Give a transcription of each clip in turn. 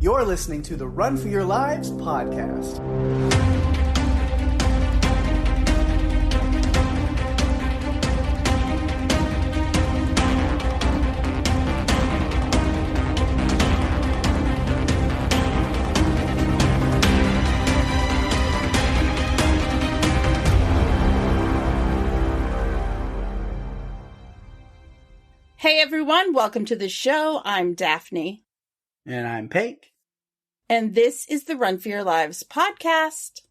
You're listening to the Run for Your Lives podcast. Hey everyone, welcome to the show. I'm Daphne. And I'm Pake. And this is the Run for Your Lives podcast.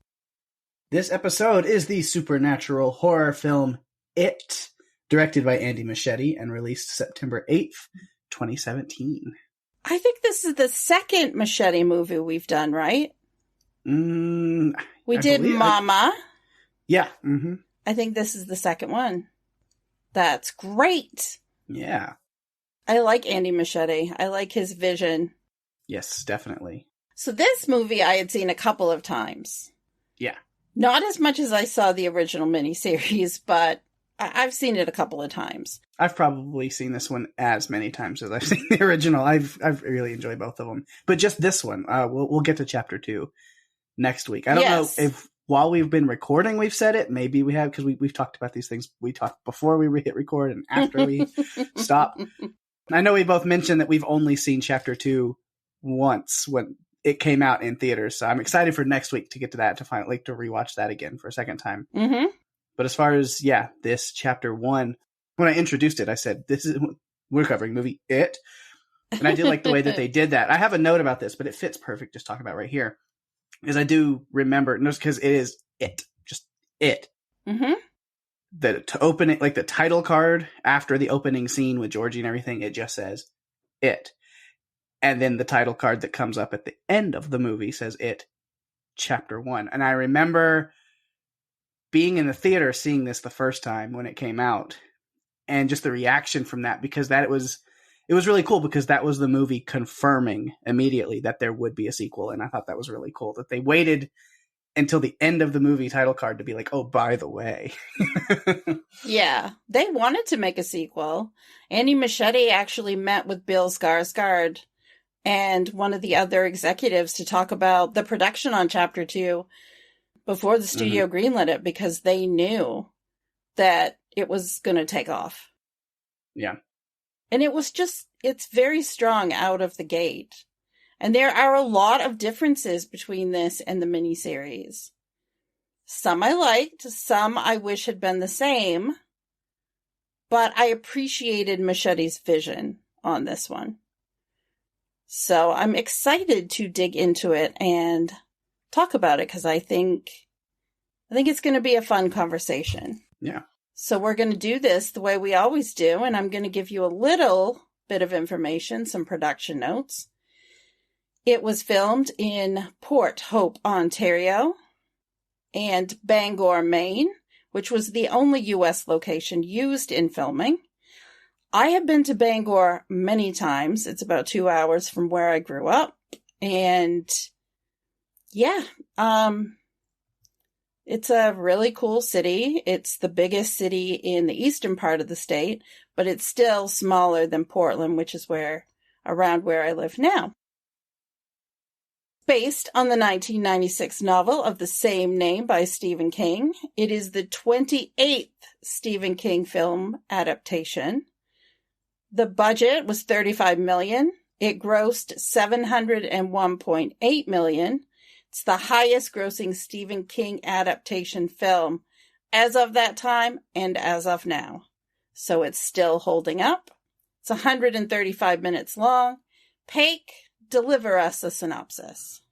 This episode is the supernatural horror film It, directed by Andy Muschietti and released September 8th, 2017. I think this is the second Muschietti movie we've done, right? We did Mama. Yeah. Mm-hmm. I think this is the second one. That's great. Yeah. I like Andy Muschietti. I like his vision. Yes, definitely. So this movie I had seen a couple of times. Yeah. Not as much as I saw the original miniseries, but I've seen it a couple of times. I've probably seen this one as many times as I've seen the original. I've really enjoyed both of them. But just this one, we'll get to chapter 2 next week. I don't know if while we've been recording we've said it. Maybe we have, because we've talked about these things. We talked before we hit record and after we stop. I know we both mentioned that we've only seen chapter 2 once when it came out in theaters. So I'm excited for next week to get to that, to finally to rewatch that again for a second time. Mm-hmm. But as far as, this chapter 1, when I introduced it, I said, we're covering movie It. And I did like the way that they did that. I have a note about this, but it fits perfect just talking about right here. Because I do remember, just because it is It. Just It. Mm-hmm. To open it, like the title card after the opening scene with Georgie and everything, it just says It. And then the title card that comes up at the end of the movie says It, chapter 1. And I remember being in the theater, seeing this the first time when it came out, and just the reaction from that, because it was really cool, because that was the movie confirming immediately that there would be a sequel. And I thought that was really cool that they waited until the end of the movie title card to be like, oh, by the way. Yeah, they wanted to make a sequel. Andy Muschietti actually met with Bill Skarsgård and one of the other executives to talk about the production on chapter 2 before the studio greenlit it, because they knew that it was going to take off. Yeah. And it's very strong out of the gate. And there are a lot of differences between this and the miniseries. Some I liked, some I wish had been the same, but I appreciated Muschietti's vision on this one. So I'm excited to dig into it and talk about it, because I think it's going to be a fun conversation. Yeah. So we're going to do this the way we always do, and I'm going to give you a little bit of information, some production notes. It was filmed in Port Hope, Ontario, and Bangor, Maine, which was the only U.S. location used in filming. I have been to Bangor many times. It's about 2 hours from where I grew up. And it's a really cool city. It's the biggest city in the eastern part of the state, but it's still smaller than Portland, which is around where I live now. Based on the 1996 novel of the same name by Stephen King, it is the 28th Stephen King film adaptation. The budget was $35 million. It grossed $701.8 million. It's the highest grossing Stephen King adaptation film as of that time and as of now. So it's still holding up. It's 135 minutes long. Pake, deliver us a synopsis.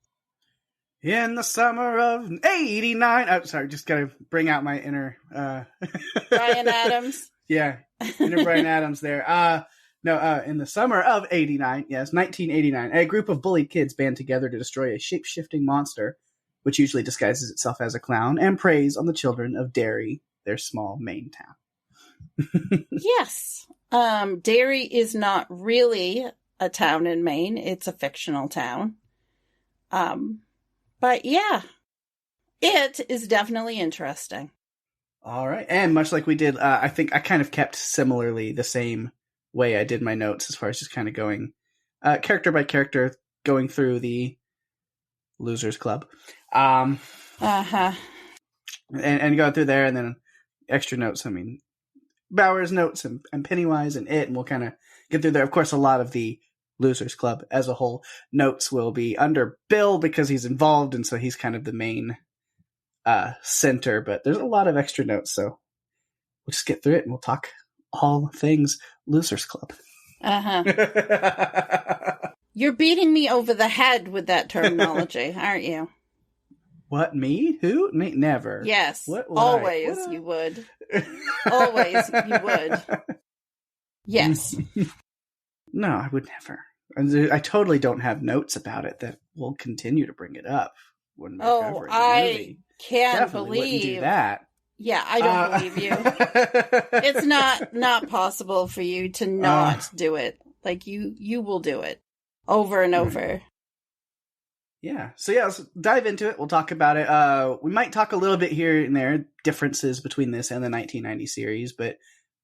In the summer of 89. Oh, sorry, just gotta bring out my inner Bryan Adams. Yeah, inner Bryan Adams there. In the summer of 89, 1989, a group of bullied kids band together to destroy a shape-shifting monster, which usually disguises itself as a clown, and preys on the children of Derry, their small Maine town. Yes. Derry is not really a town in Maine. It's a fictional town. But yeah, it is definitely interesting. All right. And much like we did, I think I kind of kept similarly the same way I did my notes as far as just kind of going character by character, going through the Losers Club. Uh-huh. And going through there, and then extra notes. I mean, Bauer's notes and Pennywise and it, and we'll kind of get through there. Of course, a lot of the Losers Club as a whole notes will be under Bill because he's involved, and so he's kind of the main center. But there's a lot of extra notes, so we'll just get through it and we'll talk all things Losers Club. You're beating me over the head with that terminology, aren't you? What, me? Who? Me? Never. Yes. What always you would. Always you would. Yes. No, I would never. I totally don't have notes about it that will continue to bring it up when we're covering the movie. Can't Definitely believe wouldn't do that. Yeah, I don't believe you. It's not possible for you to not do it. Like you will do it over and over. Yeah. So yeah, let's dive into it. We'll talk about it. We might talk a little bit here and there, differences between this and the 1990 series, but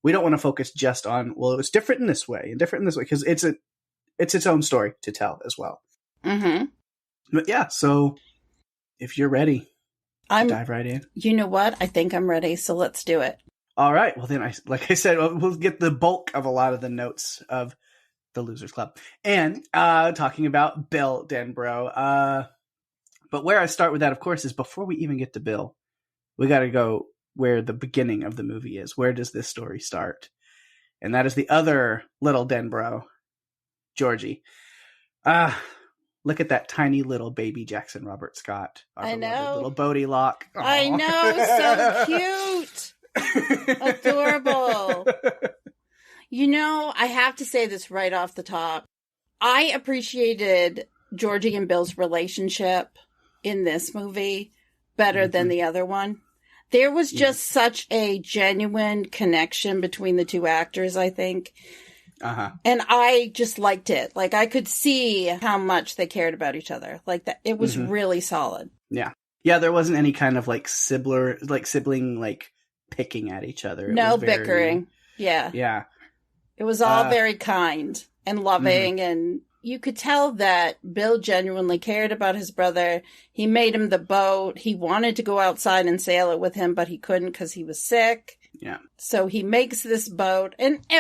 we don't want to focus just on, well, it was different in this way and different in this way, because it's its own story to tell as well. Mm-hmm. But yeah, so if you're ready, dive right in. You know what? I think I'm ready, so let's do it. All right. Well, then, like I said, we'll get the bulk of a lot of the notes of the Losers Club and talking about Bill Denbrough. But where I start with that, of course, is before we even get to Bill, we got to go where the beginning of the movie is. Where does this story start? And that is the other little Denbrough, Georgie. Look at that tiny little baby Jackson Robert Scott. I know. Little Bodie Lock. Aww. I know. So cute. Adorable. You know, I have to say this right off the top. I appreciated Georgie and Bill's relationship in this movie better than the other one. There was just such a genuine connection between the two actors, I think. And I just liked it. Like, I could see how much they cared about each other. Like, that, it was really solid. Yeah. Yeah, there wasn't any kind of, sibling, picking at each other. No bickering. Yeah. Yeah. It was all very kind and loving, and you could tell that Bill genuinely cared about his brother. He made him the boat. He wanted to go outside and sail it with him, but he couldn't because he was sick. Yeah. So he makes this boat.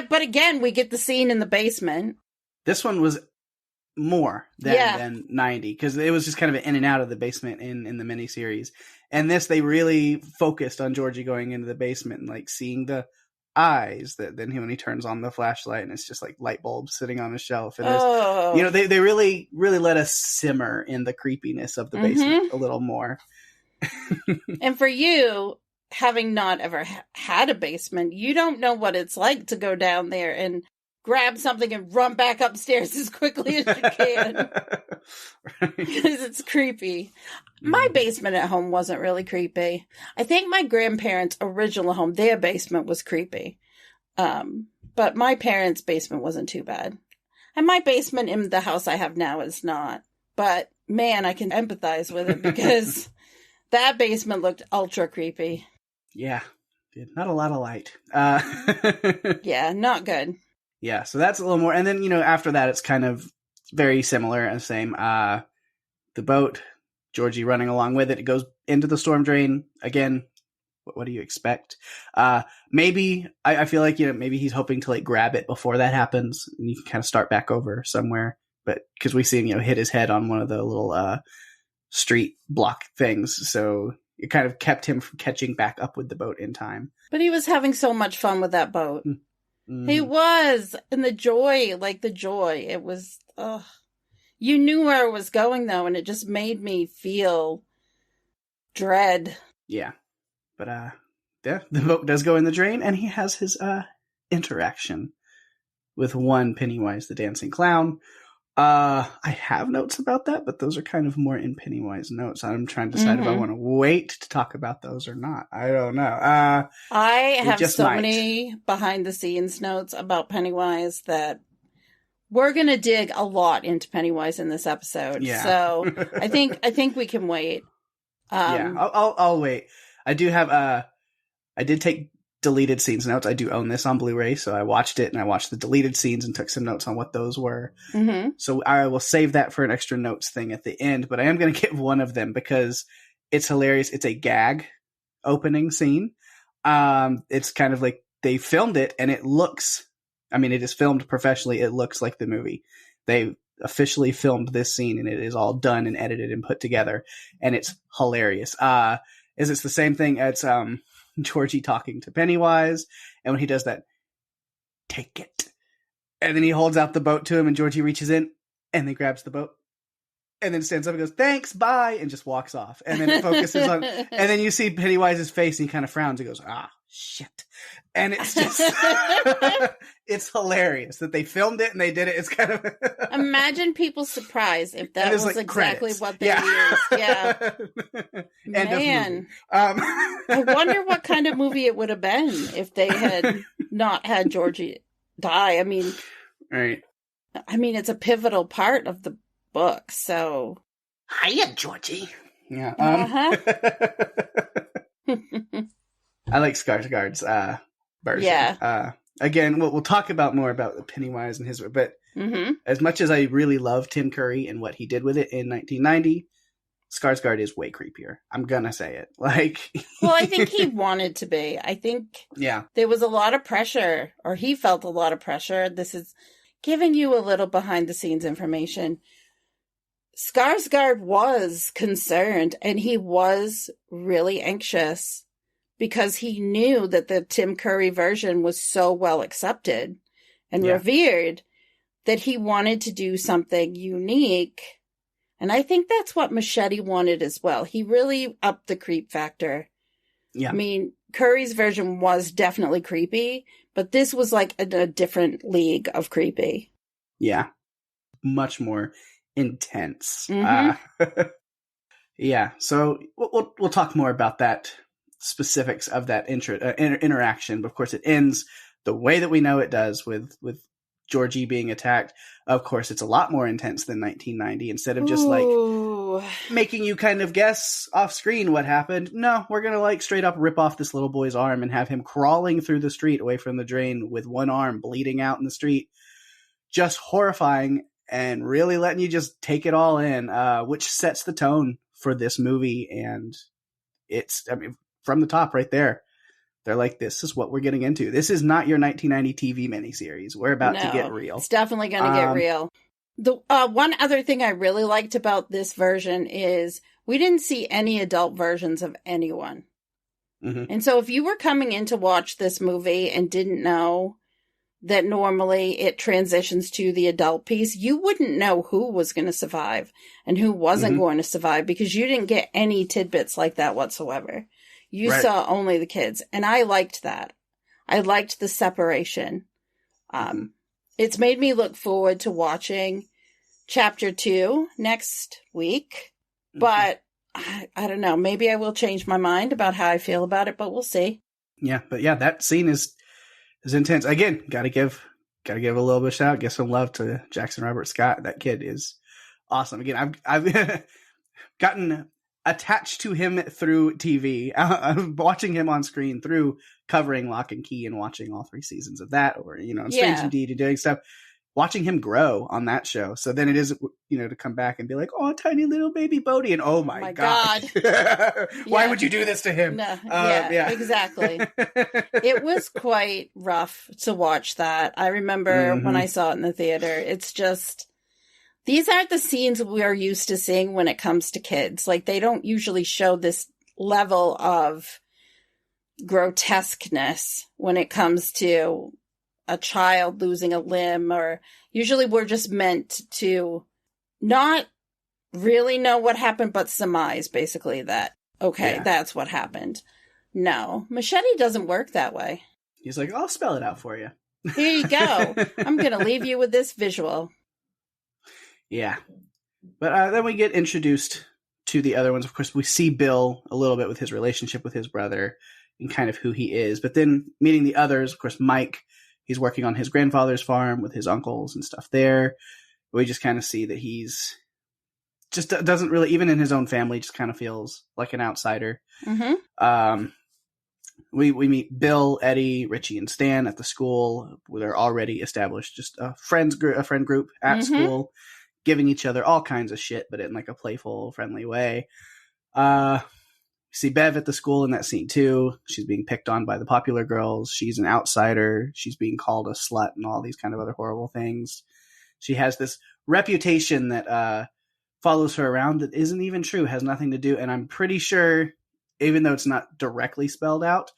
But again, we get the scene in the basement. This one was more than 90, because it was just kind of an in and out of the basement in the miniseries. And this, they really focused on Georgie going into the basement and seeing the eyes that then when he turns on the flashlight and it's just like light bulbs sitting on a shelf. And they really let us simmer in the creepiness of the basement a little more. And for you, having not ever had a basement, you don't know what it's like to go down there and grab something and run back upstairs as quickly as you can. Because it's creepy. My basement at home wasn't really creepy. I think my grandparents' original home, their basement was creepy. But my parents' basement wasn't too bad. And my basement in the house I have now is not. But man, I can empathize with it because that basement looked ultra creepy. Yeah. Not a lot of light. Yeah, not good. Yeah, so that's a little more. And then, after that, it's kind of very similar and the same. The boat, Georgie running along with it. It goes into the storm drain. Again, what do you expect? Maybe, I feel like, maybe he's hoping to grab it before that happens. And you can kind of start back over somewhere. But because we see him, hit his head on one of the little street block things. So it kind of kept him from catching back up with the boat in time. But he was having so much fun with that boat. He was. And the joy, it was, you knew where it was going though. And it just made me feel dread. Yeah. But, the boat does go in the drain and he has his, interaction with one Pennywise, the dancing clown. I have notes about that, but those are kind of more in Pennywise notes. I'm trying to decide if I want to wait to talk about those or not. I don't know. I have so many behind the scenes notes about Pennywise that we're going to dig a lot into Pennywise in this episode. Yeah. So I think we can wait. Yeah, I'll wait. I do have, I did take deleted scenes notes. I do own this on Blu-ray, so I watched it and I watched the deleted scenes and took some notes on what those were. Mm-hmm. So I will save that for an extra notes thing at the end, but I am going to give one of them because it's hilarious. It's a gag opening scene. It's kind of like they filmed it and it looks, I mean, it is filmed professionally. It looks like the movie. They officially filmed this scene and it is all done and edited and put together, and it's hilarious. It's the same thing as Georgie talking to Pennywise, and when he does that, take it, and then he holds out the boat to him, and Georgie reaches in and then grabs the boat, and then stands up and goes, "Thanks, bye," and just walks off. And then it focuses on, and then you see Pennywise's face, and he kind of frowns and goes, "Ah, shit." And it's just, it's hilarious that they filmed it and they did it. It's kind of imagine people's surprise if that was like exactly what they used. Yeah. Man. I wonder what kind of movie it would have been if they had not had Georgie die. I mean, right. I mean, it's a pivotal part of the book, so. Hiya, Georgie. Yeah. I like Skarsgård's version. Yeah. Again, we'll talk about more about Pennywise and his, but as much as I really love Tim Curry and what he did with it in 1990, Skarsgård is way creepier. I'm gonna say it. Like, well, I think he wanted to be. I think there was a lot of pressure, or he felt a lot of pressure. This is giving you a little behind the scenes information. Skarsgård was concerned, and he was really anxious because he knew that the Tim Curry version was so well accepted and revered that he wanted to do something unique. And I think that's what Muschietti wanted as well. He really upped the creep factor. Yeah. I mean, Curry's version was definitely creepy, but this was like a different league of creepy. Yeah. Much more intense. Yeah. So we'll talk more about that, specifics of that interaction. But of course, it ends the way that we know it does with Georgie being attacked. Of course, it's a lot more intense than 1990. Instead of just like making you kind of guess off screen what happened, no, we're going to like straight up rip off this little boy's arm and have him crawling through the street away from the drain with one arm bleeding out in the street. Just horrifying and really letting you just take it all in, which sets the tone for this movie. And it's, I mean, from the top right there, they're like, this is what we're getting into. This is not your 1990 TV miniseries. We're about to get real. It's definitely going to get real. The one other thing I really liked about this version is we didn't see any adult versions of anyone. And so if you were coming in to watch this movie and didn't know that normally it transitions to the adult piece, you wouldn't know who was going to survive and who wasn't going to survive because you didn't get any tidbits like that whatsoever. You saw only the kids. And I liked that. I liked the separation. It's made me look forward to watching chapter 2 next week. But I don't know. Maybe I will change my mind about how I feel about it, but we'll see. Yeah, but yeah, that scene is intense. Again, gotta give a little bit of shout, give some love to Jackson Robert Scott. That kid is awesome. Again, I've gotten attached to him through TV. I'm watching him on screen through covering Lock and Key and watching all 3 seasons of that, or Strange Indeed and doing stuff. Watching him grow on that show. So then it is, to come back and be like, oh, tiny little baby Bodhi. And oh my God. Why would you do this to him? No, exactly. It was quite rough to watch that. I remember when I saw it in the theater. It's just, these aren't the scenes we are used to seeing when it comes to kids. Like, they don't usually show this level of grotesqueness when it comes to a child losing a limb, or usually we're just meant to not really know what happened, but surmise basically that, that's what happened. No, Muschietti doesn't work that way. He's like, I'll spell it out for you. Here you go. I'm going to leave you with this visual. Yeah. But then we get introduced to the other ones. Of course, we see Bill a little bit with his relationship with his brother and kind of who he is. But then meeting the others, of course, Mike, he's working on his grandfather's farm with his uncles and stuff there. We just kind of see that he's just doesn't really, even in his own family, just kind of feels like an outsider. we meet Bill, Eddie, Richie, and Stan at the school. They're already established, just a friend group at school, giving each other all kinds of shit, but in like a playful, friendly way. See Bev at the school in that scene too. She's being picked on by the popular girls. She's an outsider. She's being called a slut and all these kind of other horrible things. She has this reputation that follows her around that isn't even true, has nothing to do. And I'm pretty sure, even though it's not directly spelled out,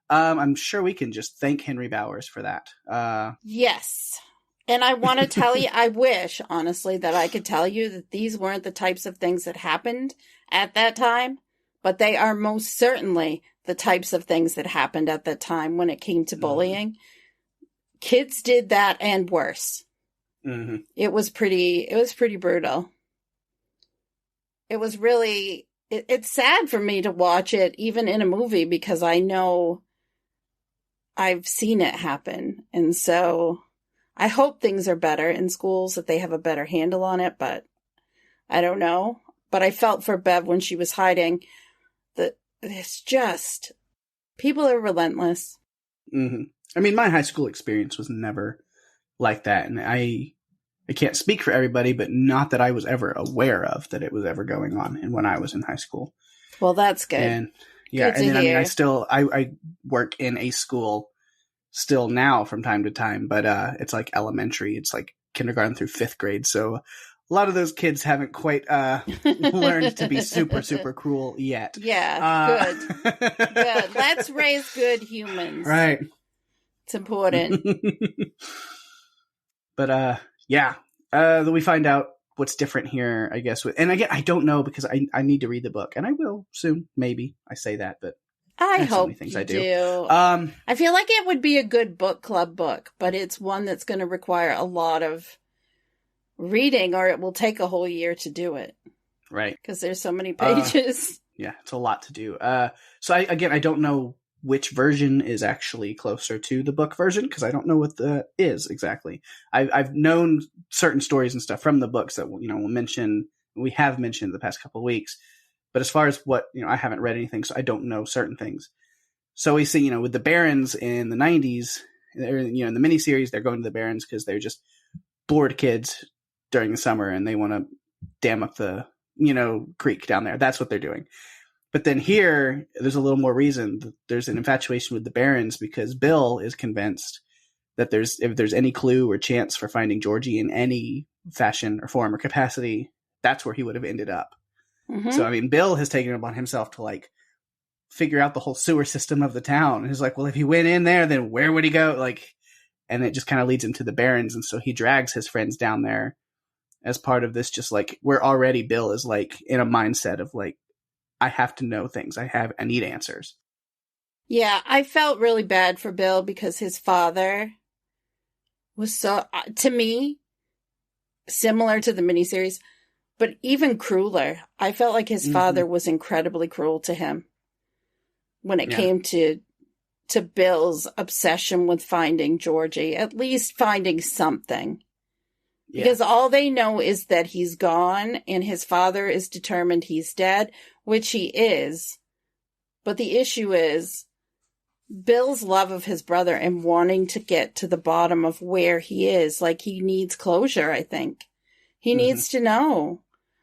I'm sure we can just thank Henry Bowers for that. Yes. And I want to tell you, I wish, honestly, that I could tell you that these weren't the types of things that happened at that time, but they are most certainly the types of things that happened at that time when it came to bullying. Kids did that and worse. Mm-hmm. It was pretty brutal. It was really, it's sad for me to watch it even in a movie because I know I've seen it happen. And so I hope things are better in schools, that they have a better handle on it, but I don't know. But I felt for Bev when she was hiding that it's just, people are relentless. Mm-hmm. I mean, my high school experience was never like that. And I can't speak for everybody, but not that I was ever aware of that it was ever going on. And when I was in high school. Well, that's good. And yeah. Good to and then, hear. I mean, I work in a school still now from time to time, but it's like elementary. It's like kindergarten through 5th grade. So a lot of those kids haven't quite learned to be super, super cruel yet. Yeah, good. Good. Let's raise good humans. Right. It's important. But yeah. Then we find out what's different here, I guess. And again, I don't know because I need to read the book, and I will soon. Maybe I say that, but I that's hope so many things you I do. do. I feel like it would be a good book club book, but it's one that's going to require a lot of reading, or it will take a whole year to do it. Right. Because there's so many pages. Yeah, it's a lot to do. So I don't know which version is actually closer to the book version because I don't know what that is exactly. I've known certain stories and stuff from the books that we have mentioned the past couple of weeks, but as far as what I haven't read anything, so I don't know certain things. So we see with the Barrens in the 90s, in the miniseries, they're going to the Barrens because they're just bored kids during the summer and they want to dam up the creek down there. That's what they're doing. But then here, there's a little more reason. There's an infatuation with the Barrens because Bill is convinced that if there's any clue or chance for finding Georgie in any fashion or form or capacity, that's where he would have ended up. Mm-hmm. So, I mean, Bill has taken it upon himself to figure out the whole sewer system of the town. And he's like, well, if he went in there, then where would he go? And it just kind of leads him to the Barrens. And so he drags his friends down there as part of this, just where already Bill is in a mindset of I have to know things. I need answers. Yeah, I felt really bad for Bill because his father was so, to me, similar to the miniseries, but even crueler. I felt like his father was incredibly cruel to him when it came to Bill's obsession with finding Georgie, at least finding something. Yeah. Because all they know is that he's gone and his father is determined he's dead, which he is. But the issue is Bill's love of his brother and wanting to get to the bottom of where he is. He needs closure, I think. He needs to know.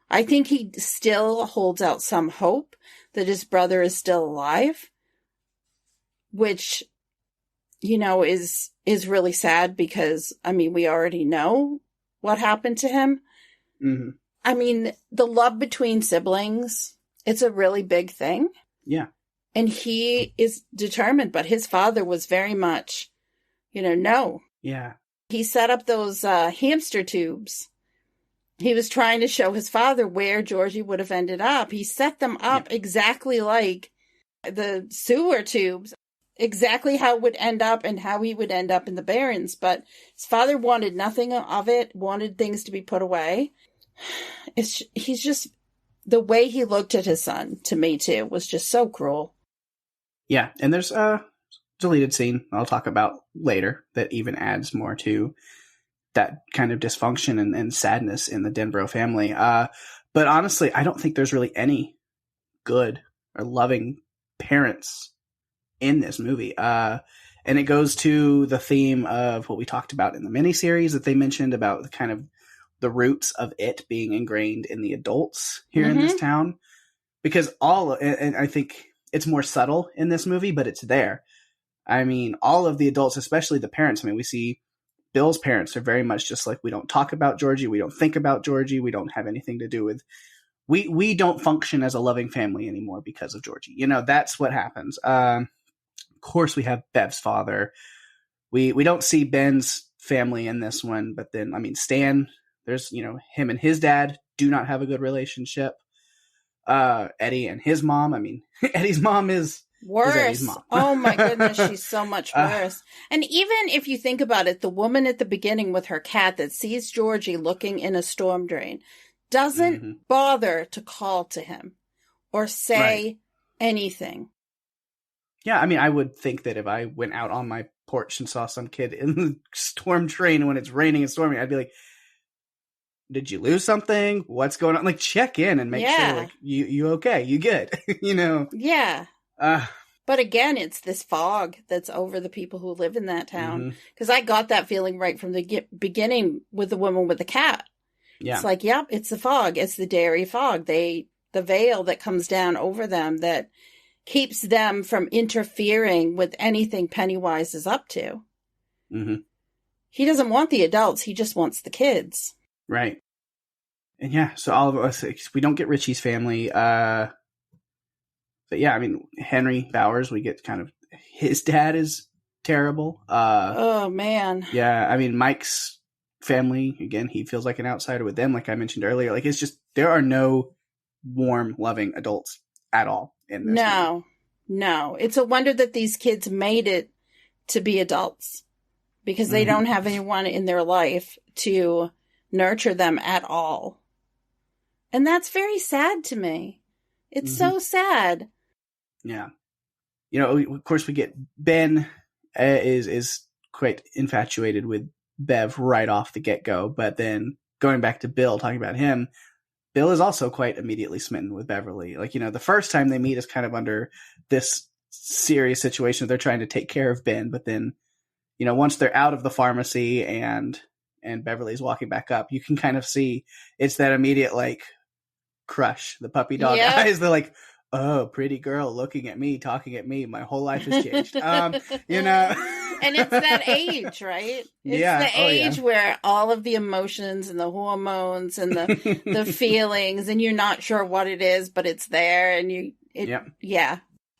I think he still holds out some hope that his brother is still alive, which, is really sad because, we already know what happened to him. Mm-hmm. The love between siblings, it's a really big thing. Yeah. And he is determined, but his father was very much, no. Yeah. He set up those hamster tubes. He was trying to show his father where Georgie would have ended up. He set them up exactly like the sewer tubes, exactly how it would end up and how he would end up in the Barrens. But his father wanted nothing of it, wanted things to be put away. He's just, the way he looked at his son, to me too, was just so cruel. Yeah, and there's a deleted scene I'll talk about later that even adds more to that kind of dysfunction and sadness in the Denbrough family. But honestly, I don't think there's really any good or loving parents in this movie. And it goes to the theme of what we talked about in the miniseries that they mentioned about the kind of the roots of it being ingrained in the adults here in this town. Because and I think it's more subtle in this movie, but it's there. I mean, all of the adults, especially the parents, I mean, we see Bill's parents are very much just like, we don't talk about Georgie. We don't think about Georgie. We don't have anything to do with, we don't function as a loving family anymore because of Georgie. You know, that's what happens. Of course we have Bev's father. We don't see Ben's family in this one, but then, I mean, Stan, there's, you know, him and his dad do not have a good relationship. Eddie and his mom, I mean, Eddie's mom is worse. Eddie's mom. Oh my goodness, she's so much worse. And even if you think about it, the woman at the beginning with her cat that sees Georgie looking in a storm drain doesn't bother to call to him or say anything. Yeah, I mean, I would think that if I went out on my porch and saw some kid in the storm drain when it's raining and storming, I'd be like, did you lose something? What's going on? Like, check in and make sure, like, you okay? You good? You know? Yeah. But again, it's this fog that's over the people who live in that town. Because I got that feeling right from the beginning with the woman with the cat. Yeah. It's like, yep, it's the fog. It's the dairy fog. The veil that comes down over them that keeps them from interfering with anything Pennywise is up to. He doesn't want the adults. He just wants the kids. Right. And yeah, so all of us, we don't get Richie's family. But yeah, I mean, Henry Bowers, we get kind of, his dad is terrible. Oh, man. Yeah, I mean, Mike's family, again, he feels like an outsider with them, like I mentioned earlier. Like, it's just, there are no warm, loving adults at all in this movie. No. It's a wonder that these kids made it to be adults. Because they don't have anyone in their life to nurture them at all. And that's very sad to me. It's so sad. Yeah. You know, of course we get Ben is quite infatuated with Bev right off the get-go, but then going back to Bill, talking about him, Bill is also quite immediately smitten with Beverly. Like, you know, the first time they meet is kind of under this serious situation. They're trying to take care of Ben, but then, you know, once they're out of the pharmacy and Beverly's walking back up, you can kind of see it's that immediate, like, crush, the puppy dog eyes. They're like, oh, pretty girl looking at me, talking at me. My whole life has changed. You know? And it's that age, right? It's the age where all of the emotions and the hormones and the feelings, and you're not sure what it is, but it's there, and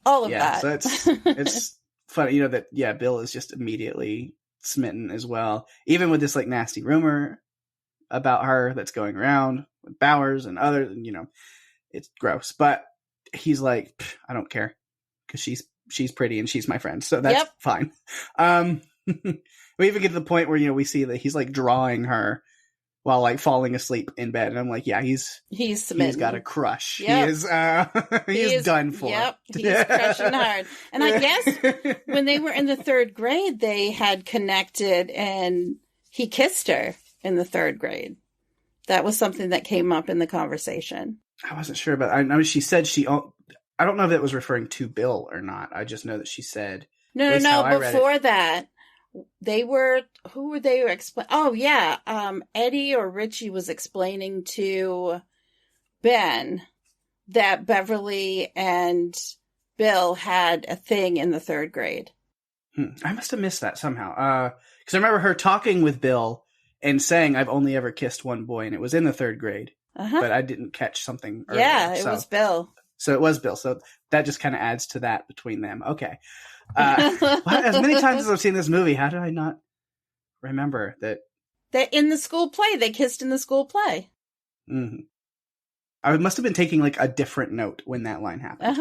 all of that. So it's funny, you know, that, Bill is just immediately smitten as well. Even with this, like, nasty rumor about her that's going around with Bowers and others, and, you know, it's gross. But he's like, I don't care, because she's pretty and she's my friend, so that's fine. We even get to the point where, you know, we see that he's like drawing her while like falling asleep in bed, and I'm like, yeah, he's got a crush. He is done for. He's crushing hard. And I guess when they were in the third grade, they had connected, and he kissed her in the third grade. That was something that came up in the conversation. I wasn't sure about. I know she said I don't know if that was referring to Bill or not. I just know that she said. No. Before that, who were they explaining? Oh yeah, Eddie or Richie was explaining to Ben that Beverly and Bill had a thing in the third grade. I must have missed that somehow. Because I remember her talking with Bill and saying, "I've only ever kissed one boy," and it was in the third grade. But I didn't catch something earlier. Yeah, it was Bill. So it was Bill. So that just kind of adds to that between them. Okay. As many times as I've seen this movie, how did I not remember that? That in the school play, they kissed in the school play. I must have been taking like a different note when that line happened.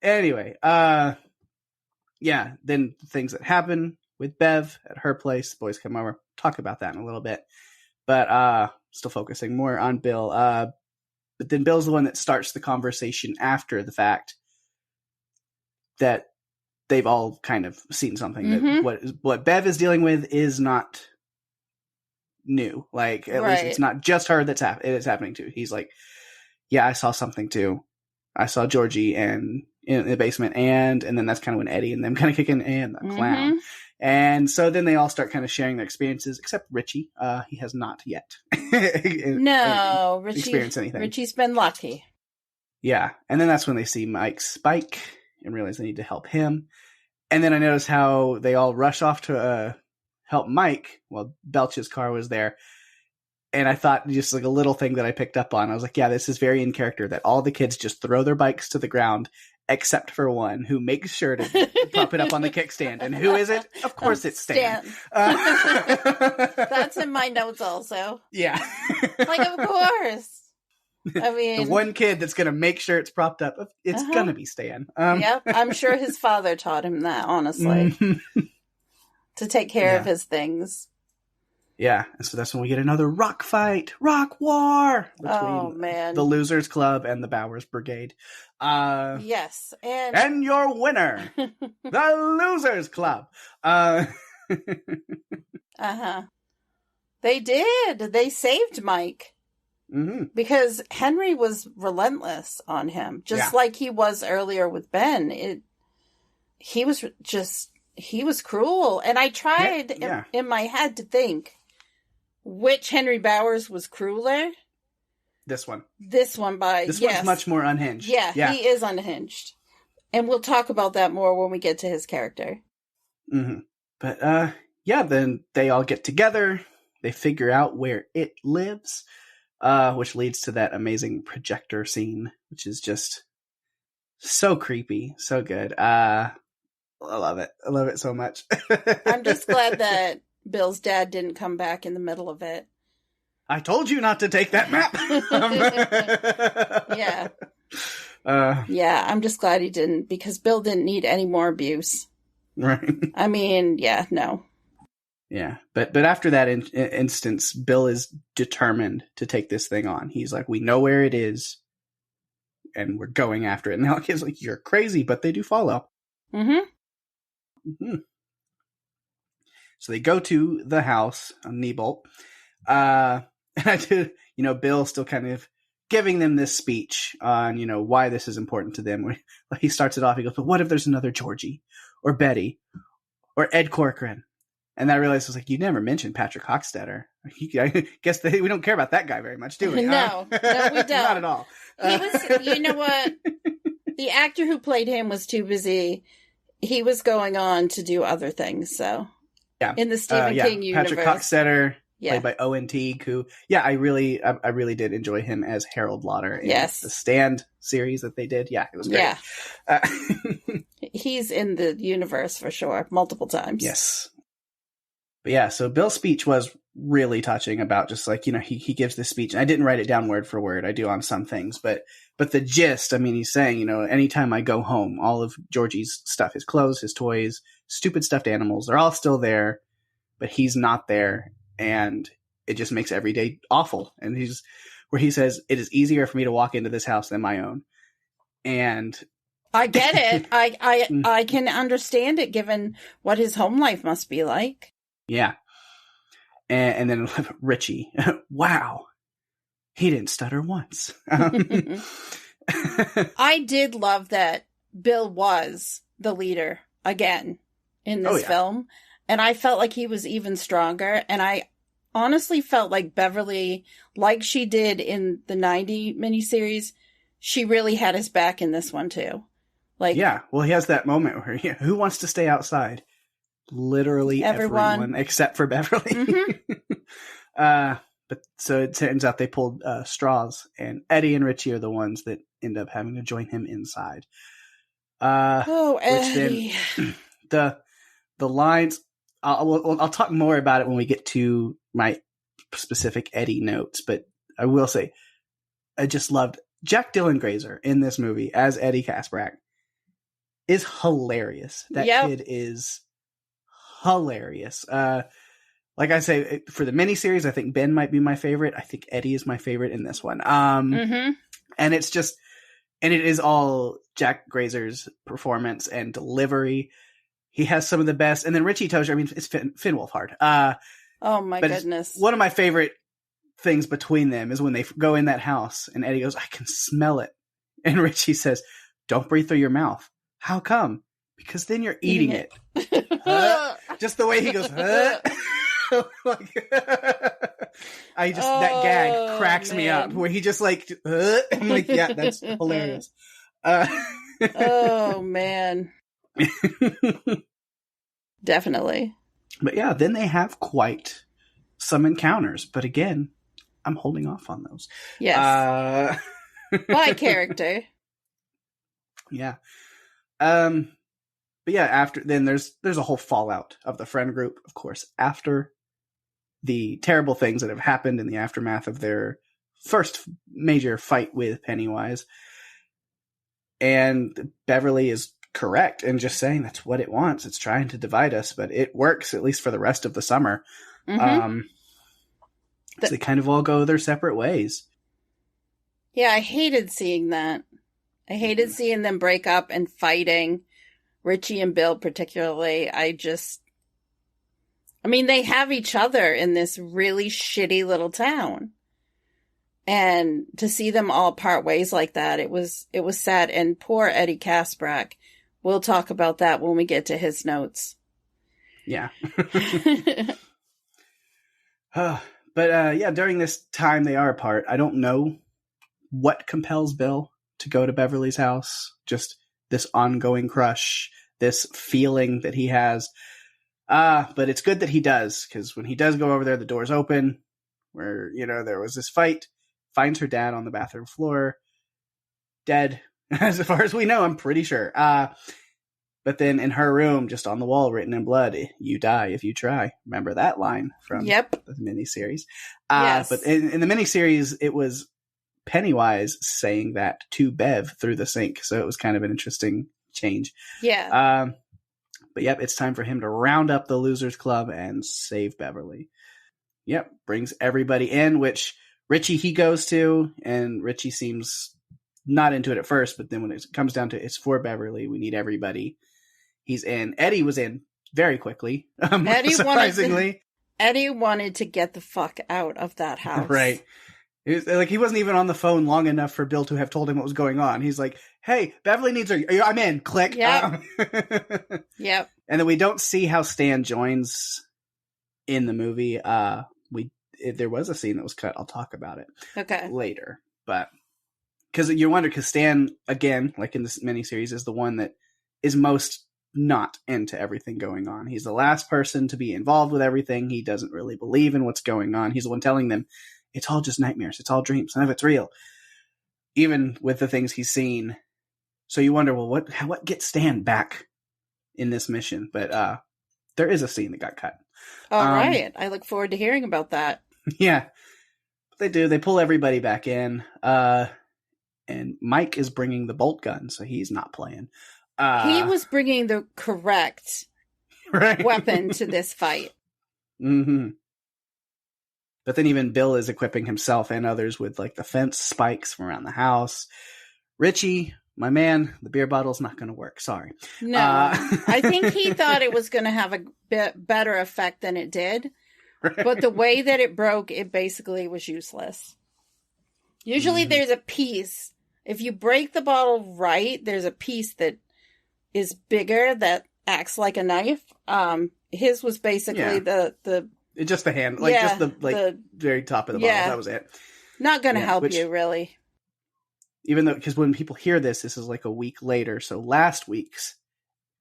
Anyway, then things that happen with Bev at her place, the boys come over, talk about that in a little bit. But still focusing more on Bill. But then Bill's the one that starts the conversation after the fact that they've all kind of seen something. That what Bev is dealing with is not new. Like, at least it's not just her it is happening to. He's like, yeah, I saw something too. I saw Georgie, and in the basement, and then that's kind of when Eddie and them kind of kick in, and the clown. Mm-hmm. And so then they all start kind of sharing their experiences, except Richie. He has not yet No, experienced anything. Richie's been lucky. Yeah. And then that's when they see Mike's spike and realize they need to help him. And then I noticed how they all rush off to help Mike while Belch's car was there. And I thought just like a little thing that I picked up on. I was like, yeah, this is very in character that all the kids just throw their bikes to the ground except for one who makes sure to prop it up on the kickstand. And who is it? Of course it's Stan. That's in my notes also. Yeah. Like, of course. I mean, the one kid that's going to make sure it's propped up, it's going to be Stan. Yep, I'm sure his father taught him that, honestly. To take care of his things. Yeah, and so that's when we get another rock fight, rock war between the Losers Club and the Bowers Brigade. Yes, and your winner, the Losers Club. They did. They saved Mike. Mm-hmm. Because Henry was relentless on him, just like he was earlier with Ben. He was cruel. And I tried in my head to think which Henry Bowers was crueler. This one. This one's much more unhinged. Yeah, he is unhinged. And we'll talk about that more when we get to his character. Mm-hmm. But, then they all get together. They figure out where it lives. Which leads to that amazing projector scene, which is just so creepy, so good. I love it. I love it so much. I'm just glad that Bill's dad didn't come back in the middle of it. I told you not to take that map. Yeah, I'm just glad he didn't, because Bill didn't need any more abuse. Right. I mean, no. Yeah, but after that instance, Bill is determined to take this thing on. He's like, we know where it is, and we're going after it. And the kid's like, you're crazy, but they do follow. Mm-hmm. Mm-hmm. So they go to the house on Neibolt. And I do, Bill still kind of giving them this speech on, why this is important to them. He starts it off, he goes, but what if there's another Georgie or Betty or Ed Corcoran? And I realized, I was like, you never mentioned Patrick Hockstetter. I guess we don't care about that guy very much, do we? No, we don't. Not at all. He was, you know what? The actor who played him was too busy. He was going on to do other things, so. Yeah. In the Stephen King universe. Patrick Hockstetter, played by Owen Teague, who, I really did enjoy him as Harold Lauder in the Stand series that they did. Yeah, it was great. Yeah. He's in the universe for sure, multiple times. Yes. But yeah, so Bill's speech was really touching about just like, he gives this speech, and I didn't write it down word for word. I do on some things, but the gist, I mean, he's saying, anytime I go home, all of Georgie's stuff, his clothes, his toys, stupid stuffed animals, they're all still there, but he's not there. And it just makes every day awful. And where he says, it is easier for me to walk into this house than my own. And I get it. I can understand it given what his home life must be like. Yeah. And then Richie. Wow. He didn't stutter once. I did love that Bill was the leader again in this film. And I felt like he was even stronger. And I honestly felt like Beverly, like she did in the 90 miniseries, she really had his back in this one too. Like, yeah. Well, he has that moment where who wants to stay outside? Literally everyone except for Beverly. Mm-hmm. But so it turns out they pulled straws, and Eddie and Richie are the ones that end up having to join him inside. Eddie. Which then the lines. I'll talk more about it when we get to my specific Eddie notes, but I will say I just loved Jack Dylan Grazer in this movie as Eddie Kaspbrak is hilarious. That kid is hilarious. Like I say, for the miniseries, I think Ben might be my favorite. I think Eddie is my favorite in this one. And it's just, and it is all Jack Grazer's performance and delivery. He has some of the best. And then Richie Tozier, I mean, it's Finn Wolfhard. Oh my goodness. One of my favorite things between them is when they go in that house and Eddie goes, I can smell it. And Richie says, Don't breathe through your mouth. How come? Because then you're eating it. Just the way he goes, like, that gag cracks me up where he just like, I'm like, yeah, that's hilarious. Oh man. Definitely. But yeah, then they have quite some encounters. But again, I'm holding off on those. Yes. By character. Yeah. But yeah, after then there's a whole fallout of the friend group, of course, after the terrible things that have happened in the aftermath of their first major fight with Pennywise. And Beverly is correct in just saying that's what it wants. It's trying to divide us, but it works, at least for the rest of the summer. So they kind of all go their separate ways. Yeah, I hated seeing that. I hated seeing them break up and fighting. Richie and Bill particularly. They have each other in this really shitty little town. And to see them all part ways like that, it was sad. And poor Eddie Kasprak. We'll talk about that when we get to his notes. Yeah. But during this time they are apart, I don't know what compels Bill to go to Beverly's house. Just this ongoing crush, this feeling that he has. But it's good that he does, because when he does go over there, the door's open, where, there was this fight, finds her dad on the bathroom floor, dead, as far as we know, I'm pretty sure. But then in her room, just on the wall, written in blood, "You die if you try." Remember that line from the miniseries? Yes. But in the miniseries, it was Pennywise saying that to Bev through the sink, so it was kind of an interesting change. Yeah. But yep, it's time for him to round up the Losers Club and save Beverly. Yep, brings everybody in, which Richie he goes to, and Richie seems not into it at first, but then when it comes down to it's for Beverly, we need everybody. He's in. Eddie was in very quickly, surprisingly. Eddie wanted to get the fuck out of that house. Right. He wasn't even on the phone long enough for Bill to have told him what was going on. He's like, "Hey, Beverly needs her. I'm in. Click." Yep. Yep. And then we don't see how Stan joins in the movie. There was a scene that was cut. I'll talk about it later. But because you wonder, because Stan, again, like in this miniseries, is the one that is most not into everything going on. He's the last person to be involved with everything. He doesn't really believe in what's going on. He's the one telling them, it's all just nightmares. It's all dreams. None of it's real. Even with the things he's seen. So you wonder, well, what gets Stan back in this mission? But there is a scene that got cut. All right. I look forward to hearing about that. Yeah. They do. They pull everybody back in. And Mike is bringing the bolt gun, so he's not playing. He was bringing the correct weapon to this fight. Mm-hmm. But then even Bill is equipping himself and others with like the fence spikes from around the house. Richie, my man, the beer bottle's not going to work. Sorry. No, I think he thought it was going to have a bit better effect than it did. Right. But the way that it broke, it basically was useless. Usually there's a piece. If you break the bottle right, there's a piece that is bigger that acts like a knife. His was basically just the hand, just the very top of the bottle. That was it. Not going to help you, really. Even though, because when people hear this is like a week later. So last week's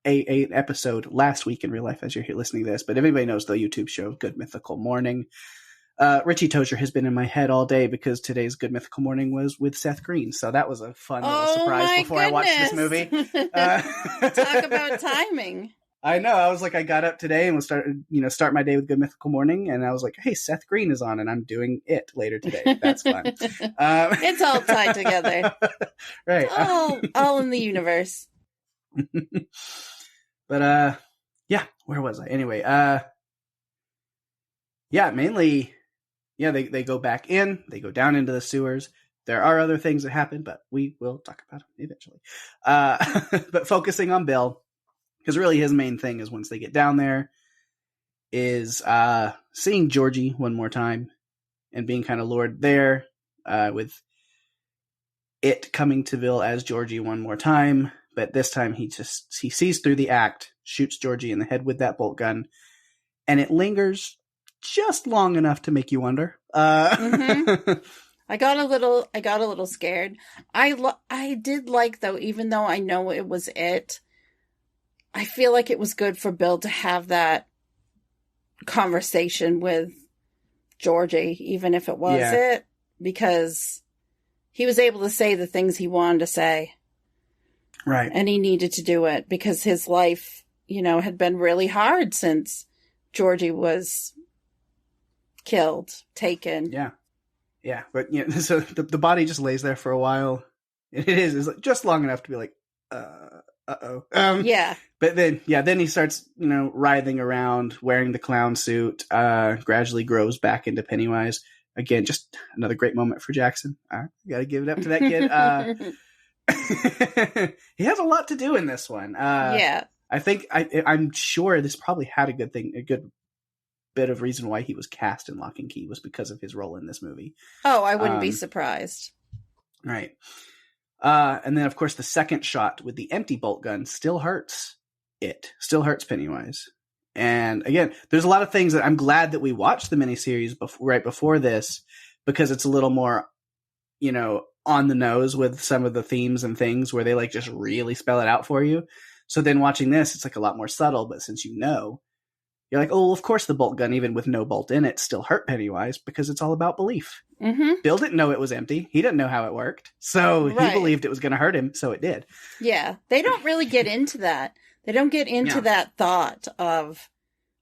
an episode last week in real life as you're here listening to this. But if anybody knows the YouTube show Good Mythical Morning, Richie Tozier has been in my head all day because today's Good Mythical Morning was with Seth Green. So that was a fun little surprise before I watched this movie. Talk about timing. I know. I was like, I got up today and was start my day with Good Mythical Morning. And I was like, hey, Seth Green is on and I'm doing it later today. That's fun. It's all tied together. Right. All in the universe. But, where was I? Anyway, mainly, they go back in, they go down into the sewers. There are other things that happen, but we will talk about them eventually. But focusing on Bill, because really his main thing is once they get down there is seeing Georgie one more time and being kind of lured there with It coming to Bill as Georgie one more time, but this time he sees through the act, shoots Georgie in the head with that bolt gun, and it lingers just long enough to make you wonder. I got a little scared. I did like, though, even though I know it was it, I feel like it was good for Bill to have that conversation with Georgie, even if it was it, because he was able to say the things he wanted to say. Right. And he needed to do it because his life, had been really hard since Georgie was killed, taken. Yeah. Yeah. But, so the body just lays there for a while. And it's like just long enough to be like, uh-oh. Yeah. But then he starts, writhing around, wearing the clown suit, gradually grows back into Pennywise. Again, just another great moment for Jackson. I got to give it up to that kid. He has a lot to do in this one. Yeah. I think I'm sure this probably had a good bit of reason why he was cast in Lock and Key was because of his role in this movie. Oh, I wouldn't be surprised. Right. And then, of course, the second shot with the empty bolt gun still hurts Pennywise. And again, there's a lot of things that I'm glad that we watched the miniseries right before this, because it's a little more, on the nose with some of the themes and things where they like just really spell it out for you. So then watching this, it's like a lot more subtle, but since you're like, oh, well, of course the bolt gun, even with no bolt in it, still hurt Pennywise because it's all about belief. Mm-hmm. Bill didn't know it was empty. He didn't know how it worked. So he believed it was going to hurt him, so it did. Yeah. They don't really get into that. They don't get into that thought of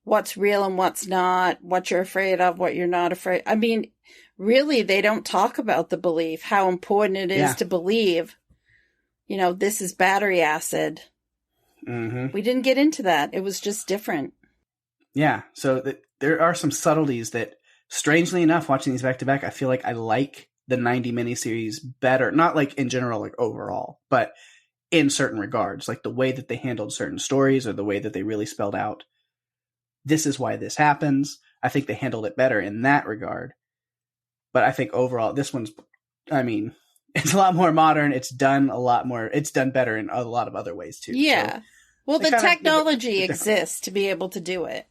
what's real and what's not, what you're afraid of, what you're not afraid. I mean, really, they don't talk about the belief, how important it is to believe, this is battery acid. Mm-hmm. We didn't get into that. It was just different. Yeah. So there are some subtleties that, strangely enough, watching these back to back, I feel like I like the 90 miniseries better. Not like in general, like overall, but in certain regards, like the way that they handled certain stories or the way that they really spelled out, this is why this happens. I think they handled it better in that regard. But I think overall, this one's, it's a lot more modern. It's done better in a lot of other ways too. Yeah. So well, the technology exists to be able to do it.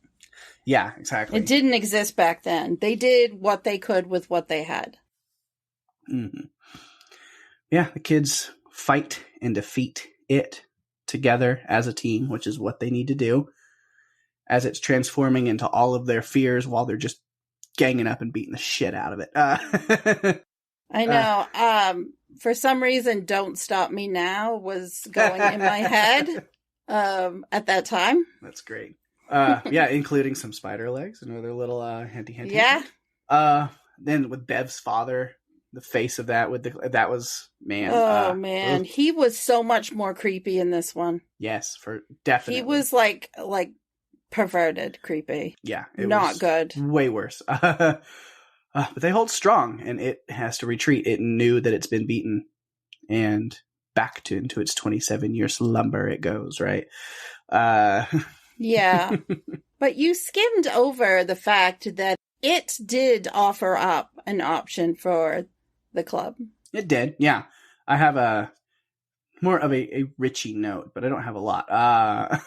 Yeah, exactly. It didn't exist back then. They did what they could with what they had. Mm-hmm. Yeah, the kids fight and defeat it together as a team, which is what they need to do, as it's transforming into all of their fears while they're just ganging up and beating the shit out of it. I know. For some reason, Don't Stop Me Now was going in my head at that time. That's great. Yeah, including some spider legs, another little handy. Yeah. Then with Bev's father, the face of that that was, man. Oh man, he was so much more creepy in this one. Yes, for definitely. He was like perverted creepy. Yeah, it not was good. Way worse. But they hold strong, and it has to retreat. It knew that it's been beaten, and back into its 27-year slumber it goes. Right. Yeah, but you skimmed over the fact that it did offer up an option for the club. It did, yeah. I have a more of a Richie note, but I don't have a lot.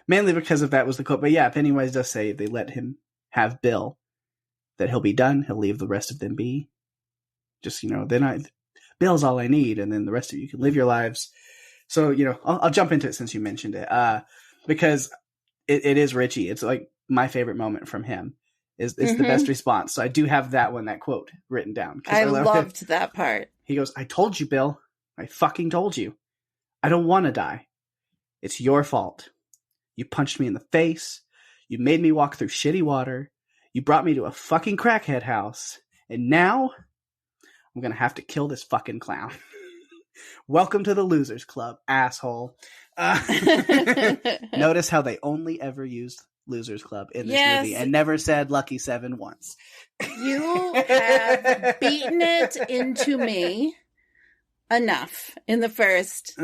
Mainly because of that was the quote. But yeah, Pennywise does say if they let him have Bill, that he'll be done. He'll leave the rest of them be. Just, then Bill's all I need, and then the rest of you can live your lives. So, I'll jump into it since you mentioned it. Because it is Richie. It's like my favorite moment from him is the best response. So I do have that quote written down. I loved that part. He goes, I told you, Bill. I fucking told you. I don't want to die. It's your fault. You punched me in the face. You made me walk through shitty water. You brought me to a fucking crackhead house. And now I'm going to have to kill this fucking clown. Welcome to the Losers Club, asshole. Notice how they only ever used Losers Club in this movie and never said Lucky 7 once. You have beaten it into me enough in the first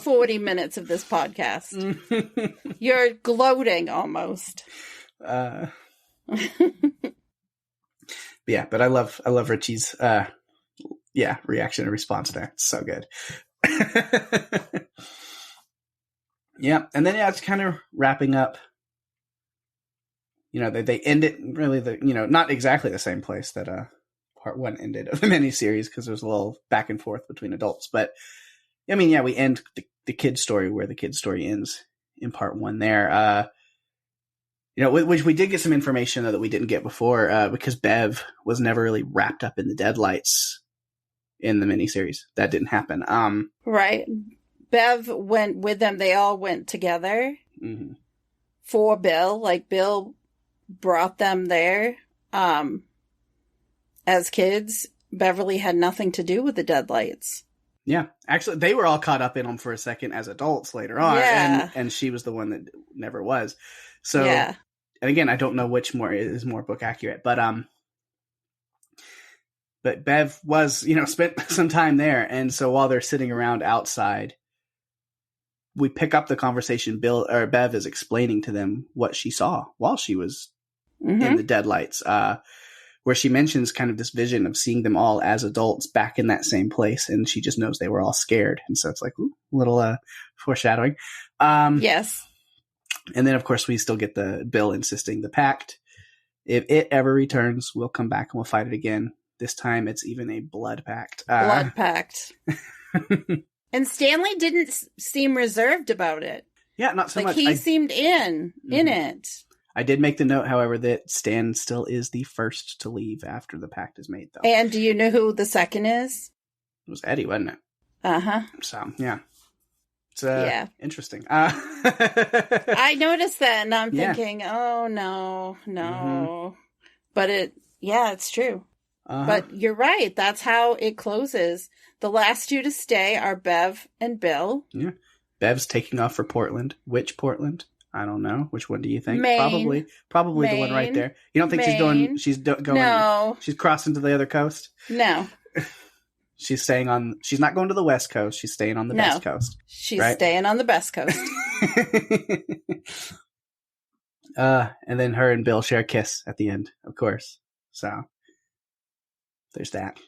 40 minutes of this podcast. You're gloating almost. Yeah, but I love Richie's Yeah, reaction and response there. It's so good. Yeah, and then it's kind of wrapping up. They end it really not exactly the same place that part one ended of the miniseries, because there's a little back and forth between adults. But I mean, yeah, we end the kid's story where the kid's story ends in part one there. Which we did get some information that we didn't get before, because Bev was never really wrapped up in the Deadlights in the miniseries. That didn't happen. Right. Bev went with them. They all went together for Bill. Like, Bill brought them there as kids. Beverly had nothing to do with the Deadlights. Yeah. Actually, they were all caught up in them for a second as adults later on. Yeah. And she was the one that never was. So, yeah. And again, I don't know which is more book accurate, but Bev was, spent some time there. And so while they're sitting around outside, we pick up the conversation. Bev is explaining to them what she saw while she was in the Deadlights, where she mentions kind of this vision of seeing them all as adults back in that same place. And she just knows they were all scared. And so it's like, ooh, a little foreshadowing. Yes. And then, of course, we still get the Bill insisting the pact. If it ever returns, we'll come back and we'll fight it again. This time, it's even a blood pact. Blood pact. And Stanley didn't seem reserved about it. Yeah, not so much. He seemed in it. I did make the note, however, that Stan still is the first to leave after the pact is made, though. And do you know who the second is? It was Eddie, wasn't it? Uh-huh. So, yeah. It's interesting. I noticed that, and I'm thinking, oh, no. But it's true. But you're right. That's how it closes. The last two to stay are Bev and Bill. Yeah. Bev's taking off for Portland. Which Portland? I don't know. Which one do you think? Maine. Probably Maine. The one right there. You don't think she's going? No. She's crossing to the other coast? No. She's not going to the West Coast. She's staying on the best coast. She's staying on the best coast. And then her and Bill share a kiss at the end, of course. So there's that.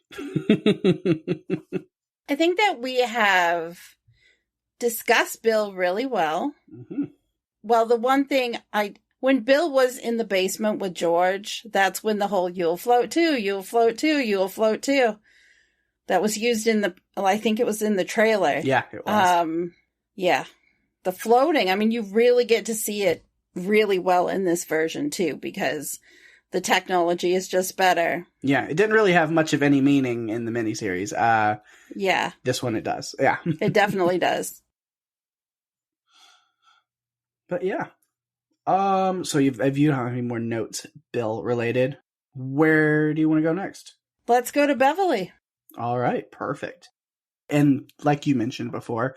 I think that we have discussed Bill really well. Well, the one thing when Bill was in the basement with George, that's when the whole "you'll float too, you'll float too, you'll float too" that was used I think it was in the trailer. Yeah, it was. Yeah. The floating, I mean, you really get to see it really well in this version too, because the technology is just better. Yeah, it didn't really have much of any meaning in the miniseries. Yeah. This one it does. Yeah. It definitely does. But yeah. So if you don't have any more notes, Bill related, where do you want to go next? Let's go to Beverly. All right, perfect. And like you mentioned before,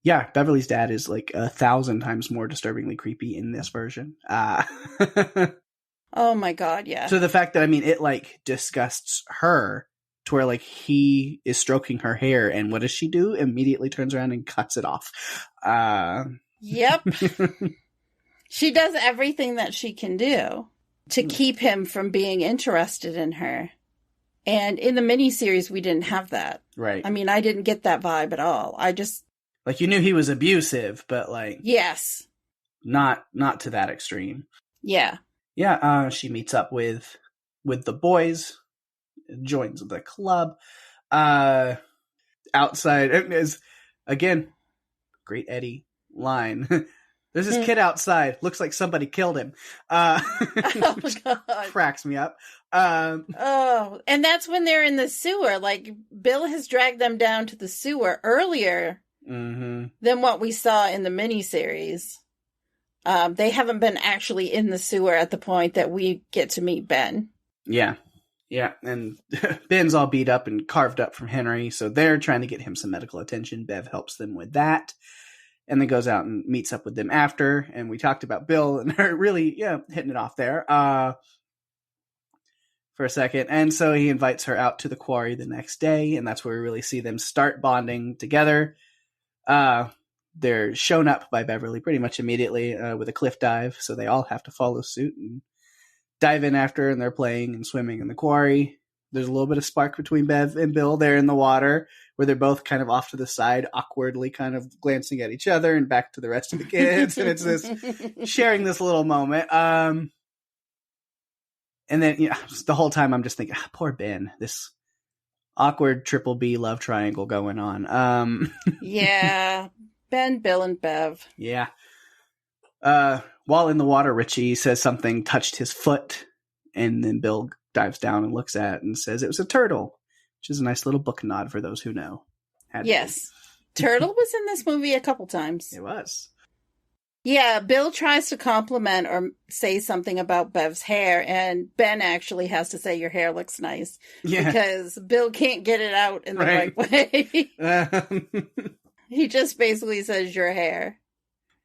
yeah, Beverly's dad is like 1,000 times more disturbingly creepy in this version. Oh my God, yeah. So the fact that, it like disgusts her to where like he is stroking her hair, and what does she do? Immediately turns around and cuts it off. Yep. She does everything that she can do to keep him from being interested in her. And in the miniseries, we didn't have that. Right. I didn't get that vibe at all. I just... Like, you knew he was abusive, but like... Yes. Not to that extreme. Yeah. Yeah, she meets up with the boys, joins the club. Outside, is again, great Eddie line. There's this kid outside. Looks like somebody killed him. Oh God. Cracks me up. And that's when they're in the sewer. Like, Bill has dragged them down to the sewer earlier than what we saw in the miniseries. They haven't been actually in the sewer at the point that we get to meet Ben. Yeah. Yeah, and Ben's all beat up and carved up from Henry, so they're trying to get him some medical attention. Bev helps them with that, and then goes out and meets up with them after, and we talked about Bill and her really, hitting it off there for a second. And so he invites her out to the quarry the next day, and that's where we really see them start bonding together. They're shown up by Beverly pretty much immediately with a cliff dive, so they all have to follow suit and dive in after, and they're playing and swimming in the quarry. There's a little bit of spark between Bev and Bill there in the water, where they're both kind of off to the side, awkwardly kind of glancing at each other and back to the rest of the kids. And it's this sharing this little moment. And then, the whole time I'm just thinking, poor Ben, this awkward triple B love triangle going on. Yeah. Ben, Bill, and Bev. Yeah. While in the water, Richie says something touched his foot, and then Bill dives down and looks at it and says it was a turtle, which is a nice little book nod for those who know. Yes. Turtle was in this movie a couple times. It was. Yeah, Bill tries to compliment or say something about Bev's hair, and Ben actually has to say your hair looks nice. Yeah. Because Bill can't get it out in the right way. He just basically says your hair.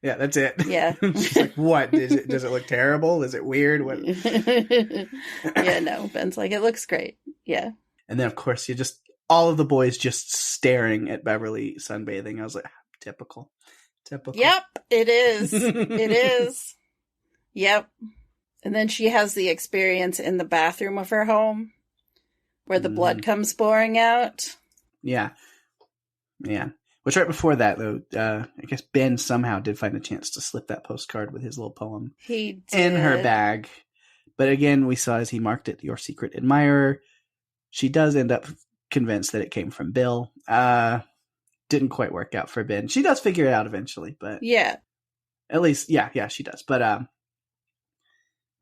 Yeah, that's it. Yeah. She's like, what? Does it look terrible? Is it weird? What? Yeah, no. Ben's like, it looks great. Yeah. And then, of course, all of the boys just staring at Beverly sunbathing. I was like, typical. Yep, it is. It is. Yep. And then she has the experience in the bathroom of her home where the blood comes pouring out. Yeah. Yeah. Which right before that, though, I guess Ben somehow did find a chance to slip that postcard with his little poem in her bag. But again, we saw as he marked it, your secret admirer. She does end up convinced that it came from Bill. Didn't quite work out for Ben. She does figure it out eventually, but yeah, at least, yeah, she does. But at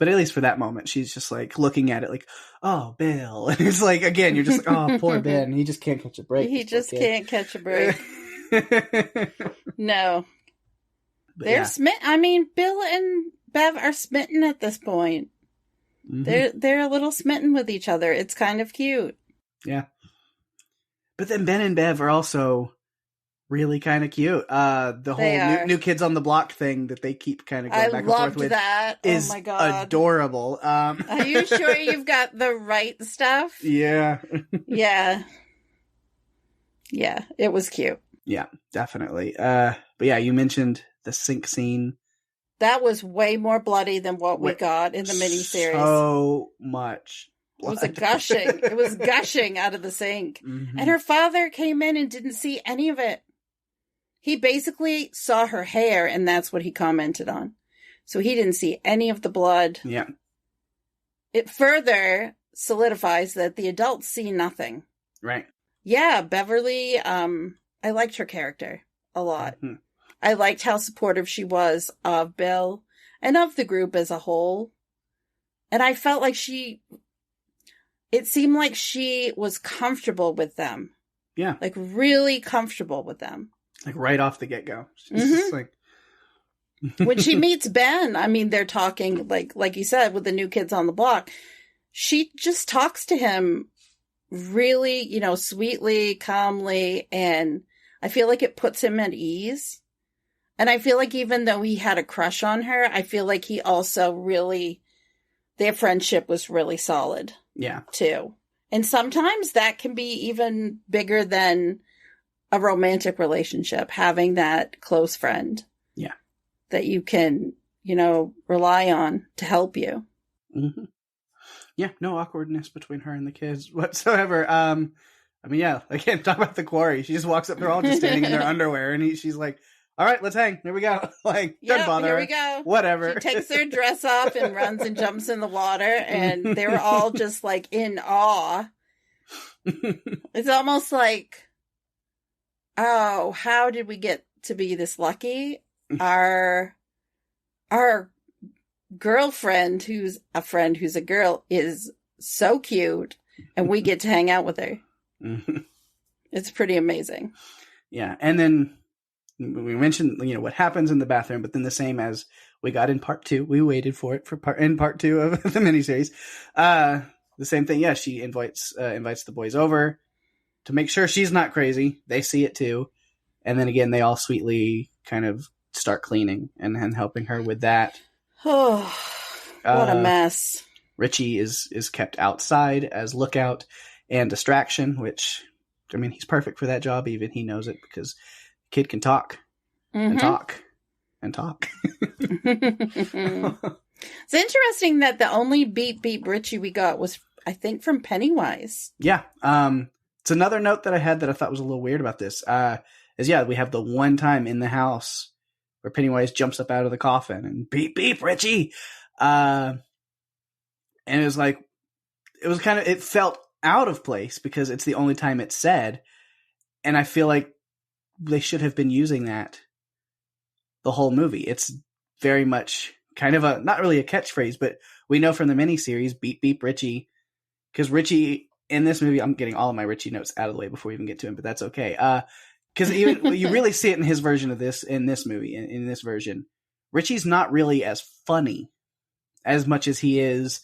least for that moment, she's just like looking at it like, oh, Bill. And it's like, again, you're just like, oh, poor Ben. He just can't catch a break. He just can't catch a break. No. But they're smitten. I mean, Bill and Bev are smitten at this point. Mm-hmm. They're a little smitten with each other. It's kind of cute. Yeah. But then Ben and Bev are also really kind of cute. The whole new Kids on the Block thing that they keep kind of going back and forth with that. Is oh my God. Adorable. Are you sure you've got the right stuff? Yeah. Yeah. Yeah, it was cute. Yeah, definitely. But yeah, you mentioned the sink scene. That was way more bloody than what we got in the miniseries. So much blood. It was gushing out of the sink. Mm-hmm. And her father came in and didn't see any of it. He basically saw her hair, and that's what he commented on. So he didn't see any of the blood. Yeah. It further solidifies that the adults see nothing. Right. Yeah, Beverly, I liked her character a lot. Mm-hmm. I liked how supportive she was of Bill and of the group as a whole. And I felt like it seemed like she was comfortable with them. Yeah. Like really comfortable with them. Like right off the get-go. She's just like... When she meets Ben, I mean, they're talking, like you said, with the New Kids on the Block. She just talks to him really, sweetly, calmly, and I feel like it puts him at ease. And I feel like even though he had a crush on her, I feel like he also really, their friendship was really solid. Yeah. Too. And sometimes that can be even bigger than a romantic relationship, having that close friend. Yeah. That you can, rely on to help you. Mm-hmm. Yeah, no awkwardness between her and the kids whatsoever. I mean, yeah, again, talk about the quarry. She just walks up, they're all just standing in their underwear, and she's like, all right, let's hang. Here we go. Like, don't bother. Here we go. Whatever. She takes her dress off and runs and jumps in the water, and they were all just like in awe. It's almost like, oh, how did we get to be this lucky? Our girlfriend, who's a friend who's a girl, is so cute, and we get to hang out with her. Mm-hmm. It's pretty amazing. Yeah, and then we mentioned, what happens in the bathroom, but then the same as we got in part 2, we waited for it in part 2 of the miniseries. The same thing. Yeah, she invites the boys over to make sure she's not crazy. They see it too, and then again, they all sweetly kind of start cleaning and helping her with that. Oh, what a mess. Richie is kept outside as lookout and distraction, which, I mean, he's perfect for that job. Even he knows it because the kid can talk and talk and talk. It's interesting that the only beep Richie we got was I think from Pennywise. Yeah. It's another note that I had that I thought was a little weird about this. We have the one time in the house where Pennywise jumps up out of the coffin and beep, beep, Richie. And it was like, it felt out of place because it's the only time it's said. And I feel like they should have been using that the whole movie. It's very much kind of not really a catchphrase, but we know from the miniseries, beep, beep, Richie. Because Richie, in this movie, I'm getting all of my Richie notes out of the way before we even get to him, but that's okay. Because even you really see it in his version of this, in this movie, in this version. Richie's not really as funny as much as he is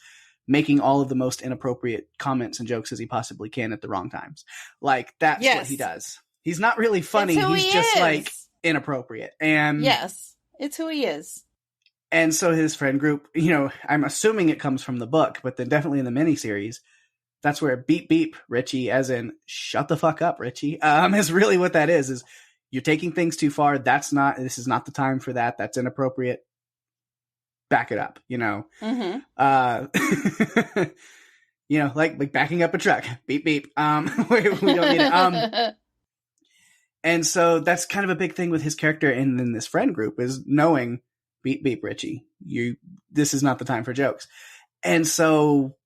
making all of the most inappropriate comments and jokes as he possibly can at the wrong times. Like, that's what he does. He's not really funny. He's just like inappropriate. And yes, it's who he is. And so his friend group, I'm assuming it comes from the book, but then definitely in the miniseries, that's where beep, beep, Richie, as in shut the fuck up, Richie, is really what that is you're taking things too far. This is not the time for that. That's inappropriate. Back it up, Mm-hmm. Like backing up a truck, beep, beep. We don't need it. And so that's kind of a big thing with his character and then this friend group is knowing, beep, beep, Richie, this is not the time for jokes. And so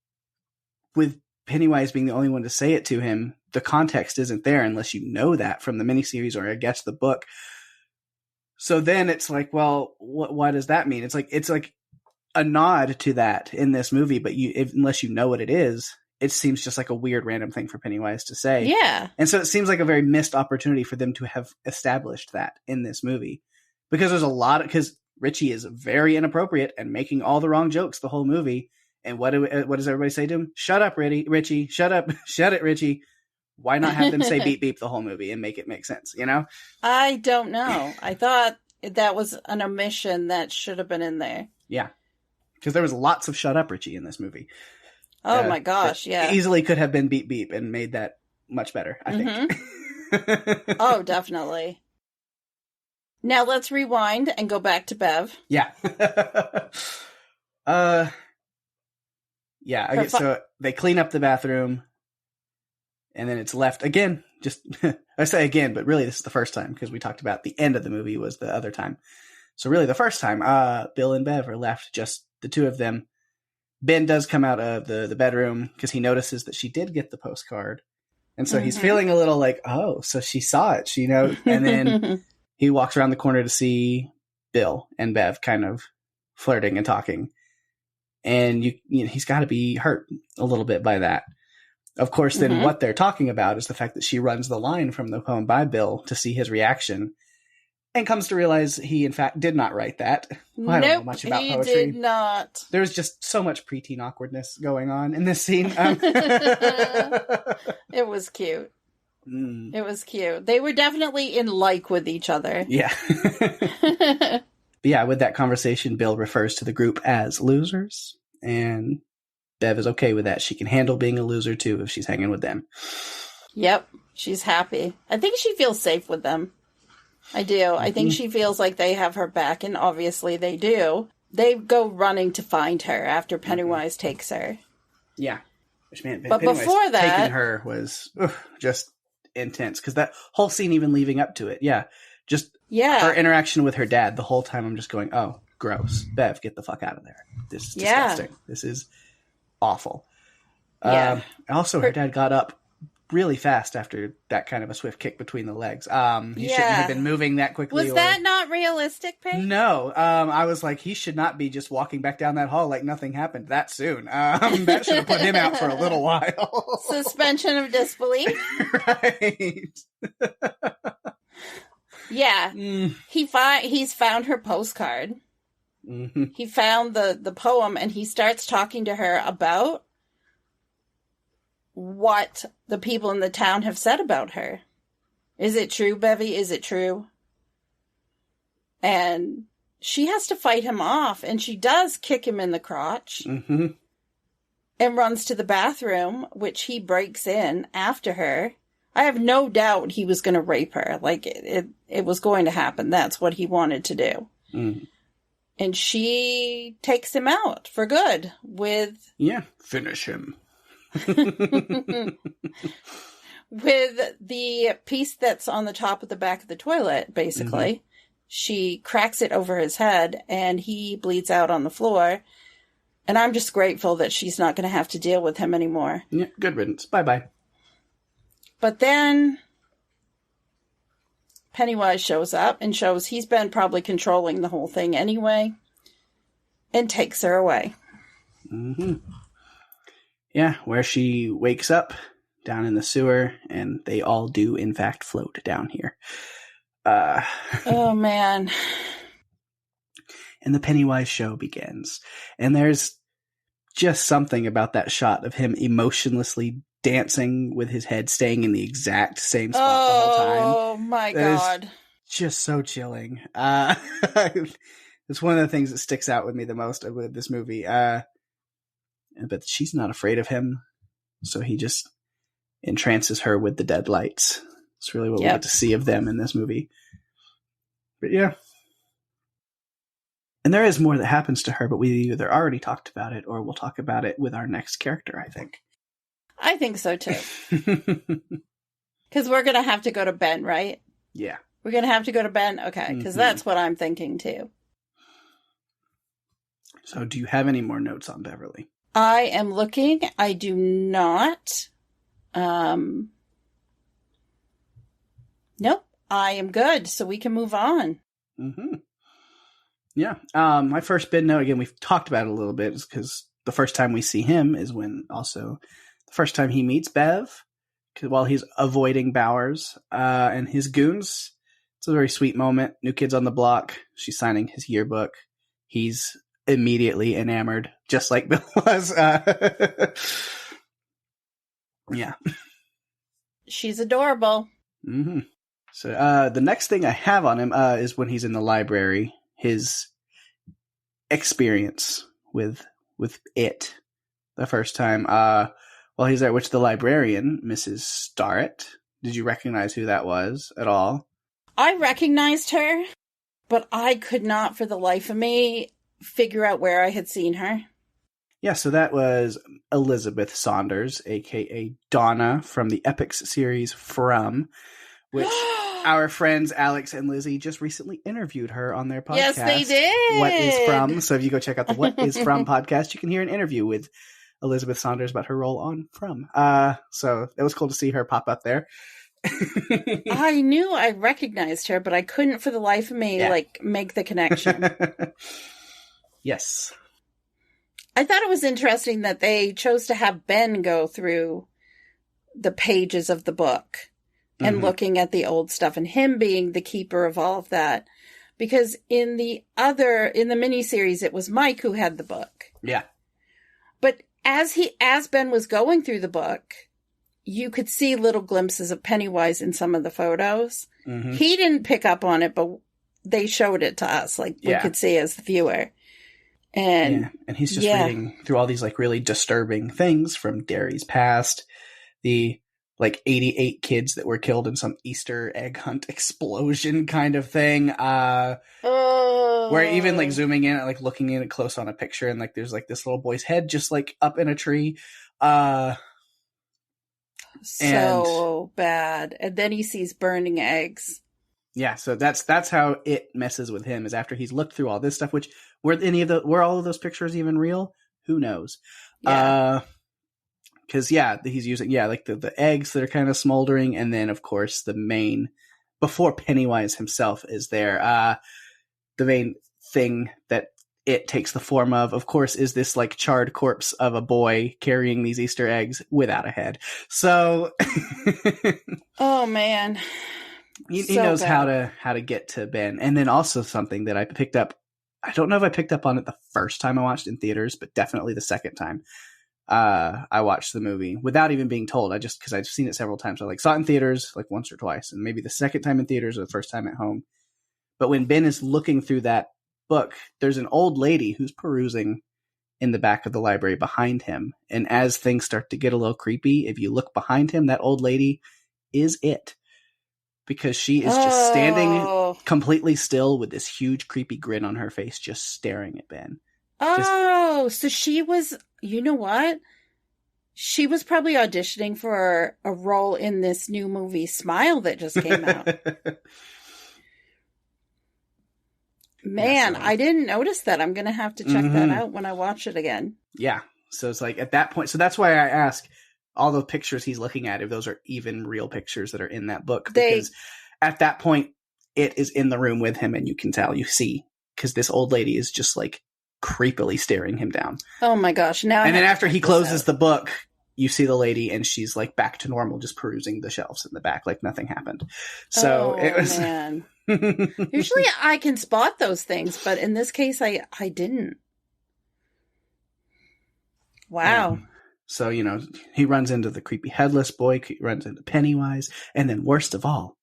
with Pennywise being the only one to say it to him, the context isn't there unless you know that from the miniseries or I guess the book. So then it's like, well, what does that mean? It's like a nod to that in this movie, but unless you know what it is, it seems just like a weird random thing for Pennywise to say. Yeah. And so it seems like a very missed opportunity for them to have established that in this movie. Because because Richie is very inappropriate and making all the wrong jokes the whole movie. And what does everybody say to him? Shut up, Richie. Shut up. Shut it, Richie. Why not have them say beep, beep the whole movie and make it make sense, I don't know. I thought that was an omission that should have been in there. Yeah. Because there was lots of shut up, Richie in this movie. Oh my gosh, yeah. Easily could have been beep, beep and made that much better, I think. Oh, definitely. Now let's rewind and go back to Bev. Yeah. Yeah. So they clean up the bathroom and then it's left again. Just, I say again, but really this is the first time because we talked about the end of the movie was the other time. So really the first time, Bill and Bev are left, just the two of them. Ben does come out of the bedroom because he notices that she did get the postcard. And so he's feeling a little like, oh, so she saw it, and then he walks around the corner to see Bill and Bev kind of flirting and talking. And he's got to be hurt a little bit by that. Of course, then what they're talking about is the fact that she runs the line from the poem by Bill to see his reaction. And comes to realize he, in fact, did not write that. Well, I don't know much about poetry. He did not. There's just so much preteen awkwardness going on in this scene. It was cute. It was cute. They were definitely in like with each other. Yeah. But yeah, with that conversation, Bill refers to the group as losers. And Bev is okay with that. She can handle being a loser, too, if she's hanging with them. Yep. She's happy. I think she feels safe with them. I do. I think she feels like they have her back, and obviously they do. They go running to find her after Pennywise takes her. Yeah. Which, man, but Pennywise before that, taking her was just intense. Because that whole scene, even leading up to it, just her interaction with her dad, the whole time I'm just going, oh, gross. Bev, get the fuck out of there. This is disgusting. This is awful. Yeah. Also, her dad got up really fast after that kind of a swift kick between the legs. He shouldn't have been moving that quickly. Was that not realistic, Pake? No. I was like, he should not be just walking back down that hall like nothing happened that soon. That should have put him out for a little while. Suspension of disbelief. Right. Yeah. He's found her postcard. He found the poem, and he starts talking to her about what the people in the town have said about her. Is it true, Bevy? Is it true? And she has to fight him off, and she does kick him in the crotch and runs to the bathroom, which he breaks in after her. I have no doubt he was going to rape her. Like, it was going to happen. That's what he wanted to do. And she takes him out for good with... Yeah, finish him. With the piece that's on the top of the back of the toilet, basically. Mm-hmm. She cracks it over his head, and he bleeds out on the floor. And I'm just grateful that she's not going to have to deal with him anymore. Yeah, good riddance. Bye-bye. But then Pennywise shows up and shows he's been probably controlling the whole thing anyway, and takes her away. Mm-hmm. Yeah, where she wakes up down in the sewer, and they all do, in fact, float down here. Oh, man. And the Pennywise show begins. And there's just something about that shot of him emotionlessly dancing with his head staying in the exact same spot the whole time. Oh, my God. Just so chilling. It's one of the things that sticks out with me the most with this movie. But she's not afraid of him, so he just entrances her with the dead lights. It's really what we get to see of them in this movie. But yeah. And there is more that happens to her, but we either already talked about it or we'll talk about it with our next character, I think. I think so, too. Because we're going to have to go to Ben, right? Yeah. We're going to have to go to Ben? Okay, because that's what I'm thinking, too. So do you have any more notes on Beverly? I am looking. I do not. Nope. I am good, so we can move on. Mm-hmm. Yeah. My first bid note, again, we've talked about it a little bit, is because the first time we see him is when also the first time he meets Bev, while he's avoiding Bowers and his goons. It's a very sweet moment. New Kids on the Block. She's signing his yearbook. He's immediately enamored, just like Bill was. Yeah. She's adorable. Mm-hmm. So the next thing I have on him is when he's in the library, his experience with it the first time. While he's there, which the librarian, Mrs. Starrett, did you recognize who that was at all? I recognized her, but I could not for the life of me figure out where I had seen her. Yeah, so that was Elizabeth Saunders, a.k.a. Donna from the Epics series From, which our friends Alex and Lizzie just recently interviewed her on their podcast. Yes, they did. What is From? So if you go check out the What is From podcast, you can hear an interview with Elizabeth Saunders about her role on From. So it was cool to see her pop up there. I knew I recognized her, but I couldn't for the life of me make the connection. Yes. I thought it was interesting that they chose to have Ben go through the pages of the book and looking at the old stuff, and him being the keeper of all of that. Because in the miniseries, it was Mike who had the book. Yeah. But as Ben was going through the book, you could see little glimpses of Pennywise in some of the photos. Mm-hmm. He didn't pick up on it, but they showed it to us. Like, we could see as the viewer. And he's just reading through all these like really disturbing things from Derry's past. The like 88 kids that were killed in some Easter egg hunt explosion kind of thing. Where even like zooming in, like looking in it close on a picture, and like there's like this little boy's head just like up in a tree. So bad. And then he sees burning eggs. Yeah, so that's how it messes with him, is after he's looked through all this stuff, which were all of those pictures even real? Who knows? Yeah. Because he's using like the eggs that are kind of smoldering, and then of course the main, before Pennywise himself is there, the main thing that it takes the form of course, is this like charred corpse of a boy carrying these Easter eggs without a head. So, oh man, he knows how to get to Ben, and then also something that I picked up. I don't know if I picked up on it the first time I watched in theaters, but definitely the second time I watched the movie without even being told. Because I've seen it several times. I saw it in theaters like once or twice, and maybe the second time in theaters or the first time at home. But when Ben is looking through that book, there's an old lady who's perusing in the back of the library behind him. And as things start to get a little creepy, if you look behind him, that old lady is it. Because she is just standing completely still with this huge creepy grin on her face, just staring at Ben. So she was, you know what? She was probably auditioning for a role in this new movie, Smile, that just came out. Man, Yeah, so, I didn't notice that. I'm going to have to check that out when I watch it again. Yeah. So it's like at that point. So that's why I ask all the pictures he's looking at, if those are even real pictures that are in that book. Because at that point, it is in the room with him and you can tell, you see, because this old lady is just like creepily staring him down. Oh my gosh. Now, and then after he closes the book, you see the lady and she's like back to normal, just perusing the shelves in the back like nothing happened. So it was. Man. Usually I can spot those things, but in this case, I didn't. Wow. So, you know, he runs into the creepy headless boy, he runs into Pennywise, and then worst of all,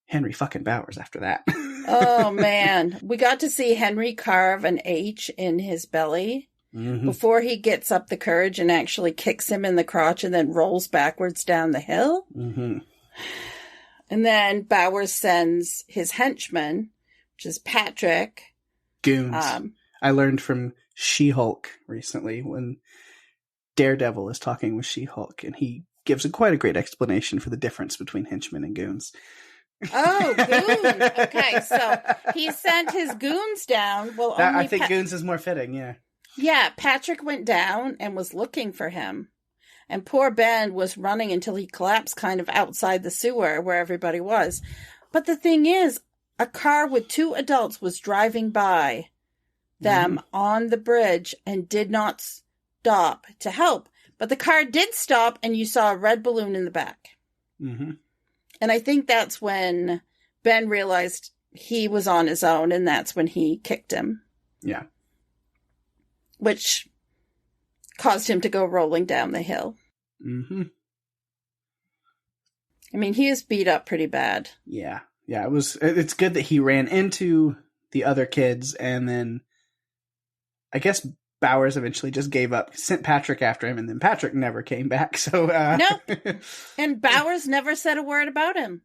Henry fucking Bowers after that. Oh, man. We got to see Henry carve an H in his belly before he gets up the courage and actually kicks him in the crotch and then rolls backwards down the hill. And then Bowers sends his henchman, which is Patrick. Goons. I learned from She-Hulk recently when Daredevil is talking with She-Hulk, and he gives quite a great explanation for the difference between henchmen and goons. Oh, goons. Okay, so he sent his goons down. Well, I think goons is more fitting, yeah. Yeah, Patrick went down and was looking for him. And poor Ben was running until he collapsed kind of outside the sewer where everybody was. But the thing is, a car with 2 adults was driving by them on the bridge and did not stop to help. But the car did stop and you saw a red balloon in the back. And I think that's when Ben realized he was on his own, and that's when he kicked him. Yeah. Which caused him to go rolling down the hill. I mean, he is beat up pretty bad. Yeah. Yeah, it's good that he ran into the other kids, and then I guess Bowers eventually just gave up, sent Patrick after him, and then Patrick never came back. So no, and Bowers never said a word about him.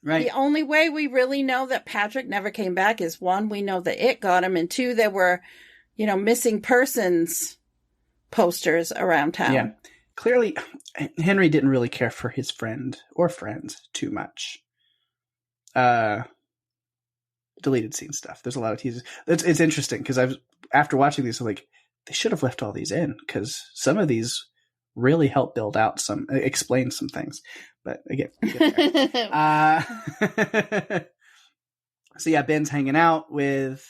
Right. The only way we really know that Patrick never came back is 1, we know that it got him, and 2, there were, you know, missing persons posters around town. Yeah. Clearly, Henry didn't really care for his friend or friends too much. Deleted scene stuff. There's a lot of teasers. It's interesting because after watching these, I'm like, they should have left all these in because some of these really help build out explain some things. But again, so yeah, Ben's hanging out with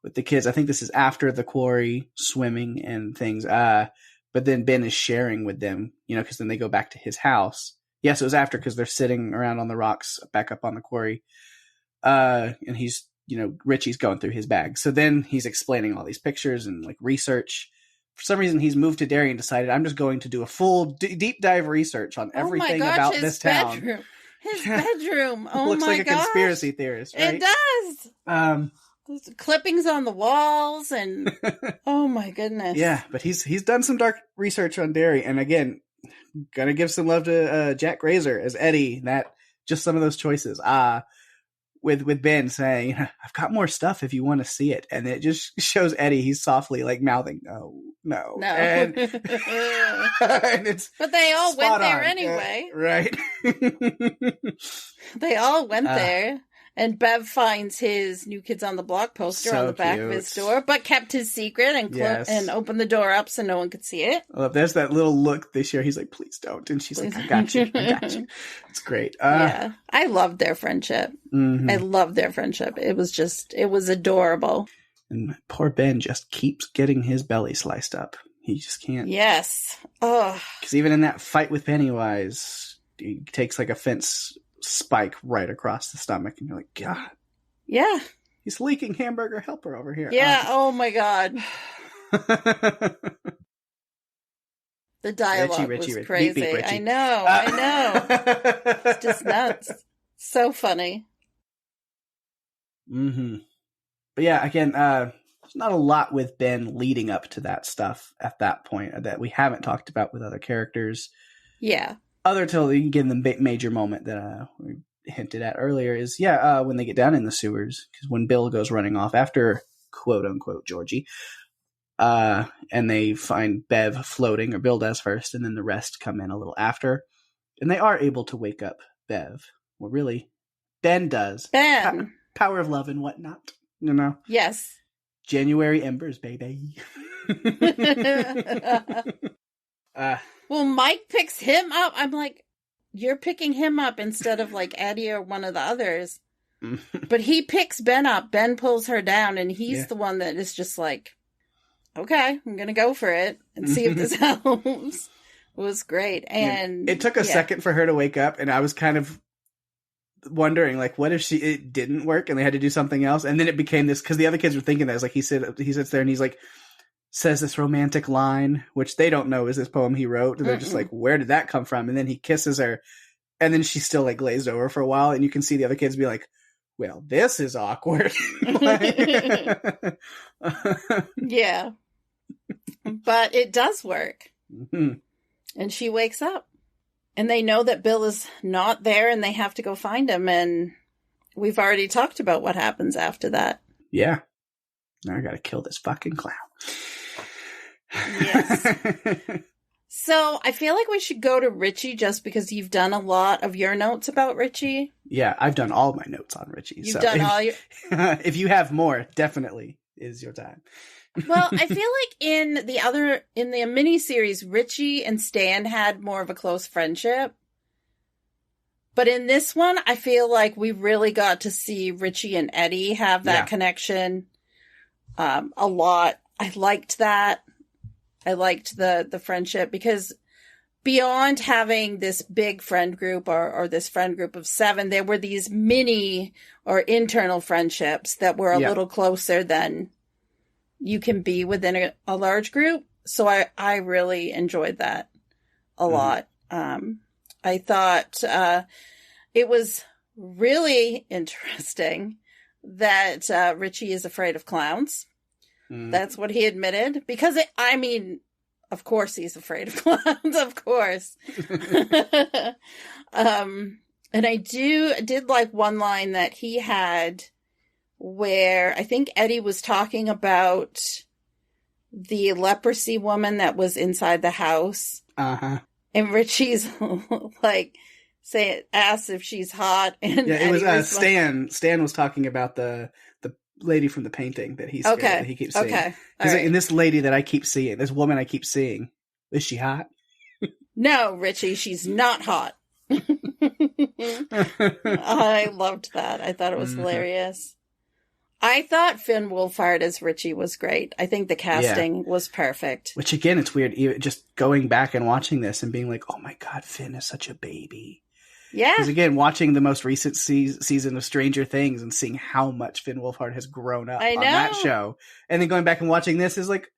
the kids. I think this is after the quarry, swimming and things. But then Ben is sharing with them, you know, because then they go back to his house. Yes, it was after because they're sitting around on the rocks back up on the quarry. And he's, you know, Richie's going through his bag. So then he's explaining all these pictures and like research. For some reason, he's moved to Derry and decided, I'm just going to do a full deep dive research on everything about this town. His bedroom. Oh, looks my like a conspiracy theorist, right? It does. There's clippings on the walls and oh my goodness. Yeah, but he's done some dark research on Derry, and again, gonna give some love to Jack Grazer as Eddie. That just some of those choices. With Ben saying, I've got more stuff if you want to see it. And it just shows Eddie, he's softly like mouthing, no. And, and it's but they all went there anyway. Right. They all went there. And Bev finds his New Kids on the Block poster on the back of his door, but kept his secret and opened the door up so no one could see it. Well, there's that little look this year. He's like, please don't. And she's like, I got you. It's great. Yeah. I loved their friendship. I loved their friendship. It was adorable. And poor Ben just keeps getting his belly sliced up. He just can't. Yes. Oh. Because even in that fight with Pennywise, he takes like a fence spike right across the stomach, and you're like, God. Yeah. He's leaking hamburger helper over here. Yeah, oh my God. The dialogue was crazy. Beep, Richie. I know. It's just nuts. So funny. But yeah, again, there's not a lot with Ben leading up to that stuff at that point that we haven't talked about with other characters. Yeah. Other till you give them the major moment that we hinted at earlier is, when they get down in the sewers, because when Bill goes running off after quote unquote Georgie, And they find Bev floating, or Bill does first, and then the rest come in a little after. And they are able to wake up Bev. Well, really, Ben does. Ben. Power of love and whatnot, you know? Yes. January embers, baby. Well, Mike picks him up. I'm like, you're picking him up instead of like Eddie or one of the others. But he picks Ben up. Ben pulls her down, and he's the one that is just like, okay, I'm going to go for it and see if this helps. It was great. And it took a second for her to wake up, and I was kind of wondering, like, what if it didn't work and they had to do something else? And then it became this, because the other kids were thinking that. It's like he sits there and he's like, says this romantic line, which they don't know is this poem he wrote. And they're just like, where did that come from? And then he kisses her, and then she's still like glazed over for a while, and you can see the other kids be like, well, this is awkward. Yeah. But it does work. Mm-hmm. And she wakes up. And they know that Bill is not there, and they have to go find him. And we've already talked about what happens after that. Yeah. Now I gotta kill this fucking clown. Yes. So I feel like we should go to Richie, just because you've done a lot of your notes about Richie. Yeah, I've done all my notes on Richie. You've done all your... If you have more, definitely is your time. Well, I feel like in the miniseries, Richie and Stan had more of a close friendship. But in this one, I feel like we really got to see Richie and Eddie have that connection a lot. I liked that. I liked the friendship, because beyond having this big friend group or this friend group of 7, there were these mini or internal friendships that were a little closer than you can be within a large group. So I really enjoyed that a lot. I thought it was really interesting that Richie is afraid of clowns. That's what he admitted. Because, of course he's afraid of clowns, of course. And I did like one line that he had, where I think Eddie was talking about the leprosy woman that was inside the house. Uh-huh. And Richie's like, asks if she's hot. And yeah, it was Stan. Stan was talking about the lady from the painting that he's that he keeps seeing. Okay. He's like, and this lady that I keep seeing, this woman I keep seeing, is she hot? No, Richie, she's not hot. I loved that. I thought it was hilarious. I thought Finn Wolfhard as Richie was great. I think the casting was perfect. Which, again, it's weird. Just going back and watching this and being like, oh my God, Finn is such a baby. Yeah. Because, again, watching the most recent season of Stranger Things and seeing how much Finn Wolfhard has grown up on that show. And then going back and watching this is like,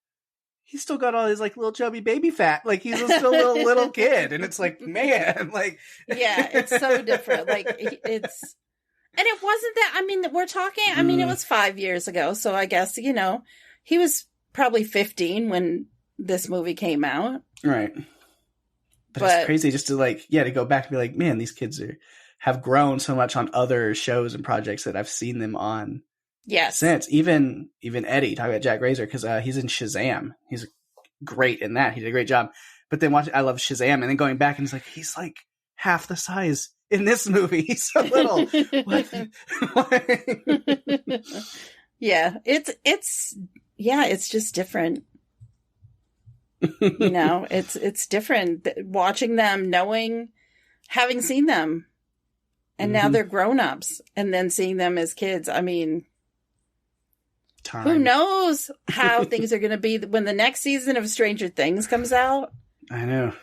he's still got all his like little chubby baby fat. Like, he's still a little kid. And it's like, man, like. Yeah, it's so different. Like, it's. And it wasn't that, we're talking, it was 5 years ago. So I guess, he was probably 15 when this movie came out. Right. But it's crazy just to to go back and be like, man, these kids have grown so much on other shows and projects that I've seen them on. Yes. Since even Eddie, talking about Jack Razor, because he's in Shazam. He's great in that. He did a great job. But then I love Shazam, and then going back and he's like half the size in this movie. He's so little. Yeah, it's just different. It's different watching them, having seen them, and now they're grown-ups, and then seeing them as kids. Who knows how things are going to be when the next season of Stranger Things comes out? I know.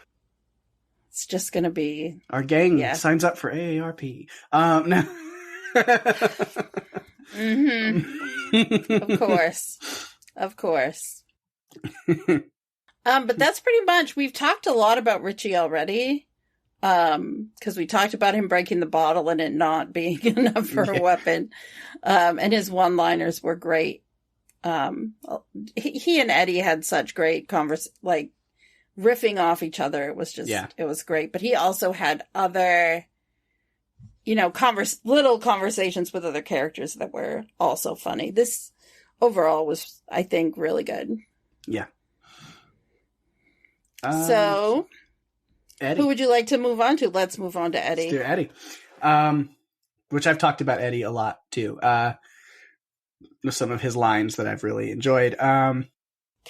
It's just going to be... Our gang signs up for AARP. No. Of course. But that's pretty much... We've talked a lot about Richie already. Because we talked about him breaking the bottle and it not being enough for a weapon. And his one-liners were great. He and Eddie had such great riffing off each other. It was just, it was great. But he also had other, little conversations with other characters that were also funny. This overall was, I think, really good. Yeah. So, Eddie. who would you like to move on to? Let's move on to Eddie. Let's do Eddie. Which I've talked about Eddie a lot too. With some of his lines that I've really enjoyed. Can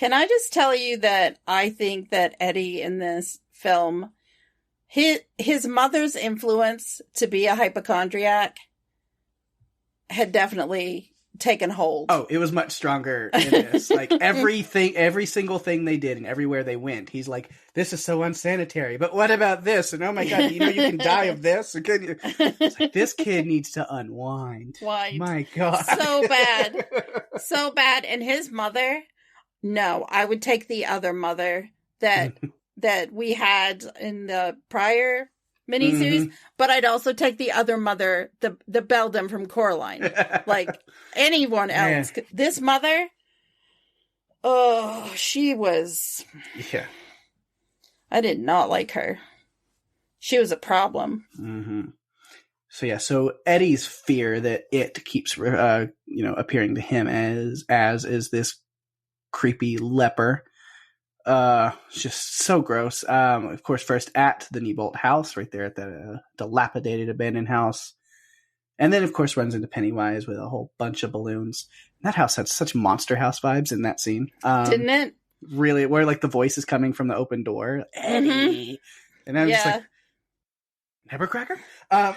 I just tell you that I think that Eddie in this film, his mother's influence to be a hypochondriac had definitely taken hold. Oh, it was much stronger in this. Like every single thing they did and everywhere they went, he's like, this is so unsanitary. But what about this? And oh my God, you know you can die of this? Or can you? It's like, this kid needs to unwind. My God. So bad. So bad. And his mother, no, I would take the other mother that we had in the prior miniseries, but I'd also take the other mother, the Beldam from Coraline. Like anyone else. Man. This mother, oh, she was... Yeah. I did not like her. She was a problem. Mm-hmm. So Eddie's fear that it keeps, appearing to him as is this creepy leper. Just so gross. Of course, first at the Nebolt house, right there at the dilapidated abandoned house. And then, of course, runs into Pennywise with a whole bunch of balloons. That house had such Monster House vibes in that scene. Didn't it? Really, where like the voice is coming from the open door. Eddie. Mm-hmm. And I'm just like, Nevercracker?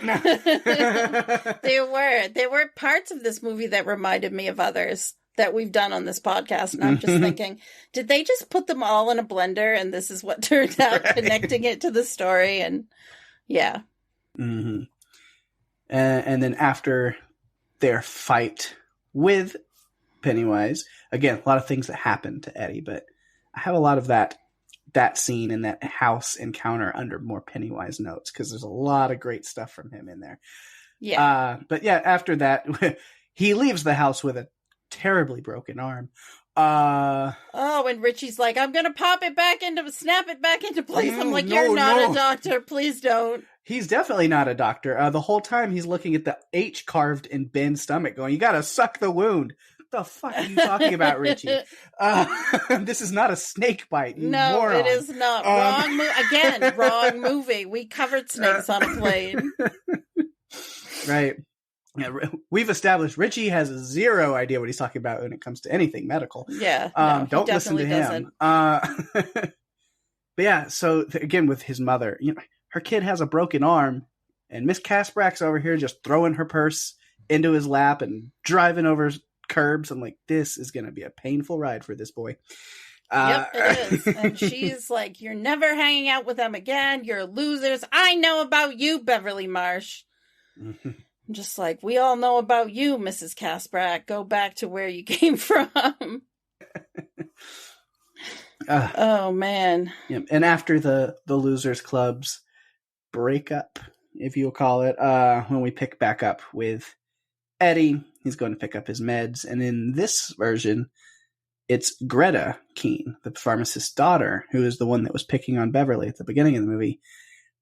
No. There were parts of this movie that reminded me of others that we've done on this podcast. And I'm just thinking, did they just put them all in a blender and this is what turned out, connecting it to the story? And yeah. Mm-hmm. And then after their fight with Pennywise, again, a lot of things that happen to Eddie, but I have a lot of that scene and that house encounter under more Pennywise notes because there's a lot of great stuff from him in there. Yeah. But yeah, after that, he leaves the house with a terribly broken arm. And Richie's like, I'm gonna snap it back into place. I'm like, you're not a doctor, please don't. He's definitely not a doctor. The whole time he's looking at the H carved in Ben's stomach going, you gotta suck the wound. What the fuck are you talking about, Richie? This is not a snake bite, you moron. It is not. Wrong movie. We covered snakes on a plane. Right. Yeah, we've established Richie has zero idea what he's talking about when it comes to anything medical. Yeah. Don't listen to him. But yeah, so again, with his mother, her kid has a broken arm, and Miss Kasprak's over here just throwing her purse into his lap and driving over curbs. I'm like, this is going to be a painful ride for this boy. Yep, it is. And she's like, you're never hanging out with them again. You're losers. I know about you, Beverly Marsh. I'm just like, we all know about you, Mrs. Kasprak. Go back to where you came from. Oh, man. Yeah. And after the Losers Club's breakup, if you'll call it, when we pick back up with Eddie, he's going to pick up his meds. And in this version, it's Greta Keene, the pharmacist's daughter, who is the one that was picking on Beverly at the beginning of the movie.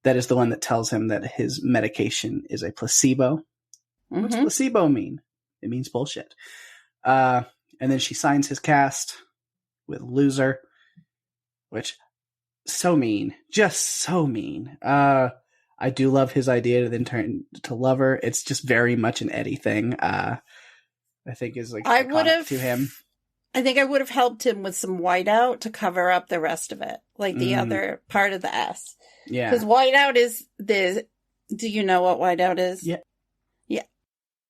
That is the one that tells him that his medication is a placebo. Mm-hmm. What's placebo mean? It means bullshit. And then she signs his cast with loser, which so mean, just so mean. I do love his idea to then turn to lover. It's just very much an Eddie thing. I think is like iconic to him. I think I would have helped him with some whiteout to cover up the rest of it, like the other part of the S. Yeah, because whiteout is the. Do you know what whiteout is? Yeah.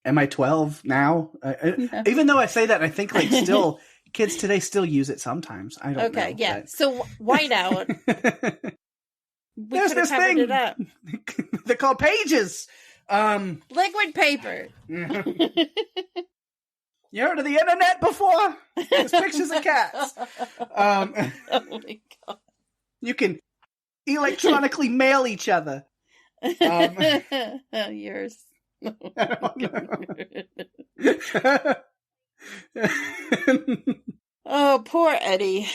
Am I 12 now? No. Even though I say that, I think like still kids today still use it sometimes. I don't know. Okay, yeah. But... So whiteout. There's this thing. It up. They're called pages. Liquid paper. You heard of the internet before? There's pictures of cats. Oh my God. You can electronically mail each other. Yours. Oh, poor Eddie.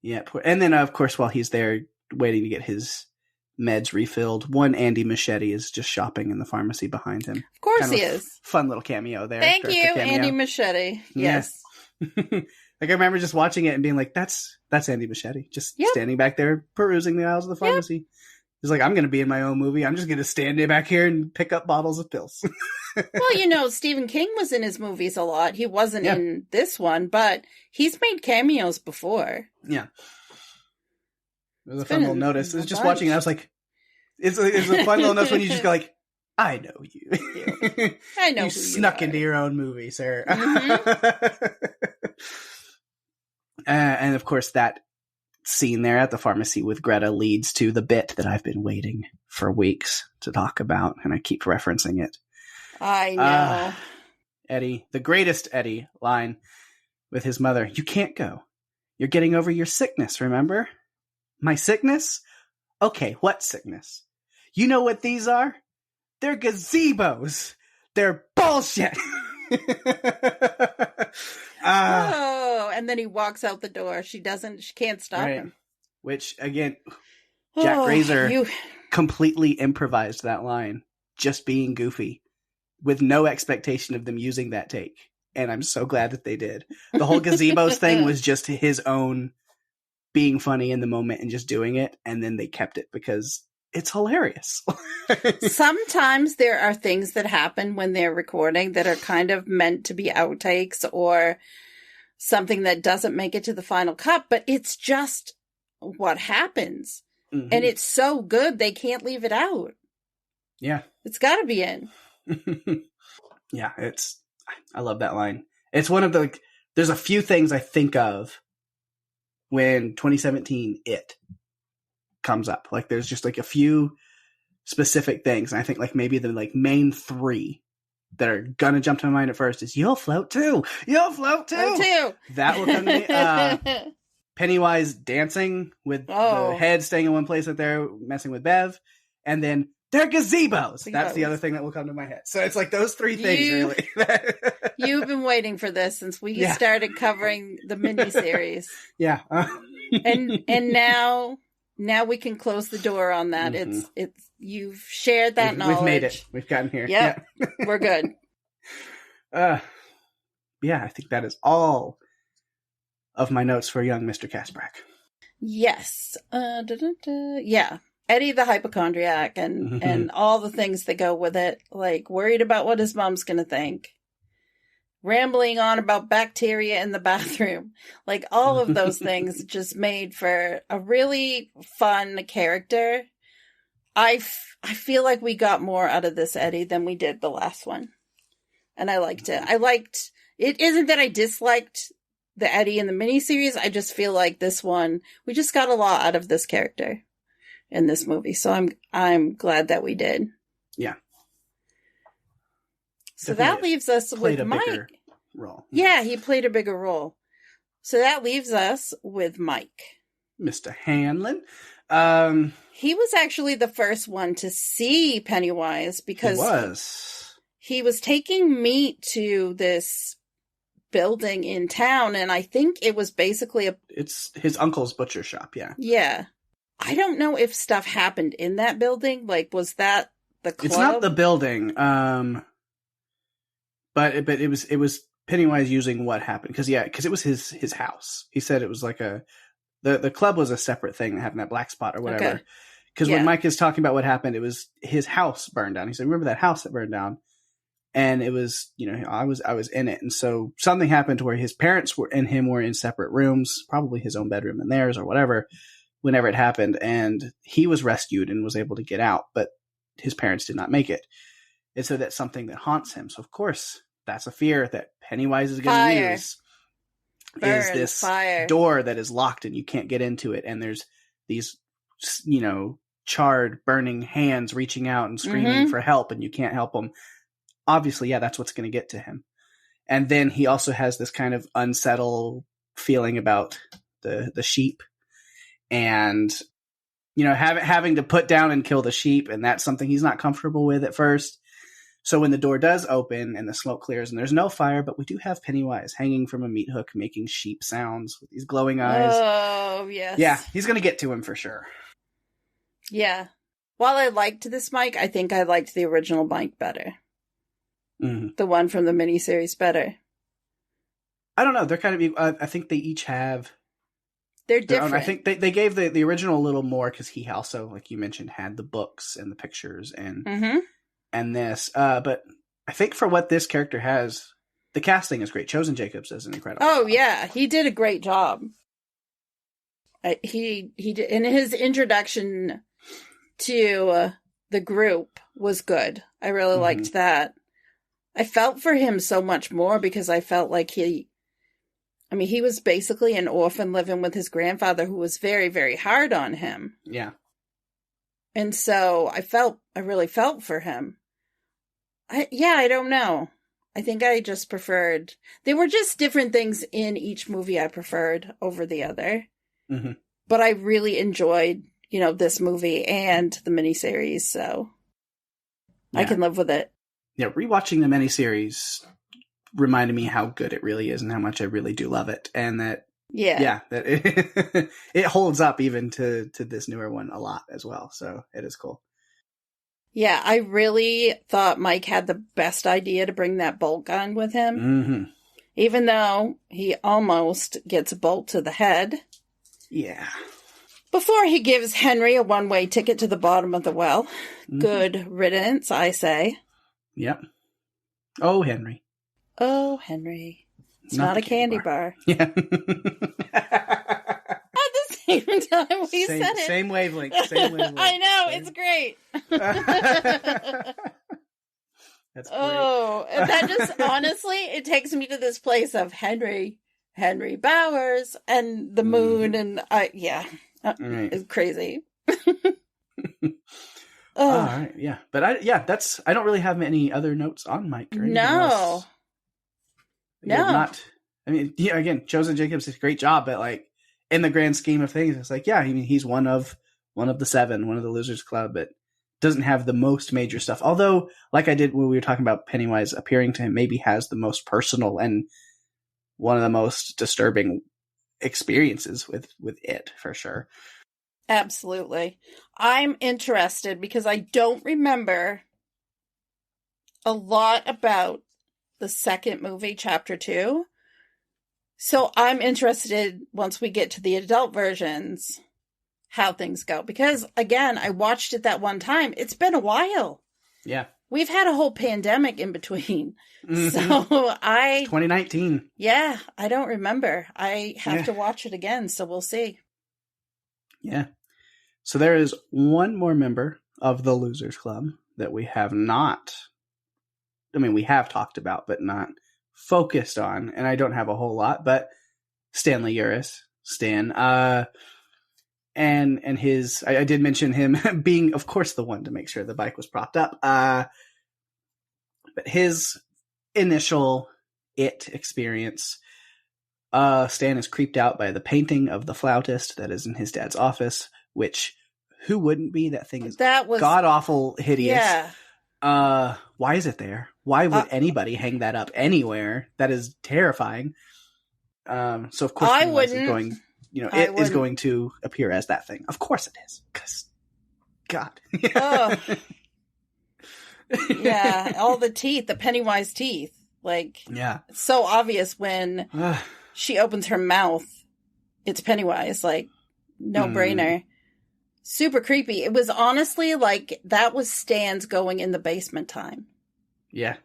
Yeah, and then of course while he's there waiting to get his meds refilled, one Andy Muschietti is just shopping in the pharmacy behind him. Of course he is. Fun little cameo there. Thank you, Andy Muschietti. Yes. Like, I remember just watching it and being like, that's Andy Muschietti, just standing back there perusing the aisles of the pharmacy. He's like, I'm going to be in my own movie. I'm just going to stand back here and pick up bottles of pills. Well, Stephen King was in his movies a lot. He wasn't in this one, but he's made cameos before. Yeah. It was a fun little notice. It was just watching it, I was like, it's a fun little notice when you just go like, I know you. I know you snuck into your own movie, sir. Mm-hmm. And of course, that scene there at the pharmacy with Greta leads to the bit that I've been waiting for weeks to talk about, and I keep referencing it. I know. Eddie, the greatest Eddie line with his mother, you can't go. You're getting over your sickness, remember? My sickness? Okay, what sickness? You know what these are? They're gazebos. They're bullshit. And then he walks out the door. She can't stop him. Which, again, Jack Grazer completely improvised that line, just being goofy, with no expectation of them using that take. And I'm so glad that they did. The whole gazebos thing was just his own being funny in the moment and just doing it. And then they kept it because it's hilarious. Sometimes there are things that happen when they're recording that are kind of meant to be outtakes or something that doesn't make it to the final cut, but it's just what happens. Mm-hmm. And it's so good, they can't leave it out. Yeah. It's got to be in. Yeah, I love that line. It's one of the, there's a few things I think of when 2017 It comes up. Like, there's just like a few specific things. And I think like maybe the like main three that are gonna jump to my mind at first is "You'll float too, you'll float too." That will come to me. Pennywise dancing with the head staying in one place that they're messing with Bev, and then they're gazebos. That's the other thing that will come to my head. So it's like those three things really. You've been waiting for this since we started covering the miniseries. Yeah. And now we can close the door on that. Mm-hmm. It's you've shared that knowledge. We've made it. We've gotten here. Yep. Yeah. We're good. Yeah, I think that is all of my notes for young Mr. Kasprak. Yes. Yeah. Eddie the hypochondriac and all the things that go with it. Like worried about what his mom's going to think. Rambling on about bacteria in the bathroom. Like all of those things just made for a really fun character. I feel like we got more out of this Eddie than we did the last one. And I liked it. It isn't that I disliked the Eddie in the miniseries. I just feel like this one, we just got a lot out of this character in this movie. So I'm glad that we did. Yeah. So that leaves us with Mike. Role. Yeah, he played a bigger role. So that leaves us with Mike. Mr. Hanlon. He was actually the first one to see Pennywise because he was taking meat to this building in town, and I think it was basically it's his uncle's butcher shop, yeah. Yeah. I don't know if stuff happened in that building. Like, was that the club? It's not the building. But it was Pennywise using what happened. Because it was his house. He said it was like the club was a separate thing that happened, that black spot or whatever. Because when Mike is talking about what happened, it was his house burned down. He said, remember that house that burned down? And it was, I was in it. And so something happened to where his parents were in separate rooms, probably his own bedroom and theirs or whatever, whenever it happened. And he was rescued and was able to get out, but his parents did not make it. And so that's something that haunts him. So of course, that's a fear that Pennywise is going to use. Is this door that is locked and you can't get into it. And there's these, charred, burning hands reaching out and screaming for help, and you can't help them. Obviously, that's what's going to get to him. And then he also has this kind of unsettled feeling about the sheep, and having to put down and kill the sheep, and that's something he's not comfortable with at first. So when the door does open and the smoke clears and there's no fire, but we do have Pennywise hanging from a meat hook making sheep sounds with these glowing eyes. Oh, yes. Yeah, he's going to get to him for sure. Yeah. While I liked this Mike, I think I liked the original Mike better. Mm-hmm. The one from the miniseries better. I don't know. They're kind of. I think they each have They're their own. I different. think they gave the original a little more because he also, like you mentioned, had the books and the pictures Mm-hmm. and this. But I think for what this character has, the casting is great. Chosen Jacobs does an incredible Oh job. yeah, he did a great job. He did, and his introduction to the group was good. I really liked that. I felt for him so much more because I felt like he was basically an orphan living with his grandfather who was very, very hard on him. Yeah. And so I really felt for him. I don't know. I think I just preferred, they were just different things in each movie I preferred over the other. Mm-hmm. But I really enjoyed, this movie and the miniseries, so I can live with it. Yeah, rewatching the miniseries reminded me how good it really is and how much I really do love it. And that, that it holds up even to this newer one a lot as well. So it is cool. Yeah, I really thought Mike had the best idea to bring that bolt gun with him. Mm-hmm. Even though he almost gets a bolt to the head. Yeah. Before he gives Henry a one-way ticket to the bottom of the well. Mm-hmm. Good riddance, I say. Yep. Oh, Henry. Oh, Henry. It's not a candy bar. Yeah. At the same time we said it. Same wavelength. I know, it's great. That's great. Oh, and that just, honestly, it takes me to this place of Henry Bowers, and the moon, and it's crazy. All right, yeah, but I don't really have any other notes on Mike. Or no. Not. I mean, again, Chosen Jacobs did a great job, but like in the grand scheme of things, it's like, he's one of the seven, one of the Losers Club, but doesn't have the most major stuff. Although, like I did when we were talking about Pennywise appearing to him, maybe has the most personal and one of the most disturbing experiences with it, for sure. Absolutely. I'm interested because I don't remember a lot about the second movie, Chapter 2. So I'm interested, once we get to the adult versions, how things go. Because, again, I watched it that one time. It's been a while. Yeah. We've had a whole pandemic in between. Mm-hmm. So 2019. Yeah, I don't remember. I have to watch it again, so we'll see. Yeah. So there is one more member of the Losers Club that we have not, we have talked about, but not focused on. And I don't have a whole lot, but Stanley Uris, Stan, and his, I did mention him being, of course, the one to make sure the bike was propped up. But his initial It experience, Stan is creeped out by the painting of the flautist that is in his dad's office, which, who wouldn't be? That thing is god-awful hideous. Yeah. Why is it there? Why would anybody hang that up anywhere? That is terrifying. So of course I wouldn't. It is going to appear as that thing. Of course it is. Because, God. Yeah, all the teeth, the Pennywise teeth. It's so obvious when she opens her mouth. It's Pennywise, no brainer. Super creepy. It was honestly that was Stan's going in the basement time. Yeah.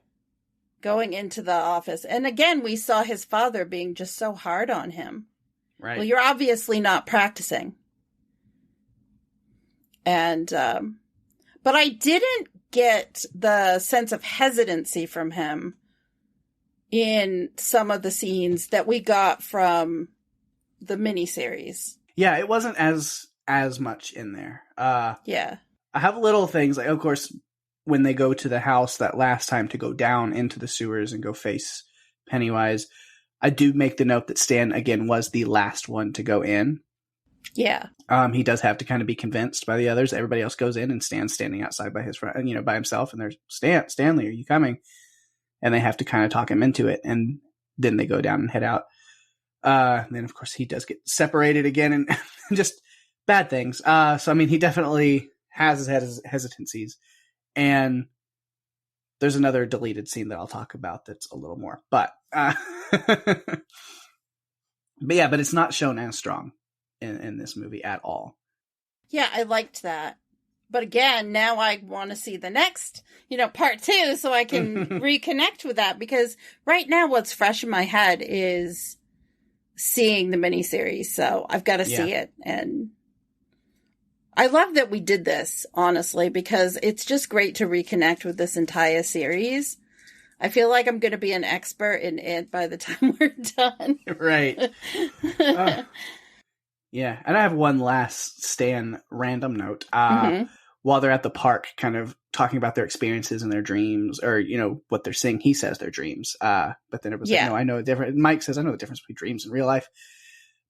Going into the office. And again, we saw his father being just so hard on him. Right. Well, you're obviously not practicing. And, but I didn't get the sense of hesitancy from him in some of the scenes that we got from the miniseries. Yeah, it wasn't as much in there. Yeah. I have little things, of course, when they go to the house that last time to go down into the sewers and go face Pennywise, I do make the note that Stan, again, was the last one to go in. Yeah. He does have to kind of be convinced by the others. Everybody else goes in and Stan's standing outside by his front, by himself, and there's Stanley, are you coming? And they have to kind of talk him into it, and then they go down and head out. Then, of course, he does get separated again, and just bad things. So, he definitely has his hesitancies. And There's another deleted scene that I'll talk about that's a little more, but but it's not shown as strong in this movie at all. Yeah, I liked that. But again, now I want to see the next, part 2 so I can reconnect with that, because right now what's fresh in my head is seeing the miniseries. So I've got to see it. And I love that we did this, honestly, because it's just great to reconnect with this entire series. I feel like I'm going to be an expert in it by the time we're done. Right. Yeah. And I have one last Stan random note. While they're at the park kind of talking about their experiences and their dreams, or, what they're seeing, he says their dreams. But then it was like, no, I know the difference. Mike says, I know the difference between dreams and real life.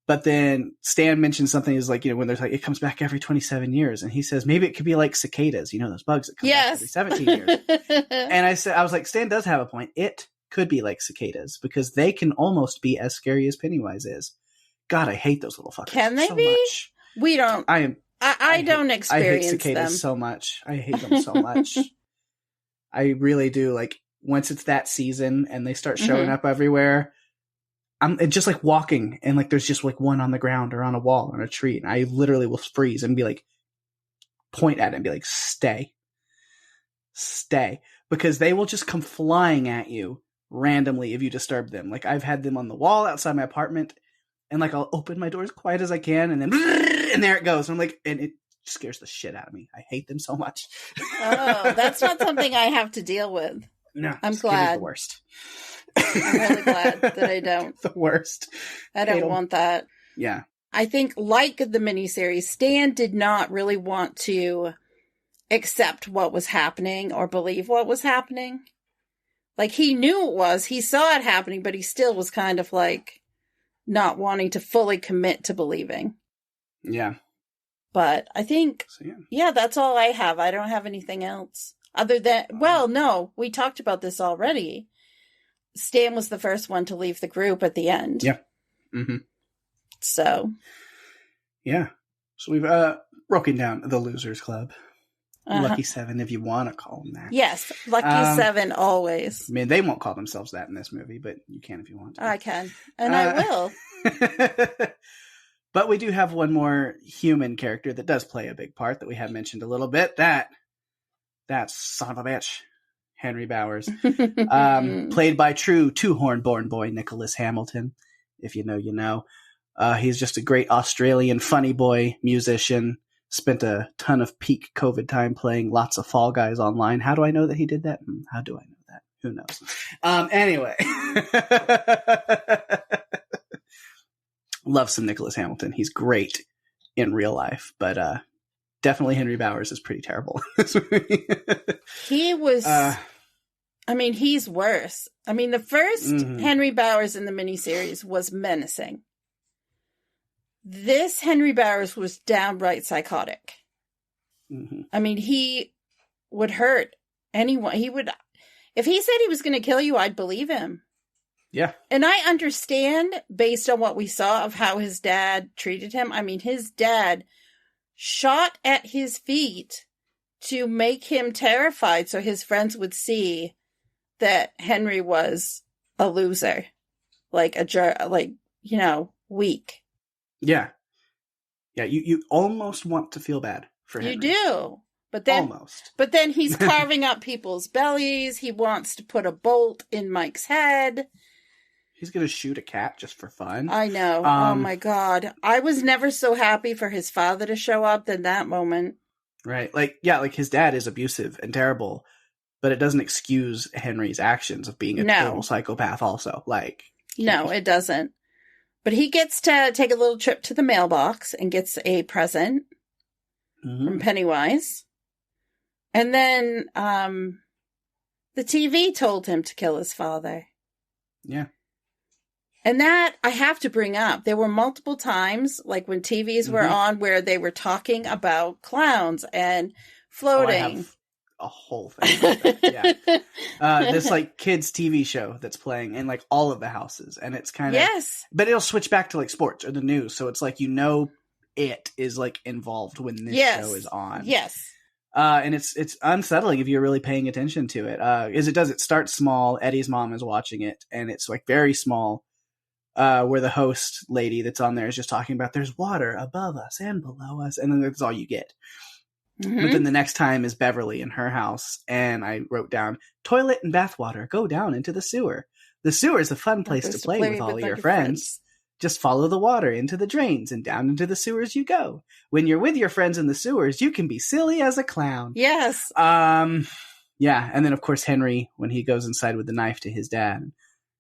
But then Stan mentions something is like, when there's like, it comes back every 27 years. And he says, maybe it could be like cicadas, those bugs that come back every 17 years. And I was like, Stan does have a point. It could be like cicadas because they can almost be as scary as Pennywise is. God, I hate those little fuckers. Can they so be? Much. We don't. I don't experience I hate cicadas them so much. I hate them so much. I really do. Like, once it's that season and they start showing up everywhere, it's just like walking and like there's just like one on the ground or on a wall or on a tree, and I literally will freeze and be like, point at it and be like, stay, because they will just come flying at you randomly if you disturb them. Like, I've had them on the wall outside my apartment, and like I'll open my door as quiet as I can, and then and there it goes. And I'm like, and it scares the shit out of me. I hate them so much. Oh, that's not something I have to deal with. No, I'm glad. The worst. I'm really glad that I don't. The worst. I don't want that. Yeah. I think, like the miniseries, Stan did not really want to accept what was happening or believe what was happening. Like, he knew it was. He saw it happening, but he still was kind of like not wanting to fully commit to believing. Yeah. But I think, that's all I have. I don't have anything else. Other than, no, we talked about this already. Stan was the first one to leave the group at the end. Yeah. Mm-hmm. So. Yeah. So we've broken down the Losers Club. Lucky Seven, if you want to call them that. Yes. Lucky Seven, always. I mean, they won't call themselves that in this movie, but you can if you want to. I can. And I will. But we do have one more human character that does play a big part that we have mentioned a little bit. That son of a bitch, Henry Bowers, played by true two-horn-born boy Nicholas Hamilton. If you know, you know. He's just a great Australian funny boy musician. Spent a ton of peak COVID time playing lots of Fall Guys online. How do I know that he did that? How do I know that? Who knows? Anyway. Love some Nicholas Hamilton. He's great in real life, but definitely Henry Bowers is pretty terrible in this movie. He was... he's worse. The first Henry Bowers in the miniseries was menacing. This Henry Bowers was downright psychotic. Mm-hmm. He would hurt anyone. If he said he was going to kill you, I'd believe him. Yeah. And I understand, based on what we saw of how his dad treated him. His dad shot at his feet to make him terrified so his friends would see that Henry was a loser. Weak. Yeah. Yeah, you almost want to feel bad for him. You do. But then almost. But then he's carving up people's bellies. He wants to put a bolt in Mike's head. He's going to shoot a cat just for fun. I know. Oh my God. I was never so happy for his father to show up than that moment. Right. Like his dad is abusive and terrible, but it doesn't excuse Henry's actions of being a total psychopath also. No, it doesn't. But he gets to take a little trip to the mailbox and gets a present from Pennywise. And then the TV told him to kill his father. Yeah. And that I have to bring up. There were multiple times, like when TVs were on, where they were talking about clowns and floating. I have a whole thing about that. Yeah. This kids TV show that's playing in all of the houses, and it's kind of but it'll switch back to sports or the news, so it's it is involved when this show is on. Yes. And it's unsettling if you're really paying attention to it. It starts small. Eddie's mom is watching it, and it's like very small. Where the host lady that's on there is just talking about there's water above us and below us, and then that's all you get. Mm-hmm. But then the next time is Beverly in her house, and I wrote down toilet and bathwater go down into the sewer. The sewer is a fun place to play with all your friends. Just follow the water into the drains and down into the sewers you go. When you're with your friends in the sewers, you can be silly as a clown. Yes. Yeah. And then, of course, Henry, when he goes inside with the knife to his dad,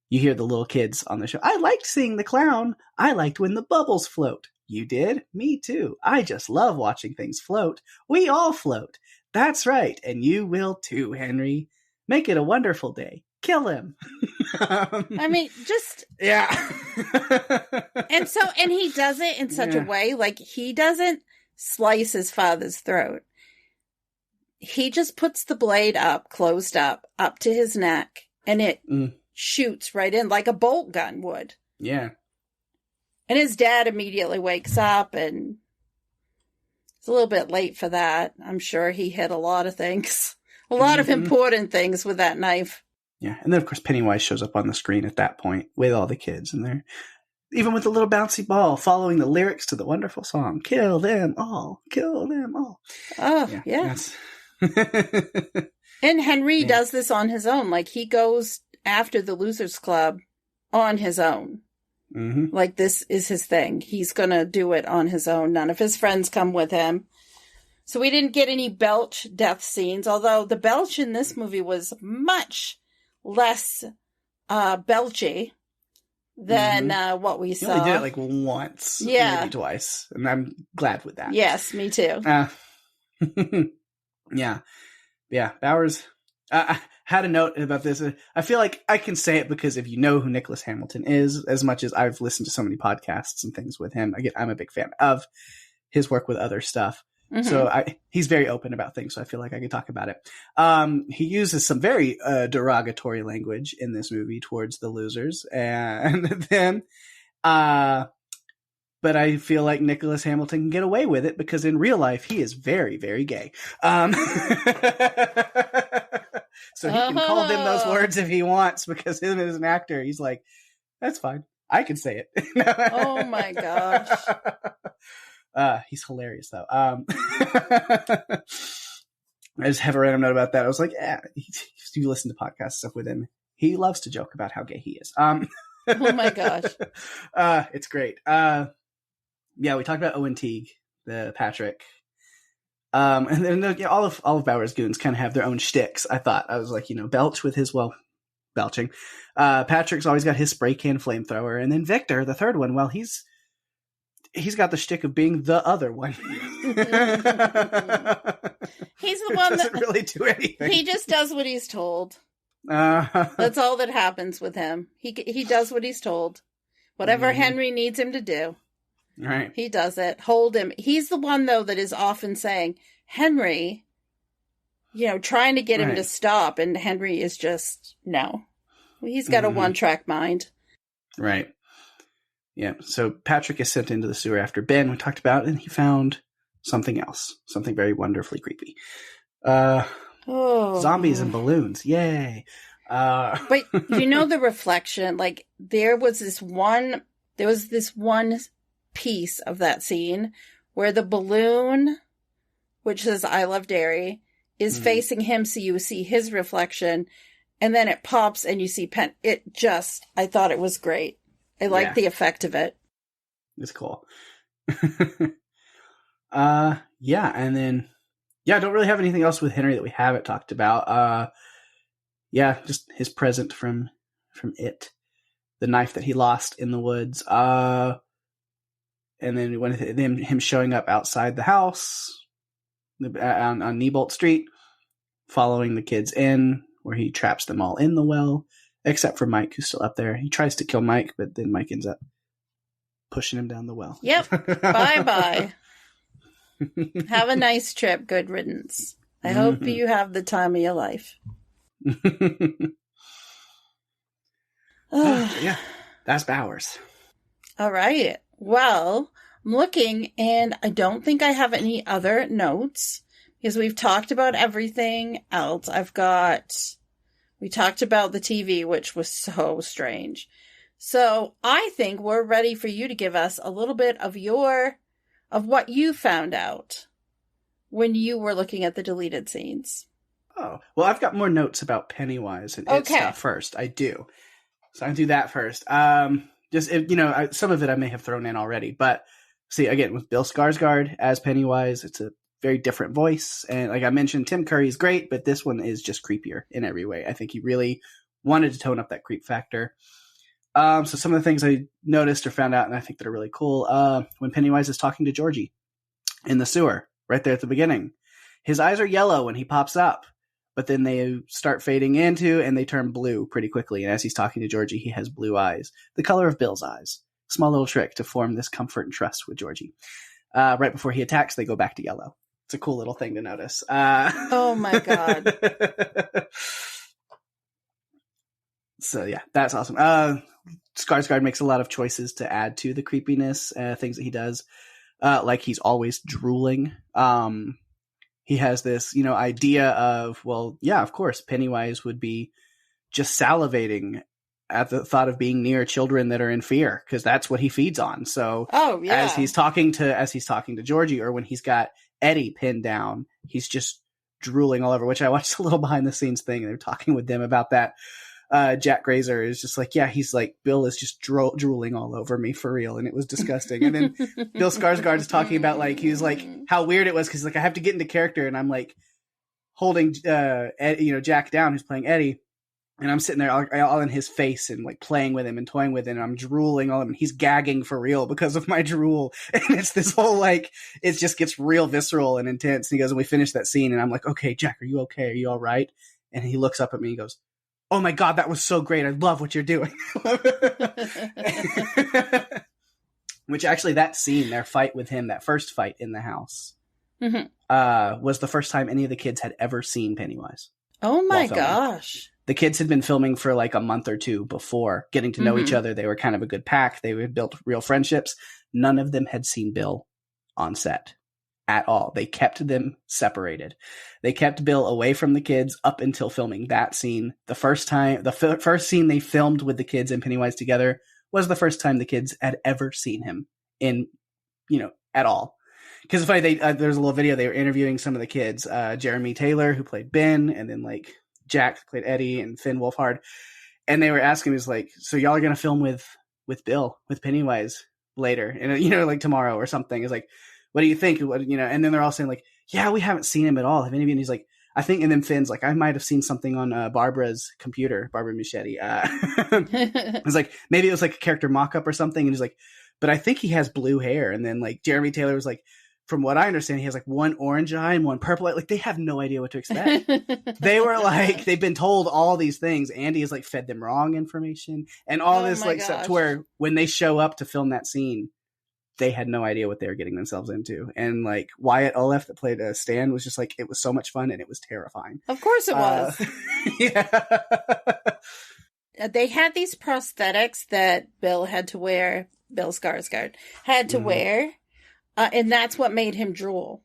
you hear the little kids on the show. I liked seeing the clown. I liked when the bubbles float. You did? Me too. I just love watching things float. We all float. That's right. And you will too, Henry. Make it a wonderful day. Kill him. I mean, just... Yeah. and he does it in such a way, like, he doesn't slice his father's throat. He just puts the blade closed up to his neck, and it shoots right in like a bolt gun would. Yeah. And his dad immediately wakes up, and it's a little bit late for that. I'm sure he hit a lot of things. A lot of important things with that knife. Yeah, and then, of course, Pennywise shows up on the screen at that point with all the kids, and they're even with the little bouncy ball following the lyrics to the wonderful song, Kill Them All, Kill Them All. Oh, yeah. And Henry does this on his own. Like, he goes after the Losers Club on his own. Mm-hmm. Like, this is his thing. He's going to do it on his own. None of his friends come with him. So we didn't get any belch death scenes, although the belch in this movie was much less belchy than what we saw. He only did it like once, maybe twice, and I'm glad with that. Yes, me too. Yeah. Bowers. I had a note about this. I feel like I can say it because if you know who Nicholas Hamilton is, as much as I've listened to so many podcasts and things with him, again, I'm a big fan of his work with other stuff. Mm-hmm. So he's very open about things, so I feel like I could talk about it. He uses some very derogatory language in this movie towards the losers, and then, but I feel like Nicholas Hamilton can get away with it because in real life he is very, very gay. So he can call them those words if he wants because him as an actor, he's like, that's fine. I can say it. Oh my gosh. He's hilarious though. I just have a random note about that. I was like, you listen to podcast stuff with him. He loves to joke about how gay he is. Oh my gosh. It's great. Yeah, we talked about Owen Teague, the Patrick. And then all of Bauer's goons kind of have their own shticks. I thought I was like, Belch with his belching. Patrick's always got his spray can flamethrower, and then Victor, the third one, he's got the shtick of being the other one. He's the one that doesn't really do anything. He just does what he's told. That's all that happens with him. He does what he's told. Whatever Henry needs him to do. Right. He does it. Hold him. He's the one, though, that is often saying, Henry, trying to get him to stop. And Henry is just, no. He's got a one-track mind. Right. Yeah. So Patrick is sent into the sewer after Ben, we talked about, and he found something else. Something very wonderfully creepy. Zombies and balloons. Yay. But the reflection, like there was this one piece of that scene where the balloon, which says I love dairy, is facing him, so you see his reflection, and then it pops and you see Penn. I thought it was great. I liked the effect of it. It's cool. And then I don't really have anything else with Henry that we haven't talked about. Just his present from it. The knife that he lost in the woods. And then him showing up outside the house on Niebolt Street, following the kids in, where he traps them all in the well, except for Mike, who's still up there. He tries to kill Mike, but then Mike ends up pushing him down the well. Yep. Bye-bye. Have a nice trip. Good riddance. I hope you have the time of your life. Yeah, that's Bowers. All right. Well, I'm looking, and I don't think I have any other notes, Because we've talked about everything else. We talked about the TV, which was so strange. So I think we're ready for you to give us a little bit of what you found out when you were looking at the deleted scenes. Oh, well, I've got more notes about Pennywise and its stuff first. I do. So I'm going to do that first. Some of it I may have thrown in already, but see, again, with Bill Skarsgård as Pennywise, it's a very different voice. And like I mentioned, Tim Curry's great, but this one is just creepier in every way. I think he really wanted to tone up that creep factor. So some of the things I noticed or found out, and I think that are really cool, when Pennywise is talking to Georgie in the sewer, right there at the beginning, his eyes are yellow when he pops up, but then they start fading into and they turn blue pretty quickly. And as he's talking to Georgie, he has blue eyes, the color of Bill's eyes. Small little trick to form this comfort and trust with Georgie. Right before he attacks, they go back to yellow. It's a cool little thing to notice. Oh my God. So yeah, that's awesome. Skarsgård makes a lot of choices to add to the creepiness, things that he does. Like he's always drooling. He has this, idea of, well, yeah, of course, Pennywise would be just salivating at the thought of being near children that are in fear, because that's what he feeds on. So as he's talking to Georgie, or when he's got Eddie pinned down, he's just drooling all over, which I watched a little behind the scenes thing, and they're talking with them about that. Jack Grazer is just like, yeah, he's like, Bill is just drooling all over me for real. And it was disgusting. And then Bill Skarsgård is talking about like, he was like, how weird it was. Cause like, I have to get into character, and I'm like holding, Jack down, who's playing Eddie. And I'm sitting there all in his face and like playing with him and toying with him. And I'm drooling all of him. He's gagging for real because of my drool. And it's this whole like, it just gets real visceral and intense. And he goes, and we finished that scene. And I'm like, okay, Jack, are you okay? Are you all right? And he looks up at me and goes, oh my God, that was so great. I love what you're doing. Which actually, that scene, their fight with him, that first fight in the house, was the first time any of the kids had ever seen Pennywise. Oh my gosh. The kids had been filming for like a month or two before, getting to know each other. They were kind of a good pack. They had built real friendships. None of them had seen Bill on set at all. They kept them separated. They kept Bill away from the kids up until filming that scene. The first first scene they filmed with the kids and Pennywise together was the first time the kids had ever seen him at all. Because it's funny, there's a little video, they were interviewing some of the kids, Jeremy Taylor, who played Ben, and then like Jack, who played Eddie, and Finn Wolfhard. And they were asking me, like, so y'all are going to film with Bill, with Pennywise later, and like tomorrow or something. It's like, what do you think? And then they're all saying like, yeah, we haven't seen him at all. Have any of you? And he's like, I think, and then Finn's like, I might have seen something on Barbara's computer, Barbara Muschietti. It's like, maybe it was like a character mock-up or something. And he's like, but I think he has blue hair. And then like Jeremy Taylor was like, from what I understand, he has like one orange eye and one purple eye. Like, they have no idea what to expect. They were like, they've been told all these things. Andy has like fed them wrong information and all this like stuff, to where when they show up to film that scene, they had no idea what they were getting themselves into. And like Wyatt Olaf that played Stan was just like, it was so much fun and it was terrifying. Of course it was. Yeah. They had these prosthetics that Bill Skarsgård had to wear. And that's what made him drool.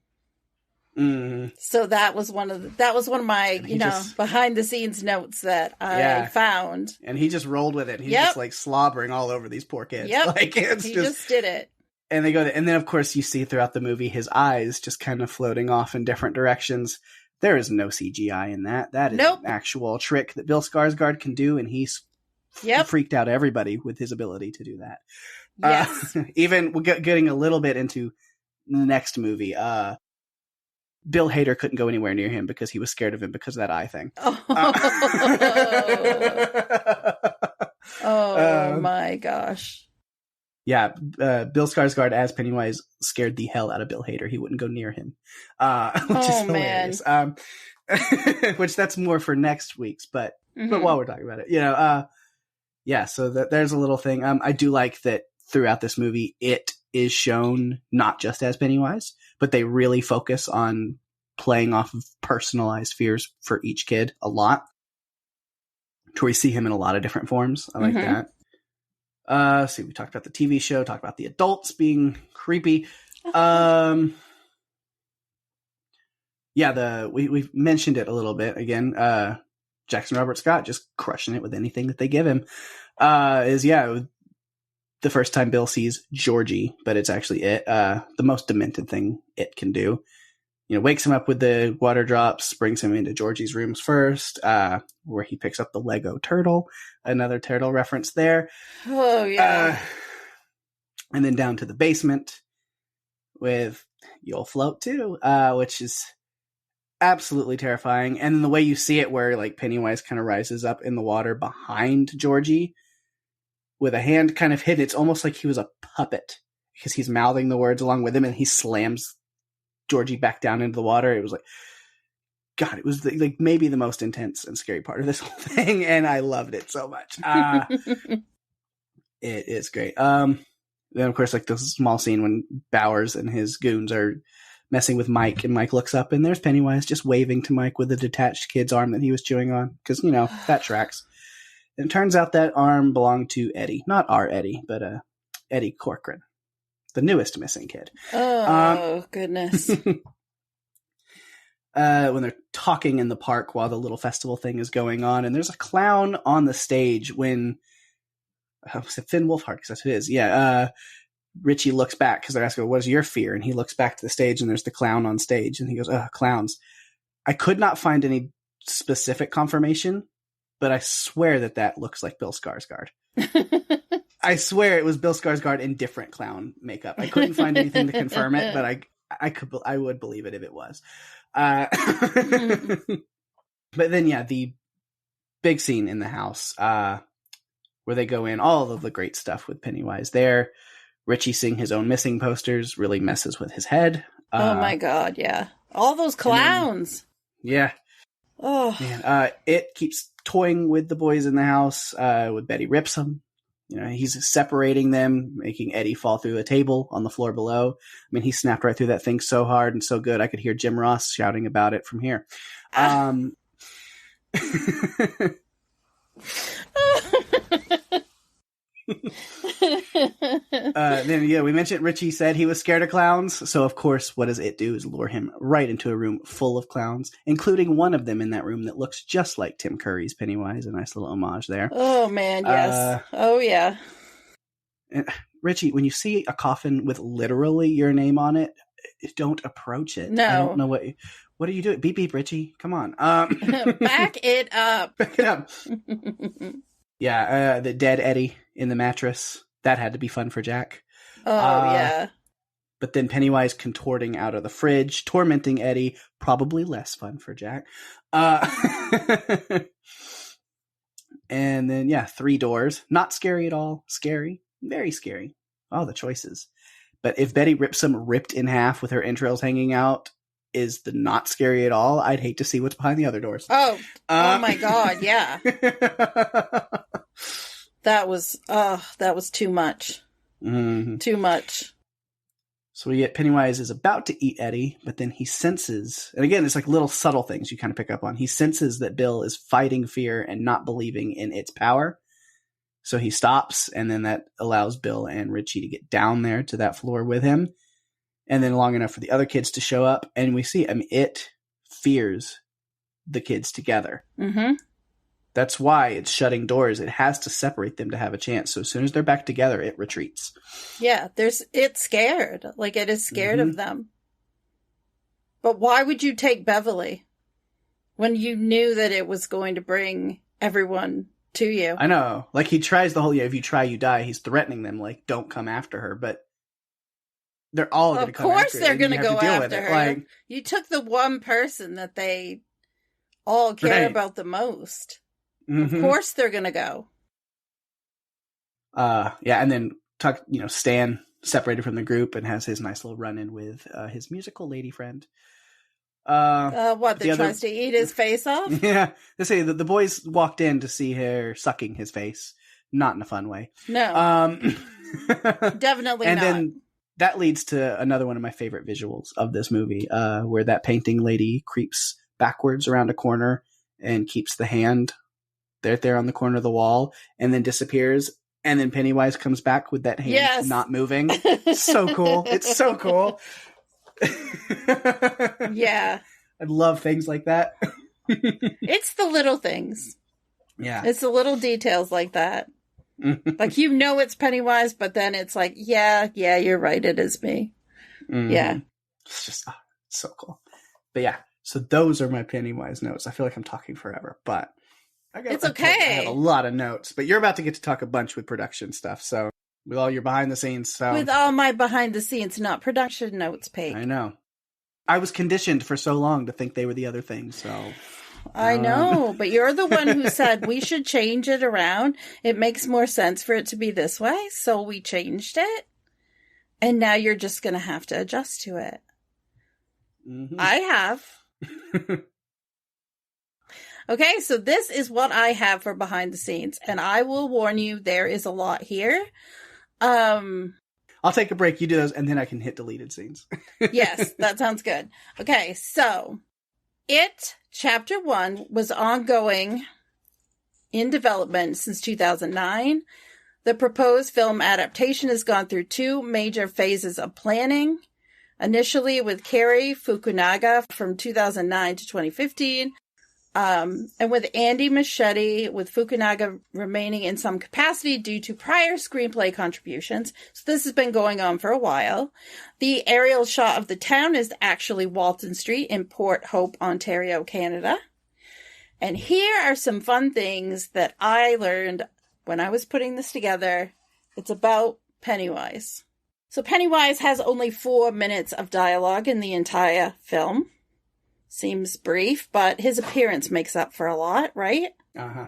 So that was one of my, behind the scenes notes that I found. And he just rolled with it. He's just like slobbering all over these poor kids. Yep. Like, he just did it. And they go, and then of course you see throughout the movie his eyes just kind of floating off in different directions. There is no CGI in that. That is an actual trick that Bill Skarsgård can do, and he's freaked out everybody with his ability to do that. Yes. Even getting a little bit into the next movie, Bill Hader couldn't go anywhere near him because he was scared of him because of that eye thing. Oh my gosh. Yeah, Bill Skarsgård as Pennywise scared the hell out of Bill Hader. He wouldn't go near him, which is hilarious. Which that's more for next week's, but while we're talking about it, so there's a little thing. I do like that throughout this movie, it is shown not just as Pennywise, but they really focus on playing off of personalized fears for each kid a lot. To where we see him in a lot of different forms. I like that. See, we talked about the TV show, talked about the adults being creepy. Yeah, we've mentioned it a little bit again. Jackson Robert Scott just crushing it with anything that they give him. The first time Bill sees Georgie, but it's actually it. The most demented thing it can do. Wakes him up with the water drops, brings him into Georgie's rooms first, where he picks up the Lego turtle. Another turtle reference there. Oh, yeah. And then down to the basement with You'll Float Too, which is absolutely terrifying. And then the way you see it, where like Pennywise kind of rises up in the water behind Georgie with a hand kind of hidden. It's almost like he was a puppet because he's mouthing the words along with him, and he slams Georgie back down into the water. It was like, God, it was like maybe the most intense and scary part of this whole thing, and I loved it so much. It is great. Then of course, like the small scene when Bowers and his goons are messing with Mike, and Mike looks up and there's Pennywise just waving to Mike with a detached kid's arm that he was chewing on, because that tracks. And it turns out that arm belonged to Eddie, not our Eddie, but Eddie Corcoran, the newest missing kid. Oh, goodness. When they're talking in the park while the little festival thing is going on, and there's a clown on the stage when was it Finn Wolfhard, because that's who it is. Yeah. Richie looks back because they're asking, what is your fear? And he looks back to the stage and there's the clown on stage, and he goes, clowns. I could not find any specific confirmation, but I swear that looks like Bill Skarsgård. I swear it was Bill Skarsgård in different clown makeup. I couldn't find anything to confirm it, but I would believe it if it was. But then, yeah, the big scene in the house, where they go in, all of the great stuff with Pennywise there. Richie seeing his own missing posters really messes with his head. Oh my God, yeah. All those clowns. Then, yeah. Oh. Man, it keeps toying with the boys in the house, with Betty rips them. He's separating them, making Eddie fall through a table on the floor below. I mean, he snapped right through that thing so hard and so good, I could hear Jim Ross shouting about it from here. Then we mentioned Richie said he was scared of clowns, so of course what does it do is lure him right into a room full of clowns, including one of them in that room that looks just like Tim Curry's Pennywise. A nice little homage there. Oh man, yes. Oh yeah. Richie, when you see a coffin with literally your name on it, don't approach it. No. I don't know what are you doing? Beep beep, Richie, come on. Back it up. Back it up. Yeah, the dead Eddie in the mattress. That had to be fun for Jack. Oh, yeah. But then Pennywise contorting out of the fridge, tormenting Eddie. Probably less fun for Jack. And then, 3 doors. Not scary at all. Scary. Very scary. Oh, the choices. But if Betty rips him ripped in half with her entrails hanging out is the not scary at all, I'd hate to see what's behind the other doors. Oh my God, yeah. That was too much. Mm-hmm. Too much. So we get Pennywise is about to eat Eddie, but then he senses, and again, it's like little subtle things you kind of pick up on. He senses that Bill is fighting fear and not believing in its power. So he stops, and then that allows Bill and Richie to get down there to that floor with him. And then long enough for the other kids to show up, and we see, it fears the kids together. Mm-hmm. That's why it's shutting doors. It has to separate them to have a chance. So as soon as they're back together, it retreats. Yeah, it's scared. Like, it is scared of them. But why would you take Beverly when you knew that it was going to bring everyone to you? I know. Like, he tries the whole, if you try, you die. He's threatening them, like, don't come after her. But they're all going to come after her. Of course they're going to go after her. Like, you took the one person that they all care about the most. Mm-hmm. Of course they're going to go. And then Stan separated from the group and has his nice little run-in with his musical lady friend. Tries to eat his face off? Yeah. They say that the boys walked in to see her sucking his face. Not in a fun way. No. Definitely and not. And then that leads to another one of my favorite visuals of this movie, where that painting lady creeps backwards around a corner and keeps the hand there on the corner of the wall and then disappears. And then Pennywise comes back with that hand not moving. So cool. It's so cool. Yeah. I love things like that. It's the little things. Yeah. It's the little details like that. Like, it's Pennywise, but then it's like, yeah, you're right. It is me. Yeah. It's just so cool. But yeah, so those are my Pennywise notes. I feel like I'm talking forever, but it's okay. I have a lot of notes, but you're about to get to talk a bunch with production stuff. So with all your behind the scenes. So with all my behind the scenes, not production notes, Pake. I know. I was conditioned for so long to think they were the other things. So I know, but you're the one who said we should change it around. It makes more sense for it to be this way. So we changed it. And now you're just going to have to adjust to it. Mm-hmm. I have. Okay, so this is what I have for behind the scenes. And I will warn you, there is a lot here. I'll take a break. You do those, and then I can hit deleted scenes. Yes, that sounds good. Okay, so It Chapter 1 was ongoing in development since 2009. The proposed film adaptation has gone through 2 major phases of planning. Initially with Cary Fukunaga from 2009 to 2015. And with Andy Muschietti, with Fukunaga remaining in some capacity due to prior screenplay contributions. So this has been going on for a while. The aerial shot of the town is actually Walton Street in Port Hope, Ontario, Canada. And here are some fun things that I learned when I was putting this together. It's about Pennywise. So Pennywise has only 4 minutes of dialogue in the entire film. Seems brief, but his appearance makes up for a lot, right? Uh-huh.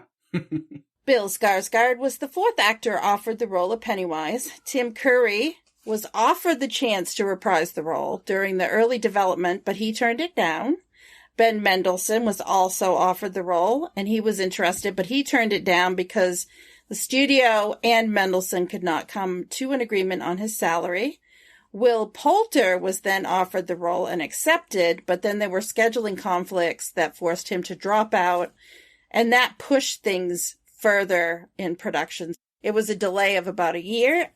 Bill Skarsgård was the 4th actor offered the role of Pennywise. Tim Curry was offered the chance to reprise the role during the early development, but he turned it down. Ben Mendelsohn was also offered the role, and he was interested, but he turned it down because the studio and Mendelsohn could not come to an agreement on his salary. Will Poulter was then offered the role and accepted, but then there were scheduling conflicts that forced him to drop out, and that pushed things further in production. It was a delay of about a year.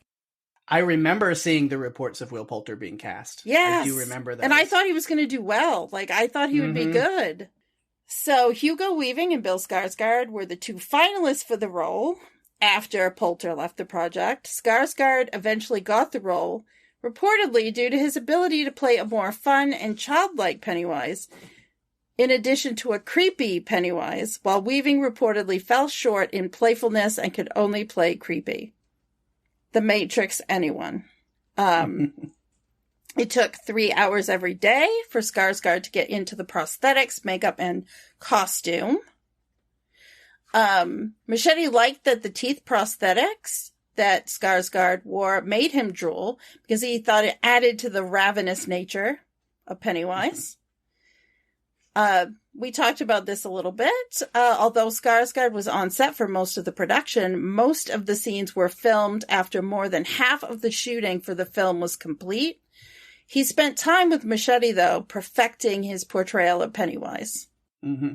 I remember seeing the reports of Will Poulter being cast. Yes. I do remember that. And I thought he was going to do well. Like, I thought he would be good. So Hugo Weaving and Bill Skarsgård were the 2 finalists for the role after Poulter left the project. Skarsgård eventually got the role, reportedly due to his ability to play a more fun and childlike Pennywise, in addition to a creepy Pennywise, while Weaving reportedly fell short in playfulness and could only play creepy. The Matrix, anyone. It took 3 hours every day for Skarsgård to get into the prosthetics, makeup, and costume. Muschietti liked that the teeth prosthetics that Skarsgård wore made him drool because he thought it added to the ravenous nature of Pennywise. We talked about this a little bit. Although Skarsgård was on set for most of the production, most of the scenes were filmed after more than half of the shooting for the film was complete. He spent time with Muschietti, though, perfecting his portrayal of Pennywise. Mm-hmm.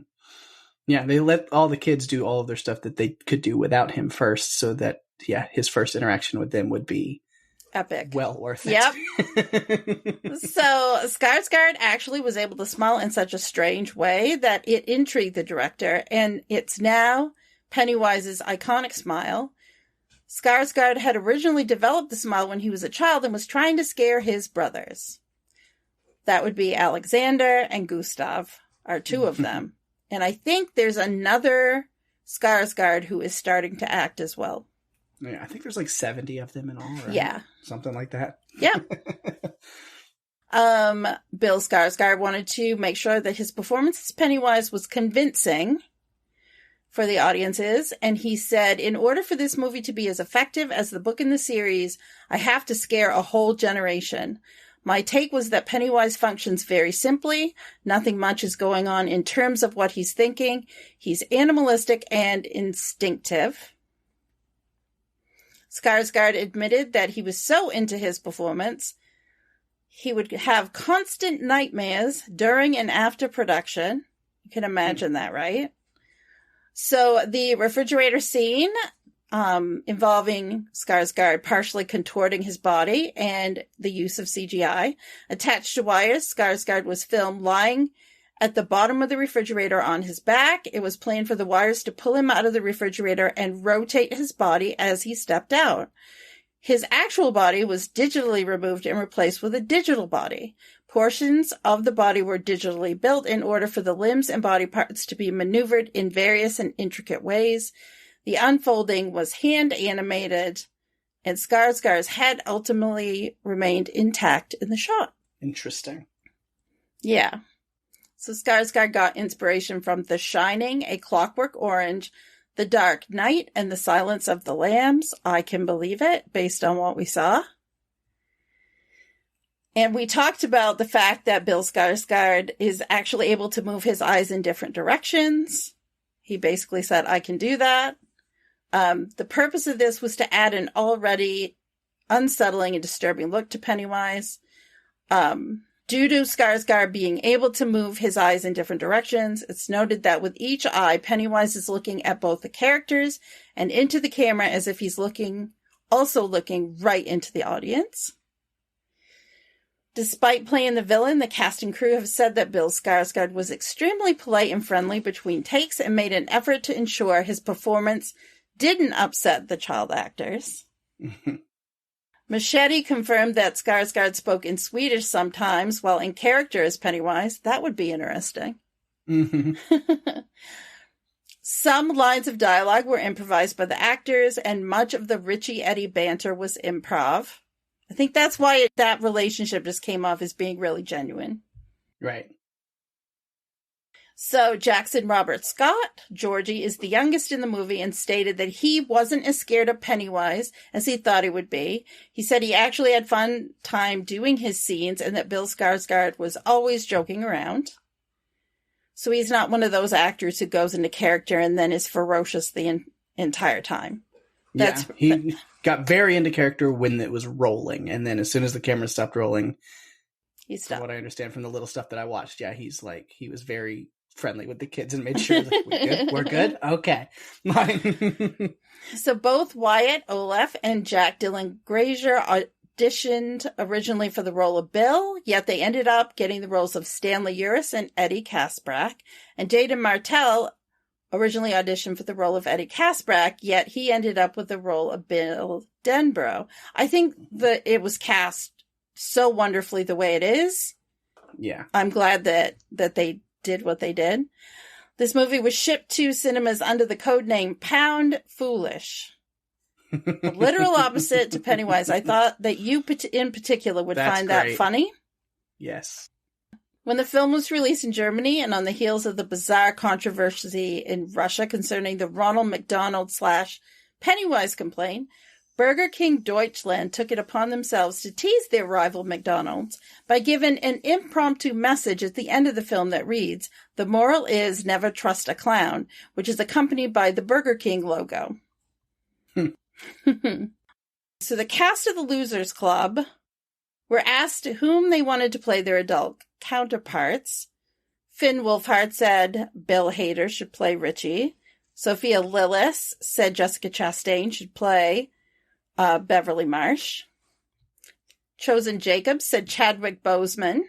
Yeah, they let all the kids do all of their stuff that they could do without him first, so that, his first interaction with them would be epic. Well worth it. Yep. So Skarsgård actually was able to smile in such a strange way that it intrigued the director, and it's now Pennywise's iconic smile. Skarsgård had originally developed the smile when he was a child and was trying to scare his brothers. That would be Alexander and Gustav, are 2 of them. And I think there's another Skarsgård who is starting to act as well. Yeah, I think there's like 70 of them in all, right? Yeah. Something like that. Yeah. Bill Skarsgård wanted to make sure that his performance as Pennywise was convincing for the audiences, and he said, in order for this movie to be as effective as the book in the series, I have to scare a whole generation. My take was that Pennywise functions very simply. Nothing much is going on in terms of what he's thinking. He's animalistic and instinctive. Skarsgård admitted that he was so into his performance, he would have constant nightmares during and after production. You can imagine that, right? So the refrigerator scene involving Skarsgård partially contorting his body and the use of CGI. Attached to wires, Skarsgård was filmed lying at the bottom of the refrigerator on his back. It was planned for the wires to pull him out of the refrigerator and rotate his body as he stepped out. His actual body was digitally removed and replaced with a digital body. Portions of the body were digitally built in order for the limbs and body parts to be maneuvered in various and intricate ways. The unfolding was hand animated, and Skarsgård's head ultimately remained intact in the shot. Interesting. Yeah. So Skarsgård got inspiration from The Shining, A Clockwork Orange, The Dark Knight, and The Silence of the Lambs. I can believe it, based on what we saw. And we talked about the fact that Bill Skarsgård is actually able to move his eyes in different directions. He basically said, I can do that. The purpose of this was to add an already unsettling and disturbing look to Pennywise. Due to Skarsgård being able to move his eyes in different directions, it's noted that with each eye, Pennywise is looking at both the characters and into the camera as if he's also looking right into the audience. Despite playing the villain, the cast and crew have said that Bill Skarsgård was extremely polite and friendly between takes and made an effort to ensure his performance didn't upset the child actors. Muschietti confirmed that Skarsgård spoke in Swedish sometimes while in character as Pennywise. That would be interesting. Some lines of dialogue were improvised by the actors, and much of the Richie Eddie banter was improv. I think that's why that relationship just came off as being really genuine. Right. So Jackson Robert Scott, Georgie, is the youngest in the movie and stated that he wasn't as scared of Pennywise as he thought he would be. He said he actually had fun time doing his scenes and that Bill Skarsgård was always joking around. So he's not one of those actors who goes into character and then is ferocious the entire time. He got very into character when it was rolling, and then as soon as the camera stopped rolling, he stopped. From what I understand from the little stuff that I watched, he was very friendly with the kids and made sure that we're good? Okay. So both Wyatt Olaf and Jack Dylan Grazer auditioned originally for the role of Bill, yet they ended up getting the roles of Stanley Uris and Eddie Kaspbrak. And Jaden Martell originally auditioned for the role of Eddie Kaspbrak, yet he ended up with the role of Bill Denbrough. I think that it was cast so wonderfully the way it is. Yeah. I'm glad that they did what they did. This movie was shipped to cinemas under the code name Pound Foolish. The literal opposite to Pennywise. I thought that you in particular would find that funny. Yes. When the film was released in Germany and on the heels of the bizarre controversy in Russia concerning the Ronald McDonald / Pennywise complaint, Burger King Deutschland took it upon themselves to tease their rival McDonald's by giving an impromptu message at the end of the film that reads, "The moral is never trust a clown," which is accompanied by the Burger King logo. So the cast of the Losers Club were asked whom they wanted to play their adult counterparts. Finn Wolfhard said Bill Hader should play Richie. Sophia Lillis said Jessica Chastain should play Beverly Marsh. Chosen Jacobs said Chadwick Boseman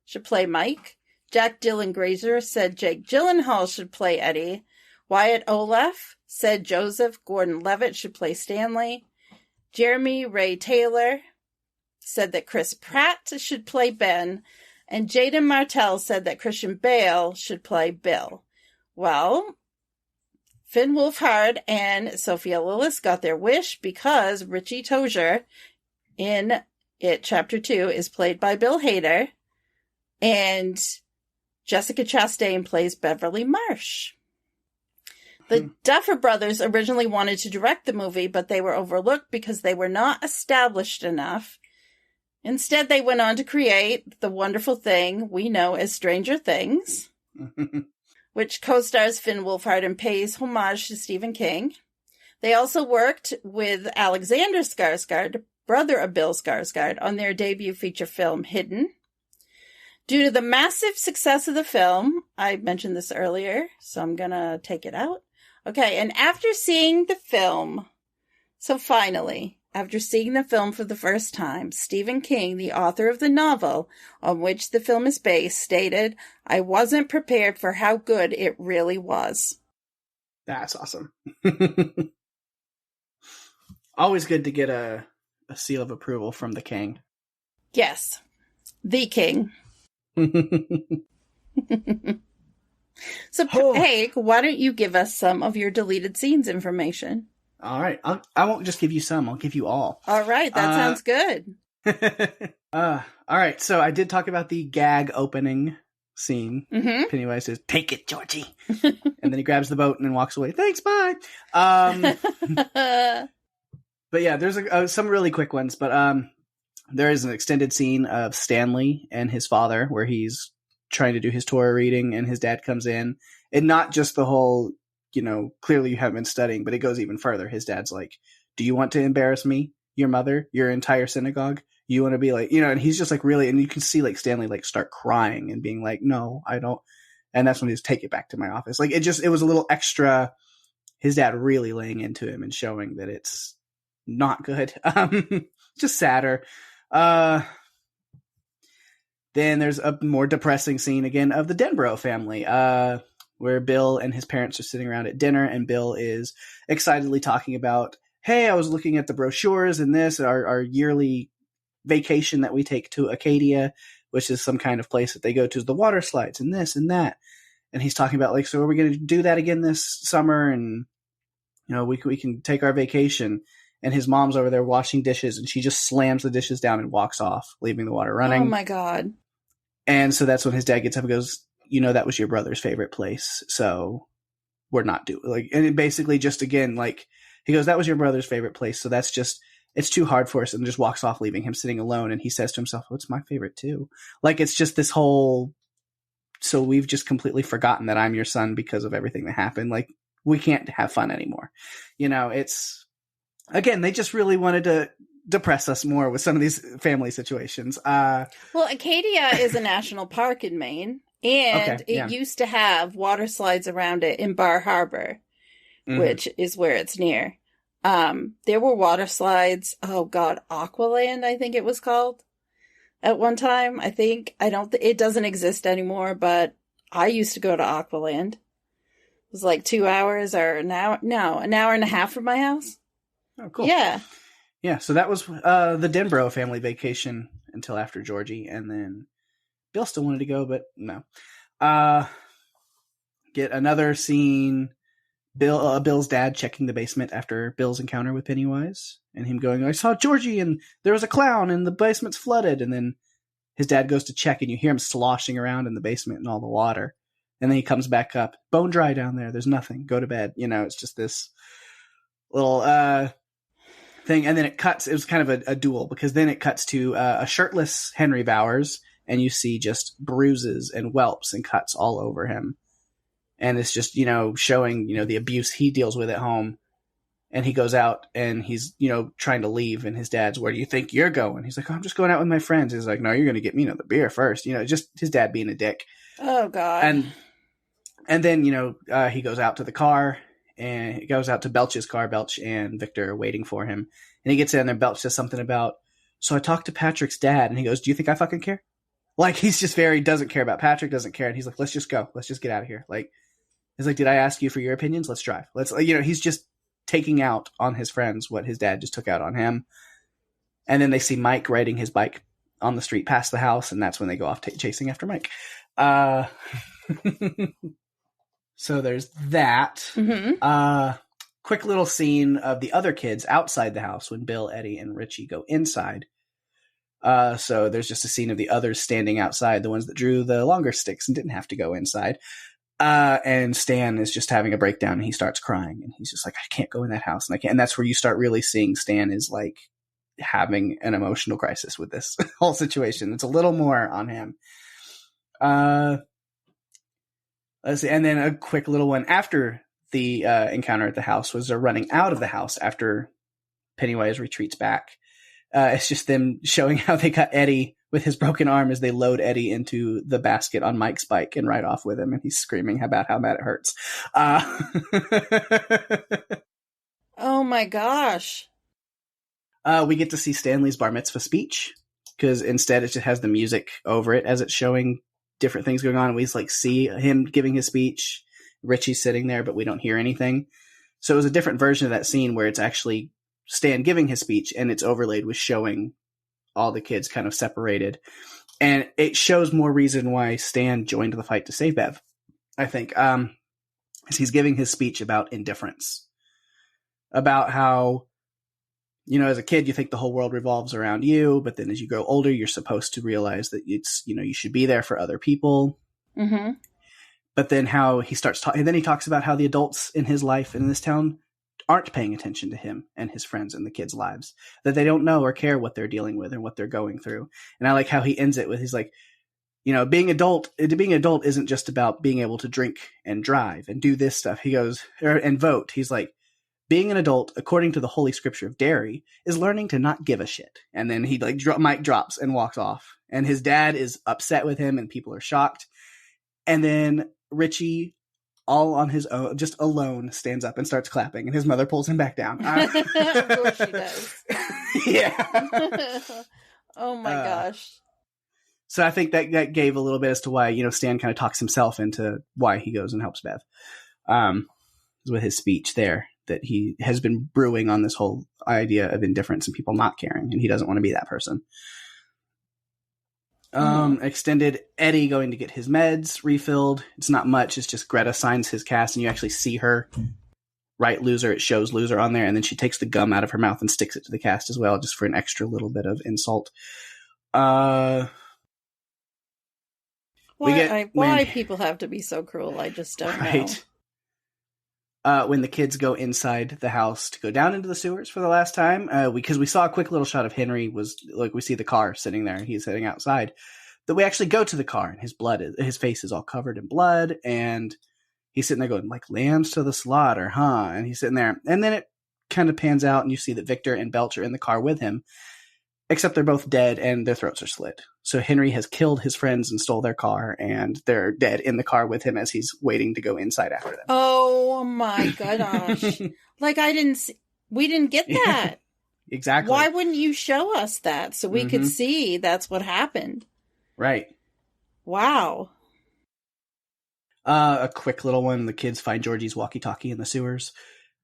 should play Mike. Jack Dylan Grazer said Jake Gyllenhaal should play Eddie. Wyatt Olaf said Joseph Gordon-Levitt should play Stanley. Jeremy Ray Taylor said that Chris Pratt should play Ben. And Jaden Martell said that Christian Bale should play Bill. Well, Finn Wolfhard and Sophia Lillis got their wish because Richie Tozier in It Chapter 2 is played by Bill Hader, and Jessica Chastain plays Beverly Marsh. The Duffer Brothers originally wanted to direct the movie, but they were overlooked because they were not established enough. Instead, they went on to create the wonderful thing we know as Stranger Things, which co-stars Finn Wolfhard and pays homage to Stephen King. They also worked with Alexander Skarsgård, brother of Bill Skarsgård, on their debut feature film, Hidden. Due to the massive success of the film, I mentioned this earlier, so I'm going to take it out. Okay, and after seeing the film, so finally, After seeing the film for the first time, Stephen King, the author of the novel on which the film is based, stated, "I wasn't prepared for how good it really was." That's awesome. Always good to get a seal of approval from the king. Yes, the king. So, Peg, why don't you give us some of your deleted scenes information? All right. I won't just give you some. I'll give you all. All right. That sounds good. All right. So I did talk about the gag opening scene. Mm-hmm. Pennywise says, "Take it, Georgie." And then he grabs the boat and then walks away. Thanks, bye. But yeah, there's some really quick ones. But there is an extended scene of Stanley and his father where he's trying to do his Torah reading and his dad comes in. And not just the whole, clearly you haven't been studying, but it goes even further. His dad's like, "Do you want to embarrass me, your mother, your entire synagogue? You want to be like," and he's just like really, and you can see like Stanley like start crying and being like, "No, I don't." And that's when he's "Take it back to my office." Like it was a little extra, his dad really laying into him and showing that it's not good. Just sadder. Then there's a more depressing scene again of the Denbrough family, where Bill and his parents are sitting around at dinner, and Bill is excitedly talking about, "Hey, I was looking at the brochures and this, our yearly vacation that we take to Acadia, which is some kind of place that they go to, the water slides and this and that." And he's talking about like, "So are we going to do that again this summer? And, we can take our vacation." And his mom's over there washing dishes, and she just slams the dishes down and walks off, leaving the water running. Oh my God. And so that's when his dad gets up and goes, "That was your brother's favorite place. So we're not doing like," and it basically just again, like he goes, "That was your brother's favorite place. So that's just, it's too hard for us," and just walks off, leaving him sitting alone. And he says to himself, "Oh, it's my favorite too." Like, it's just this whole, so we've just completely forgotten that I'm your son because of everything that happened. Like, we can't have fun anymore. It's, again, they just really wanted to depress us more with some of these family situations. Well, Acadia is a national park in Maine, and it used to have water slides around it in Bar Harbor, which is where it's near. There were water slides. Oh God, Aqualand, I think it was called at one time. It doesn't exist anymore, but I used to go to Aqualand. It was like 2 hours or an hour and a half from my house. Oh, cool. Yeah. Yeah, so that was the Denbrough family vacation until after Georgie, and then Bill still wanted to go, but no. Get another scene, Bill's dad checking the basement after Bill's encounter with Pennywise, and him going, "I saw Georgie, and there was a clown, and the basement's flooded." And then his dad goes to check, and you hear him sloshing around in the basement in all the water. And then he comes back up, "Bone dry down there, there's nothing, go to bed." It's just this little thing, and then it cuts. It was kind of a duel, because then it cuts to a shirtless Henry Bowers, and you see just bruises and whelps and cuts all over him, and it's just showing the abuse he deals with at home. And he goes out and he's trying to leave, and his dad's, "Where do you think you're going?" He's like, "Oh, I'm just going out with my friends." He's like, "No, you're going to get me the beer first." Just his dad being a dick. Oh God. And then he goes out to the car. And he goes out to Belch's car. Belch and Victor are waiting for him. And he gets in there. Belch says something about, "So I talked to Patrick's dad." And he goes, "Do you think I fucking care?" Like, he's just doesn't care about Patrick, doesn't care. And he's like, "Let's just go. Let's just get out of here." Like, he's like, "Did I ask you for your opinions? Let's drive. Let's," he's just taking out on his friends what his dad just took out on him. And then they see Mike riding his bike on the street past the house. And that's when they go off chasing after Mike. So there's that. Mm-hmm. Quick little scene of the other kids outside the house when Bill, Eddie, and Richie go inside. So there's just a scene of the others standing outside, the ones that drew the longer sticks and didn't have to go inside. And Stan is just having a breakdown, and he starts crying, and he's just like, "I can't go in that house, and I can't." And that's where you start really seeing Stan is like having an emotional crisis with this whole situation. It's a little more on him. Let's see. And then a quick little one after the encounter at the house was they're running out of the house after Pennywise retreats back. It's just them showing how they got Eddie with his broken arm as they load Eddie into the basket on Mike's bike and ride off with him. And he's screaming about how bad it hurts. Oh my gosh. We get to see Stanley's bar mitzvah speech, because instead it just has the music over it as it's showing different things going on. We just like see him giving his speech. Richie's sitting there, but we don't hear anything. So it was a different version of that scene where it's actually Stan giving his speech, and it's overlaid with showing all the kids kind of separated. And it shows more reason why Stan joined the fight to save Bev, I think. As he's giving his speech about indifference. About how, you know, as a kid, you think the whole world revolves around you, but then as you grow older, you're supposed to realize that it's, you know, you should be there for other people. Mm-hmm. But then how he starts talking, and then he talks about how the adults in his life in this town aren't paying attention to him and his friends and the kids' lives, that they don't know or care what they're dealing with and what they're going through. And I like how he ends it with, he's like, you know, being adult isn't just about being able to drink and drive and do this stuff. He goes, and vote. He's like, being an adult, according to the Holy Scripture of Derry, is learning to not give a shit. And then he like mic drops and walks off. And his dad is upset with him and people are shocked. And then Richie, all on his own, just alone, stands up and starts clapping. And his mother pulls him back down. Of course she does. Yeah. Oh my gosh. So I think that gave a little bit as to why, you know, Stan kind of talks himself into why he goes and helps Bev. With his speech there, that he has been brewing on this whole idea of indifference and people not caring, and he doesn't want to be that person. Extended Eddie going to get his meds refilled. It's not much. It's just Greta signs his cast, and you actually see her write loser. It shows loser on there, and then she takes the gum out of her mouth and sticks it to the cast as well, just for an extra little bit of insult. Why people have to be so cruel, I just don't know. When the kids go inside the house to go down into the sewers for the last time, because we saw a quick little shot of Henry, was like, we see the car sitting there, he's sitting outside, that we actually go to the car and his face is all covered in blood, and he's sitting there going like, lambs to the slaughter, huh? And he's sitting there, and then it kind of pans out and you see that Victor and Belch are in the car with him, except they're both dead and their throats are slit. So Henry has killed his friends and stole their car, and they're dead in the car with him as he's waiting to go inside after them. Oh my gosh. Like we didn't get that. Exactly. Why wouldn't you show us that so we could see that's what happened? Right. Wow. A quick little one. The kids find Georgie's walkie-talkie in the sewers.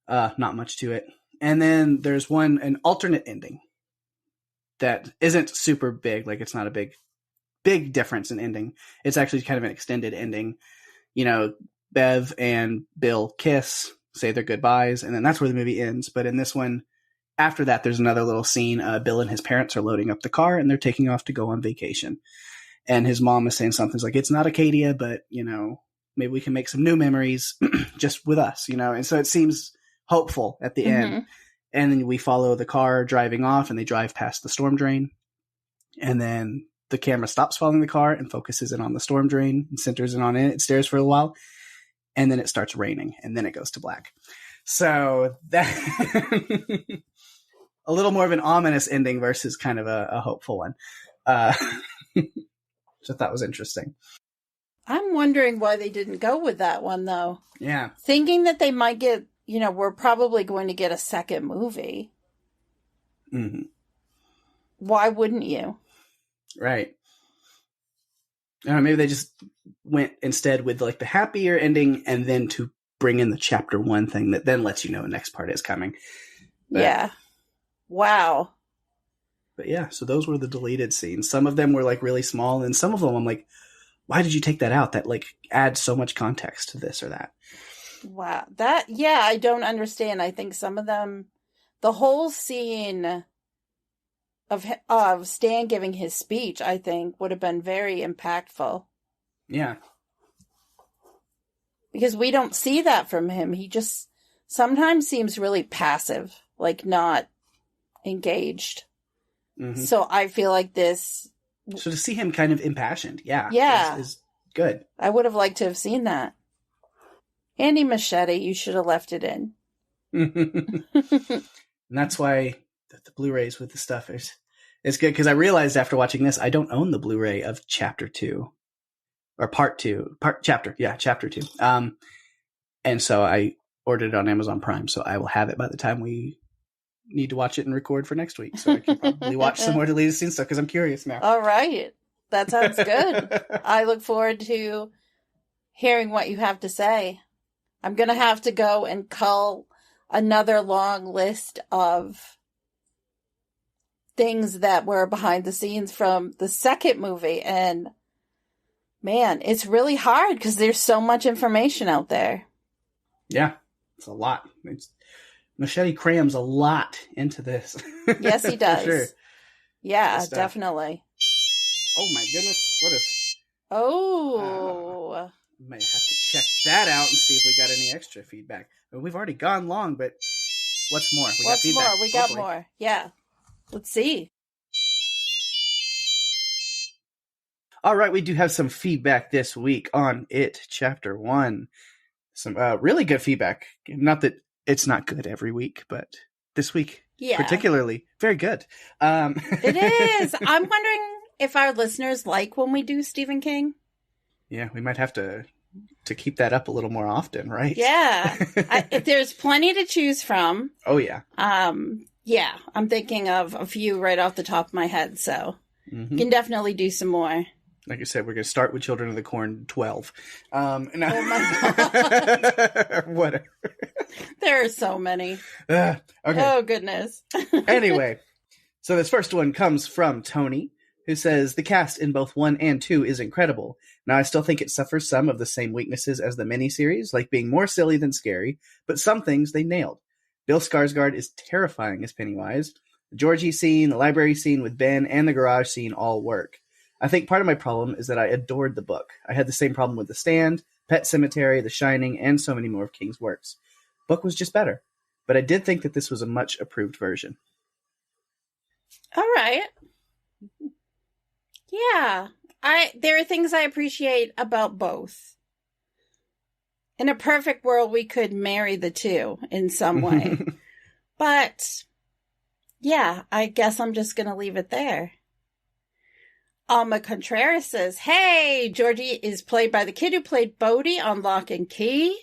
Not much to it. And then there's an alternate ending that isn't super big. Like, it's not a big difference in ending. It's actually kind of an extended ending. You know, Bev and Bill kiss, say their goodbyes, and then that's where the movie ends. But in this one, after that, there's another little scene. Bill and his parents are loading up the car, and they're taking off to go on vacation. And his mom is saying something like, it's not Acadia, but, you know, maybe we can make some new memories just with us, you know? And so it seems hopeful at the end. And then we follow the car driving off, and they drive past the storm drain. And then the camera stops following the car and focuses in on the storm drain and centers in on it. It stares for a while, and then it starts raining, and then it goes to black. So that a little more of an ominous ending versus kind of a hopeful one. Which I thought was interesting. I'm wondering why they didn't go with that one, though. Yeah. Thinking that they might get, you know, we're probably going to get a second movie. Mm-hmm. Why wouldn't you? Right. I don't know, maybe they just went instead with like the happier ending, and then to bring in the chapter 1 thing that then lets you know the next part is coming. But, yeah. Wow. But yeah, so those were the deleted scenes. Some of them were like really small, and some of them I'm like, why did you take that out? That like adds so much context to this or that. Wow. I don't understand. I think some of them, the whole scene of Stan giving his speech, I think would have been very impactful. Yeah. Because we don't see that from him. He just sometimes seems really passive, like not engaged. Mm-hmm. So I feel like this. So to see him kind of impassioned, is good. I would have liked to have seen that. Andy Muschietti, you should have left it in. And that's why the Blu-rays with the stuff is good, because I realized after watching this, I don't own the Blu-ray of Chapter 2 or Chapter 2. And so I ordered it on Amazon Prime, so I will have it by the time we need to watch it and record for next week. So I can probably watch some more deleted scene stuff because I'm curious now. All right. That sounds good. I look forward to hearing what you have to say. I'm going to have to go and cull another long list of things that were behind the scenes from the second movie. And man, it's really hard because there's so much information out there. Yeah, it's a lot. Muschietti crams a lot into this. Yes, he does. Sure. Yeah, definitely. Oh my goodness. What is... Oh. Might have to check that out and see if we got any extra feedback. Well, we've already gone long, but what's more? We got feedback. We got more. Yeah. Let's see. All right, we do have some feedback this week on It Chapter 1. Some really good feedback. Not that it's not good every week, but this week particularly very good. It is. I'm wondering if our listeners like when we do Stephen King. Yeah, we might have to keep that up a little more often, right? Yeah. There's plenty to choose from. Oh, yeah. Yeah, I'm thinking of a few right off the top of my head, so you can definitely do some more. Like I said, we're going to start with Children of the Corn 12. Oh my God. Whatever. There are so many. Okay. Oh, goodness. Anyway, so this first one comes from Tony, who says, the cast in both 1 and 2 is incredible. Now, I still think it suffers some of the same weaknesses as the miniseries, like being more silly than scary, but some things they nailed. Bill Skarsgård is terrifying as Pennywise. The Georgie scene, the library scene with Ben, and the garage scene all work. I think part of my problem is that I adored the book. I had the same problem with The Stand, Pet Sematary, The Shining, and so many more of King's works. Book was just better, but I did think that this was a much approved version. All right. Yeah. There are things I appreciate about both. In a perfect world, we could marry the two in some way. But, yeah, I guess I'm just going to leave it there. Alma Contreras says, hey, Georgie is played by the kid who played Bodhi on Lock and Key.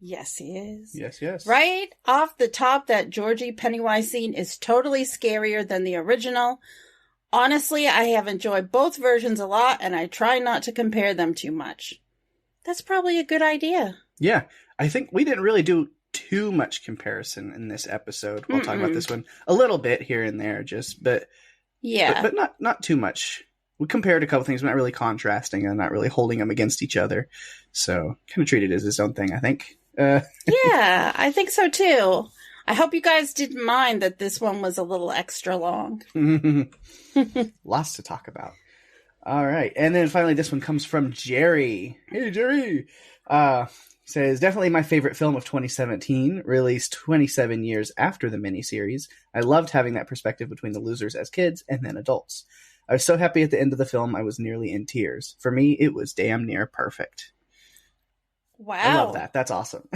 Yes, he is. Yes. Right off the top, that Georgie Pennywise scene is totally scarier than the original. Honestly, I have enjoyed both versions a lot, and I try not to compare them too much. That's probably a good idea. Yeah, I think we didn't really do too much comparison in this episode. We'll talk about this one a little bit here and there, but not too much. We compared a couple things, but not really contrasting and not really holding them against each other. So kind of treat it as its own thing, I think. Yeah, I think so too. I hope you guys didn't mind that this one was a little extra long. Lots to talk about. All right. And then finally, this one comes from Jerry. Hey, Jerry. Says, definitely my favorite film of 2017, released 27 years after the miniseries. I loved having that perspective between the losers as kids and then adults. I was so happy at the end of the film, I was nearly in tears. For me, it was damn near perfect. Wow. I love that. That's awesome.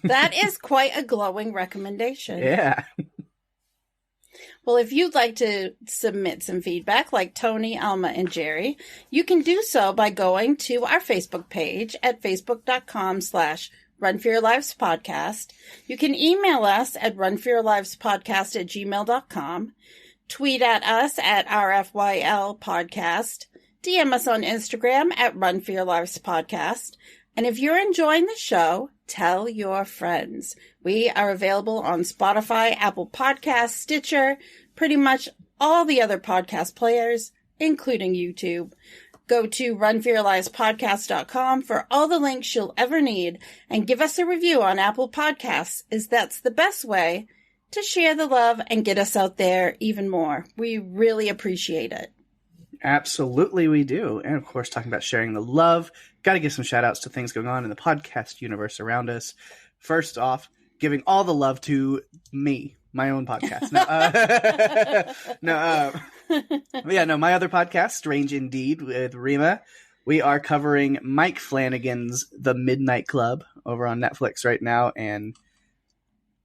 That is quite a glowing recommendation. Yeah. Well, if you'd like to submit some feedback like Tony, Alma, and Jerry, you can do so by going to our Facebook page at facebook.com/runforyourlivespodcast. You can email us at runforyourlivespodcast@gmail.com. Tweet at us at RFYL Podcast. DM us on Instagram at Run For Your Lives Podcast. And if you're enjoying the show, tell your friends. We are available on Spotify, Apple Podcasts, Stitcher, pretty much all the other podcast players, including YouTube. Go to runforyourlivespodcast.com for all the links you'll ever need and give us a review on Apple Podcasts, as that's the best way to share the love and get us out there even more. We really appreciate it. Absolutely, we do. And of course, talking about sharing the love, got to give some shout outs to things going on in the podcast universe around us. First off, giving all the love to me, my own podcast. My other podcast, Strange Indeed, with Rima. We are covering Mike Flanagan's The Midnight Club over on Netflix right now, and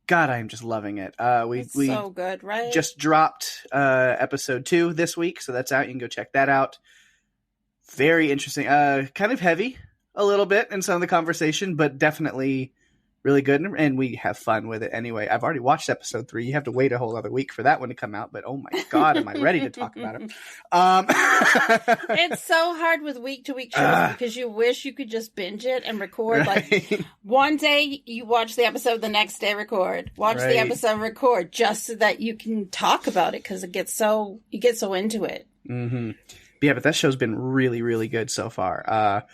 God, I am just loving it. We so good, right? Just dropped episode 2 this week, so that's out. You can go check that out. Very interesting. Kind of heavy a little bit in some of the conversation, but definitely really good, and we have fun with it anyway. I've already watched episode 3. You have to wait a whole other week for that one to come out, but oh my God, am I ready to talk about it. It's so hard with week-to-week shows because you wish you could just binge it and record. Like one day you watch the episode, the next day record. Watch the episode, record, just so that you can talk about it because you get so into it. Mm-hmm. Yeah, but that show's been really, really good so far.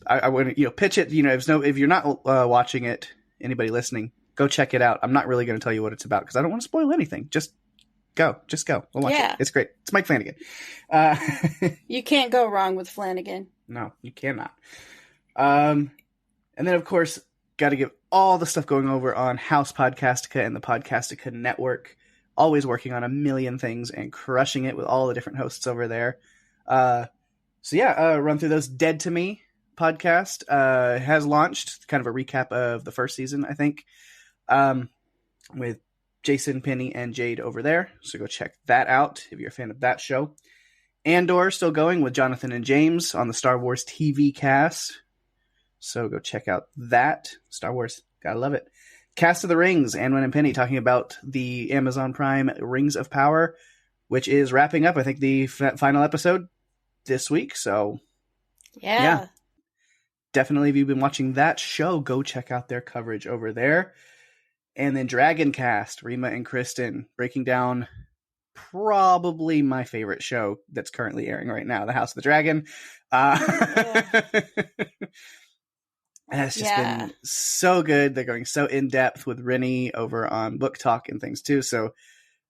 I want to, pitch it. If you're not watching it, anybody listening, go check it out. I'm not really going to tell you what it's about because I don't want to spoil anything. Just go. We'll watch it. It's great. It's Mike Flanagan. You can't go wrong with Flanagan. No, you cannot. And then, of course, got to give all the stuff going over on House Podcastica and the Podcastica Network. Always working on a million things and crushing it with all the different hosts over there. Run through those. Dead to Me podcast has launched, kind of a recap of the first season, I think, with Jason, Penny, and Jade over there. So go check that out if you're a fan of that show. Andor still going with Jonathan and James on the Star Wars TV cast. So go check out that. Star Wars, gotta love it. Cast of the Rings, Anwin and Penny talking about the Amazon Prime Rings of Power, which is wrapping up, I think, the final episode this week. So yeah. Definitely, if you've been watching that show, go check out their coverage over there. And then Dragon Cast, Rima and Kristen, breaking down probably my favorite show that's currently airing right now, The House of the Dragon. And it's just been so good. They're going so in-depth with Rennie over on Book Talk and things too. So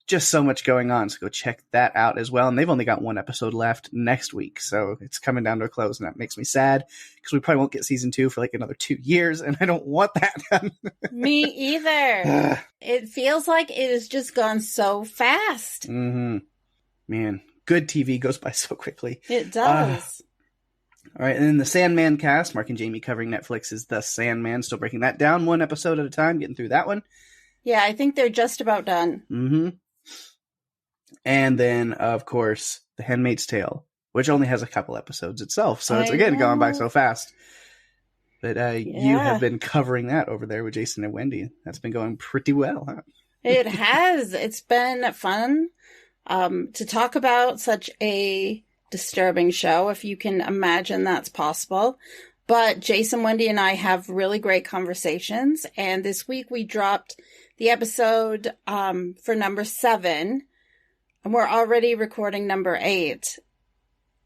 just so much going on. So go check that out as well. And they've only got one episode left next week. So it's coming down to a close, and that makes me sad because we probably won't get season 2 for like another 2 years. And I don't want that. Me either. It feels like it has just gone so fast. Mm-hmm. Man, good TV goes by so quickly. It does. All right. And then the Sandman cast, Mark and Jamie covering Netflix's The Sandman, still breaking that down one episode at a time, getting through that one. Yeah, I think they're just about done. Mm-hmm. And then, of course, The Handmaid's Tale, which only has a couple episodes itself. So it's, again, going by so fast. But you have been covering that over there with Jason and Wendy. That's been going pretty well, huh? It has. It's been fun to talk about such a disturbing show, if you can imagine that's possible. But Jason, Wendy, and I have really great conversations. And this week we dropped the episode for number 7. And we're already recording number 8.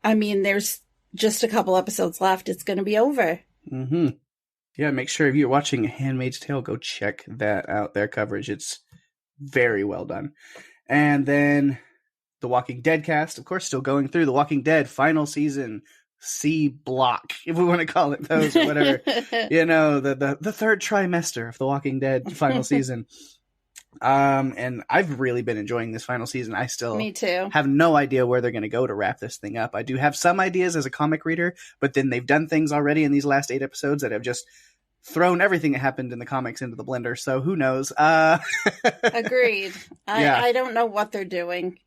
I mean, there's just a couple episodes left. It's going to be over. Mm-hmm. Yeah, make sure if you're watching Handmaid's Tale, go check that out, their coverage. It's very well done. And then the Walking Dead cast, of course, still going through The Walking Dead final season, C block, if we want to call it those or whatever. The third trimester of The Walking Dead final season. And I've really been enjoying this final season. I still Me too. have no idea where they're going to go to wrap this thing up. I do have some ideas as a comic reader, but then they've done things already in these last 8 episodes that have just thrown everything that happened in the comics into the blender. So who knows? Agreed. I don't know what they're doing,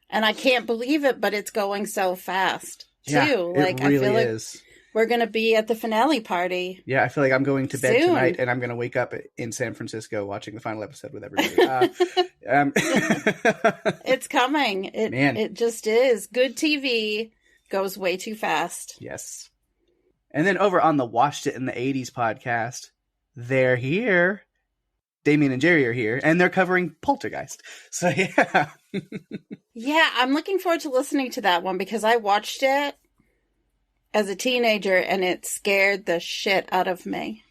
and I can't believe it, but it's going so fast too. Yeah, it really I feel like is. We're going to be at the finale party. Yeah, I feel like I'm going to bed soon tonight, and I'm going to wake up in San Francisco watching the final episode with everybody. It's coming. It just is. Good TV goes way too fast. Yes. And then over on the Watched It in the 80s podcast, they're here. Damien and Jerry are here, and they're covering Poltergeist. So, yeah. Yeah, I'm looking forward to listening to that one because I watched it as a teenager, and it scared the shit out of me.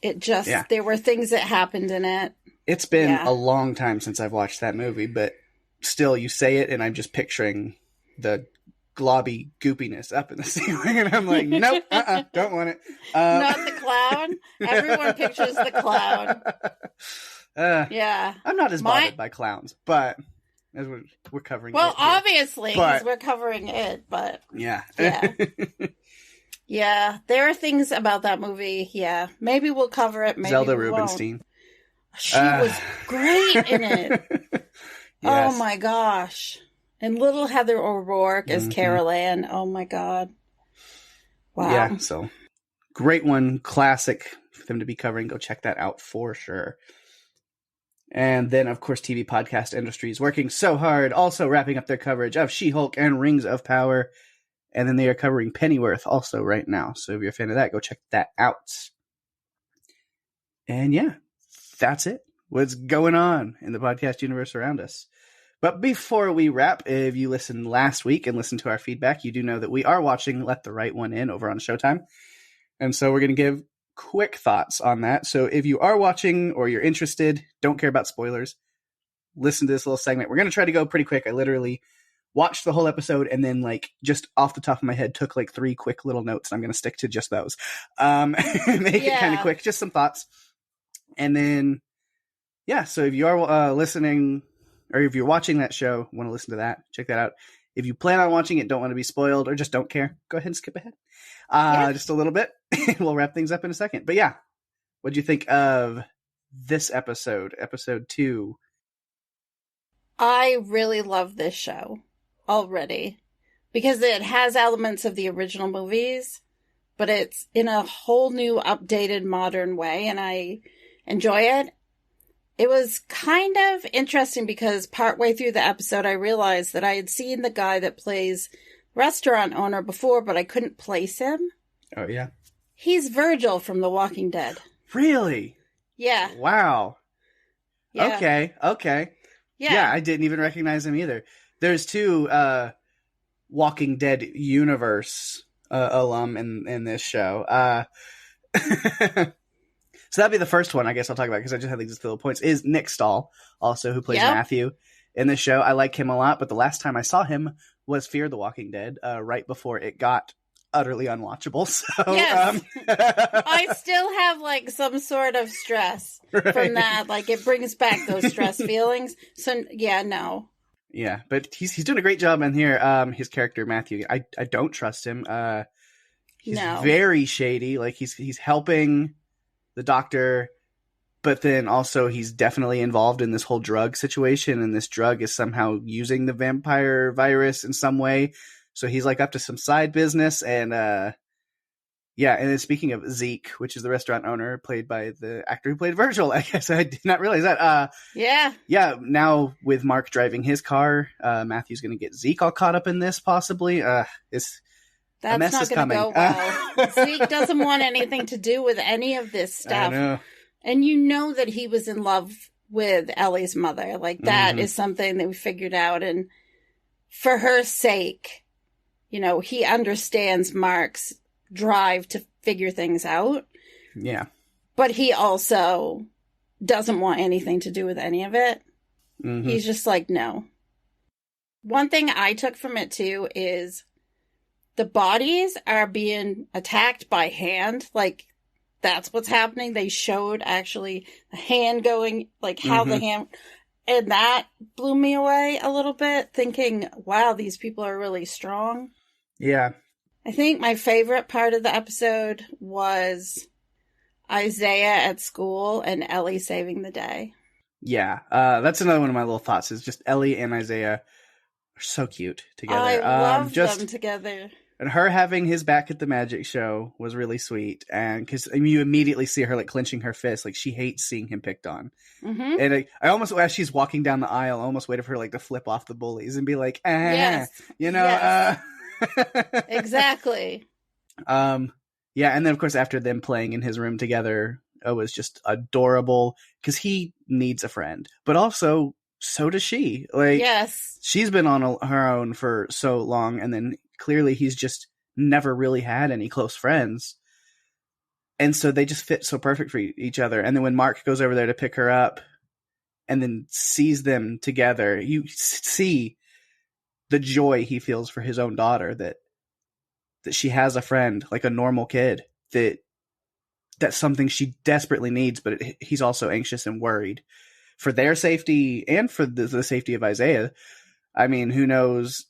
It just, there were things that happened in it. It's been a long time since I've watched that movie, but still, you say it, and I'm just picturing the globby goopiness up in the ceiling, and I'm like, nope, don't want it. Not the clown? Everyone pictures the clown. Yeah. I'm not as bothered by clowns, but as we're covering it. Well, obviously, because we're covering it, but... Yeah. Yeah, there are things about that movie, maybe we'll cover it, maybe Zelda we Rubinstein. Won't. She was great in it. Yes. Oh my gosh. And little Heather O'Rourke as Carol Ann. Oh my God. Wow. Yeah, so great one. Classic for them to be covering. Go check that out for sure. And then, of course, TV podcast industry is working so hard, also wrapping up their coverage of She-Hulk and Rings of Power. And then they are covering Pennyworth also right now. So if you're a fan of that, go check that out. And yeah, that's it. What's going on in the podcast universe around us. But before we wrap, if you listened last week and listened to our feedback, you do know that we are watching Let the Right One In over on Showtime. And so we're going to give quick thoughts on that. So if you are watching or you're interested, don't care about spoilers, listen to this little segment. We're going to try to go pretty quick. I literally watched the whole episode and then just off the top of my head took 3 quick little notes. I'm going to stick to just those. Make it kind of quick, just some thoughts. And then, yeah, so if you are listening or if you're watching that show, want to listen to that, check that out. If you plan on watching it, don't want to be spoiled or just don't care, go ahead and skip ahead. Just a little bit. We'll wrap things up in a second. But yeah, what'd you think of this episode, episode 2? I really love this show already because it has elements of the original movies, but it's in a whole new, updated, modern way, and I enjoy it. It was kind of interesting because partway through the episode, I realized that I had seen the guy that plays restaurant owner before, but I couldn't place him. Oh, yeah? He's Virgil from The Walking Dead. Really? Yeah. Wow. Yeah. Okay. Yeah, I didn't even recognize him either. There's 2 Walking Dead universe alum in this show. So that'd be the first one I guess I'll talk about because I just had these little points. Is Nick Stahl, also who plays Matthew in the show. I like him a lot, but the last time I saw him was Fear the Walking Dead, right before it got utterly unwatchable. So yes. I still have some sort of stress from that. It brings back those stress feelings. So yeah, no. Yeah, but he's doing a great job in here. His character Matthew, I don't trust him. He's very shady. He's helping the doctor, but then also he's definitely involved in this whole drug situation, and this drug is somehow using the vampire virus in some way. So he's up to some side business, and and then speaking of Zeke, which is the restaurant owner, played by the actor who played Virgil, I guess I did not realize that. Yeah. Now with Mark driving his car, Matthew's going to get Zeke all caught up in this, possibly. That's not going to go well. Zeke doesn't want anything to do with any of this stuff. I know. And you know that he was in love with Ellie's mother. That is something that we figured out. And for her sake, he understands Mark's drive to figure things out. Yeah. But he also doesn't want anything to do with any of it. Mm-hmm. He's just no. One thing I took from it, too, is the bodies are being attacked by hand. That's what's happening. They showed actually the hand going, how the hand... And that blew me away a little bit, thinking, wow, these people are really strong. Yeah. I think my favorite part of the episode was Isaiah at school and Ellie saving the day. Yeah. That's another one of my little thoughts, is just Ellie and Isaiah are so cute together. I love them together. And her having his back at the magic show was really sweet. And because you immediately see her clenching her fist. She hates seeing him picked on. Mm-hmm. And I almost, as she's walking down the aisle, I almost waited for her to flip off the bullies and be yes. Yes. Exactly. Yeah. And then of course, after them playing in his room together, it was just adorable because he needs a friend, but also so does she. Yes. She's been on her own for so long, and then clearly he's just never really had any close friends. And so they just fit so perfect for each other. And then when Mark goes over there to pick her up and then sees them together, you see the joy he feels for his own daughter, that she has a friend, a normal kid, that's something she desperately needs, but he's also anxious and worried for their safety and for the safety of Isaiah. I mean, who knows,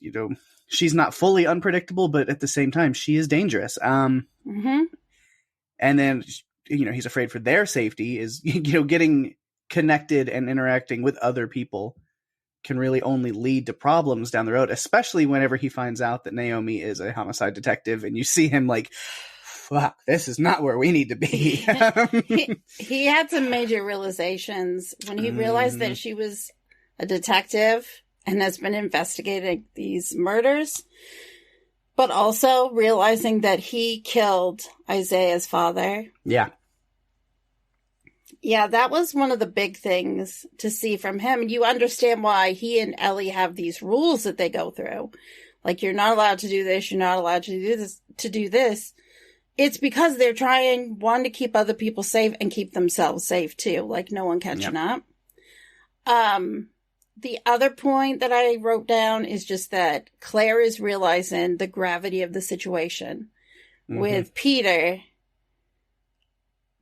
she's not fully unpredictable, but at the same time, she is dangerous. Mm-hmm. And then, he's afraid for their safety is, getting connected and interacting with other people can really only lead to problems down the road, especially whenever he finds out that Naomi is a homicide detective and you see him fuck, this is not where we need to be. he had some major realizations when he realized that she was a detective and has been investigating these murders, but also realizing that he killed Isaiah's father. Yeah. Yeah, that was one of the big things to see from him. You understand why he and Ellie have these rules that they go through. Like, you're not allowed to do this, you're not allowed to do this. It's because they're trying, one, to keep other people safe and keep themselves safe too. Like, no one catching up. The other point that I wrote down is just that Claire is realizing the gravity of the situation. With Peter.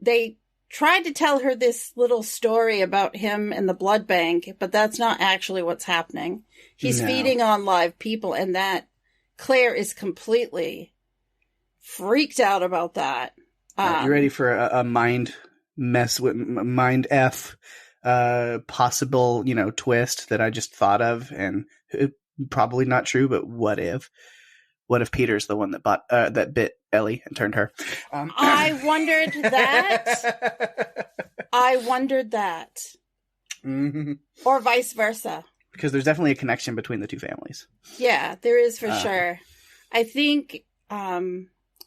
They tried to tell her this little story about him and the blood bank, but that's not actually what's happening. He's feeding on live people, and that Claire is completely freaked out about that. You ready for a mind mess with mind F possible, twist that I just thought of, and probably not true, but what if Peter's the one that bit Ellie and turned her? I wondered that. Mm-hmm. Or vice versa. Because there's definitely a connection between the two families. Yeah, there is for sure. I think the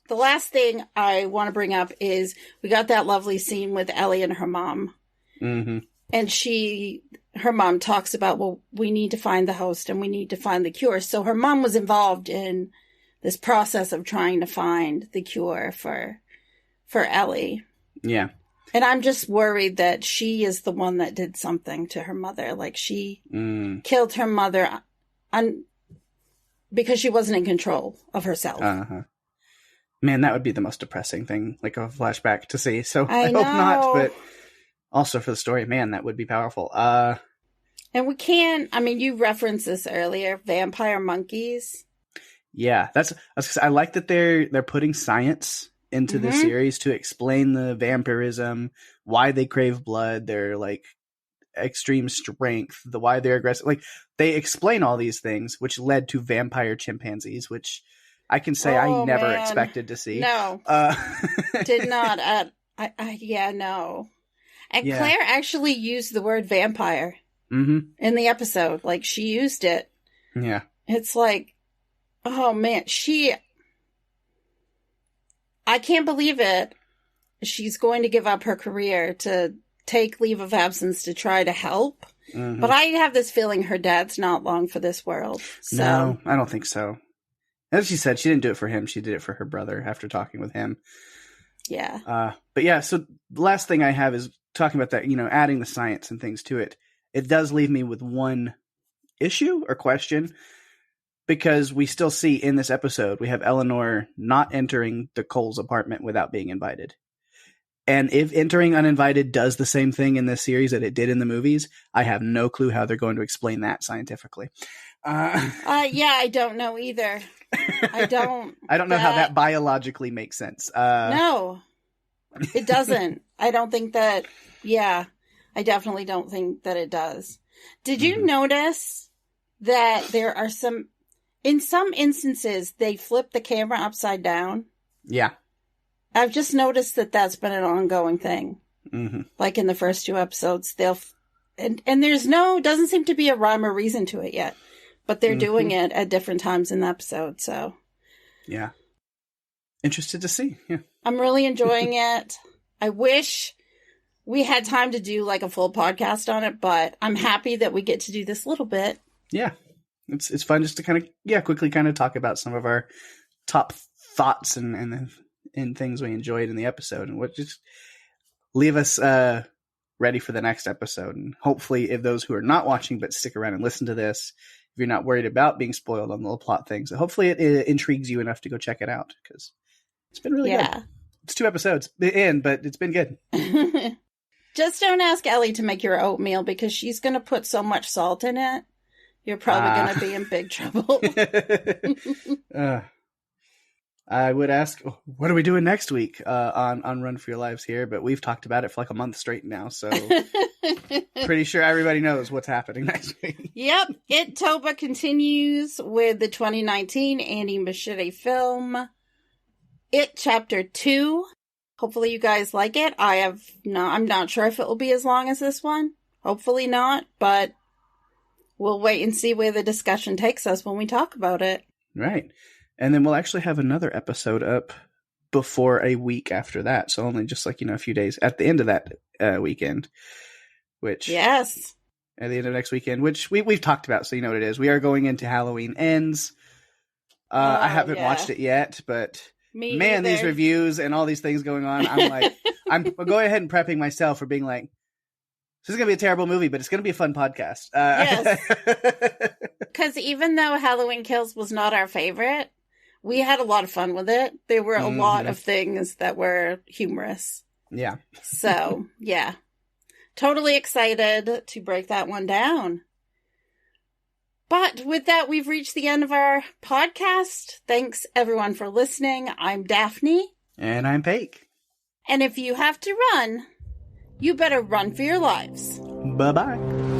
last thing I want to bring up is we got that lovely scene with Ellie and her mom. Mm-hmm. And her mom talks about, well, we need to find the host and we need to find the cure. So her mom was involved in this process of trying to find the cure for Ellie. Yeah. And I'm just worried that she is the one that did something to her mother. Like, she killed her mother because she wasn't in control of herself. Uh-huh. Man, that would be the most depressing thing, like a flashback to see. So I hope know. not, but also for the story, man, that would be powerful. And we can't, you referenced this earlier, vampire monkeys. Yeah, I like that they're putting science into the series to explain the vampirism, why they crave blood, their like extreme strength, why they're aggressive. Like, they explain all these things, which led to vampire chimpanzees, which I can say I never expected to see. No, did not. No. And Claire actually used the word vampire in the episode. Like, she used it. Yeah, it's like, oh man, I can't believe it. She's going to give up her career to take leave of absence to try to help. Mm-hmm. But I have this feeling her dad's not long for this world. So. No, I don't think so. As she said, she didn't do it for him. She did it for her brother after talking with him. Yeah. But yeah, so the last thing I have is talking about that, adding the science and things to it. It does leave me with one issue or question. Because we still see in this episode, we have Eleanor not entering the Cole's apartment without being invited. And if entering uninvited does the same thing in this series that it did in the movies, I have no clue how they're going to explain that scientifically. I don't know either. I don't know how that biologically makes sense. No, it doesn't. I don't think that, I definitely don't think that it does. Did you notice that there are in some instances, they flip the camera upside down? Yeah. I've just noticed that that's been an ongoing thing. Mm-hmm. Like in the first two episodes, and there's doesn't seem to be a rhyme or reason to it yet, but they're doing it at different times in the episode, so. Yeah. Interested to see, yeah. I'm really enjoying it. I wish we had time to do like a full podcast on it, but I'm happy that we get to do this little bit. Yeah. It's fun just to kind of, quickly kind of talk about some of our top thoughts and things we enjoyed in the episode, and what just leave us ready for the next episode. And hopefully, if those who are not watching but stick around and listen to this, if you're not worried about being spoiled on the little plot things, hopefully it intrigues you enough to go check it out, because it's been really good. It's 2 episodes in, but it's been good. Just don't ask Ellie to make your oatmeal, because she's going to put so much salt in it. You're probably going to be in big trouble. I would ask, what are we doing next week on Run for Your Lives here? But we've talked about it for like a month straight now, so pretty sure everybody knows what's happening next week. Yep. It-Toba continues with the 2019 Andy Muschietti film, It Chapter 2. Hopefully you guys like it. I'm not sure if it will be as long as this one. Hopefully not, but we'll wait and see where the discussion takes us when we talk about it. Right. And then we'll actually have another episode up before a week after that. So only just like, a few days at the end of that weekend, which yes, at the end of next weekend, which we've talked about. So you know what it is. We are going into Halloween Ends. I haven't watched it yet, but man, these reviews and all these things going on. I'm like, I'm going ahead and prepping myself for being like, this is going to be a terrible movie, but it's going to be a fun podcast. Yes. Because even though Halloween Kills was not our favorite, we had a lot of fun with it. There were a lot of things that were humorous. Yeah. So, yeah. Totally excited to break that one down. But with that, we've reached the end of our podcast. Thanks, everyone, for listening. I'm Daphne. And I'm Pake. And if you have to run, you better run for your lives. Bye-bye.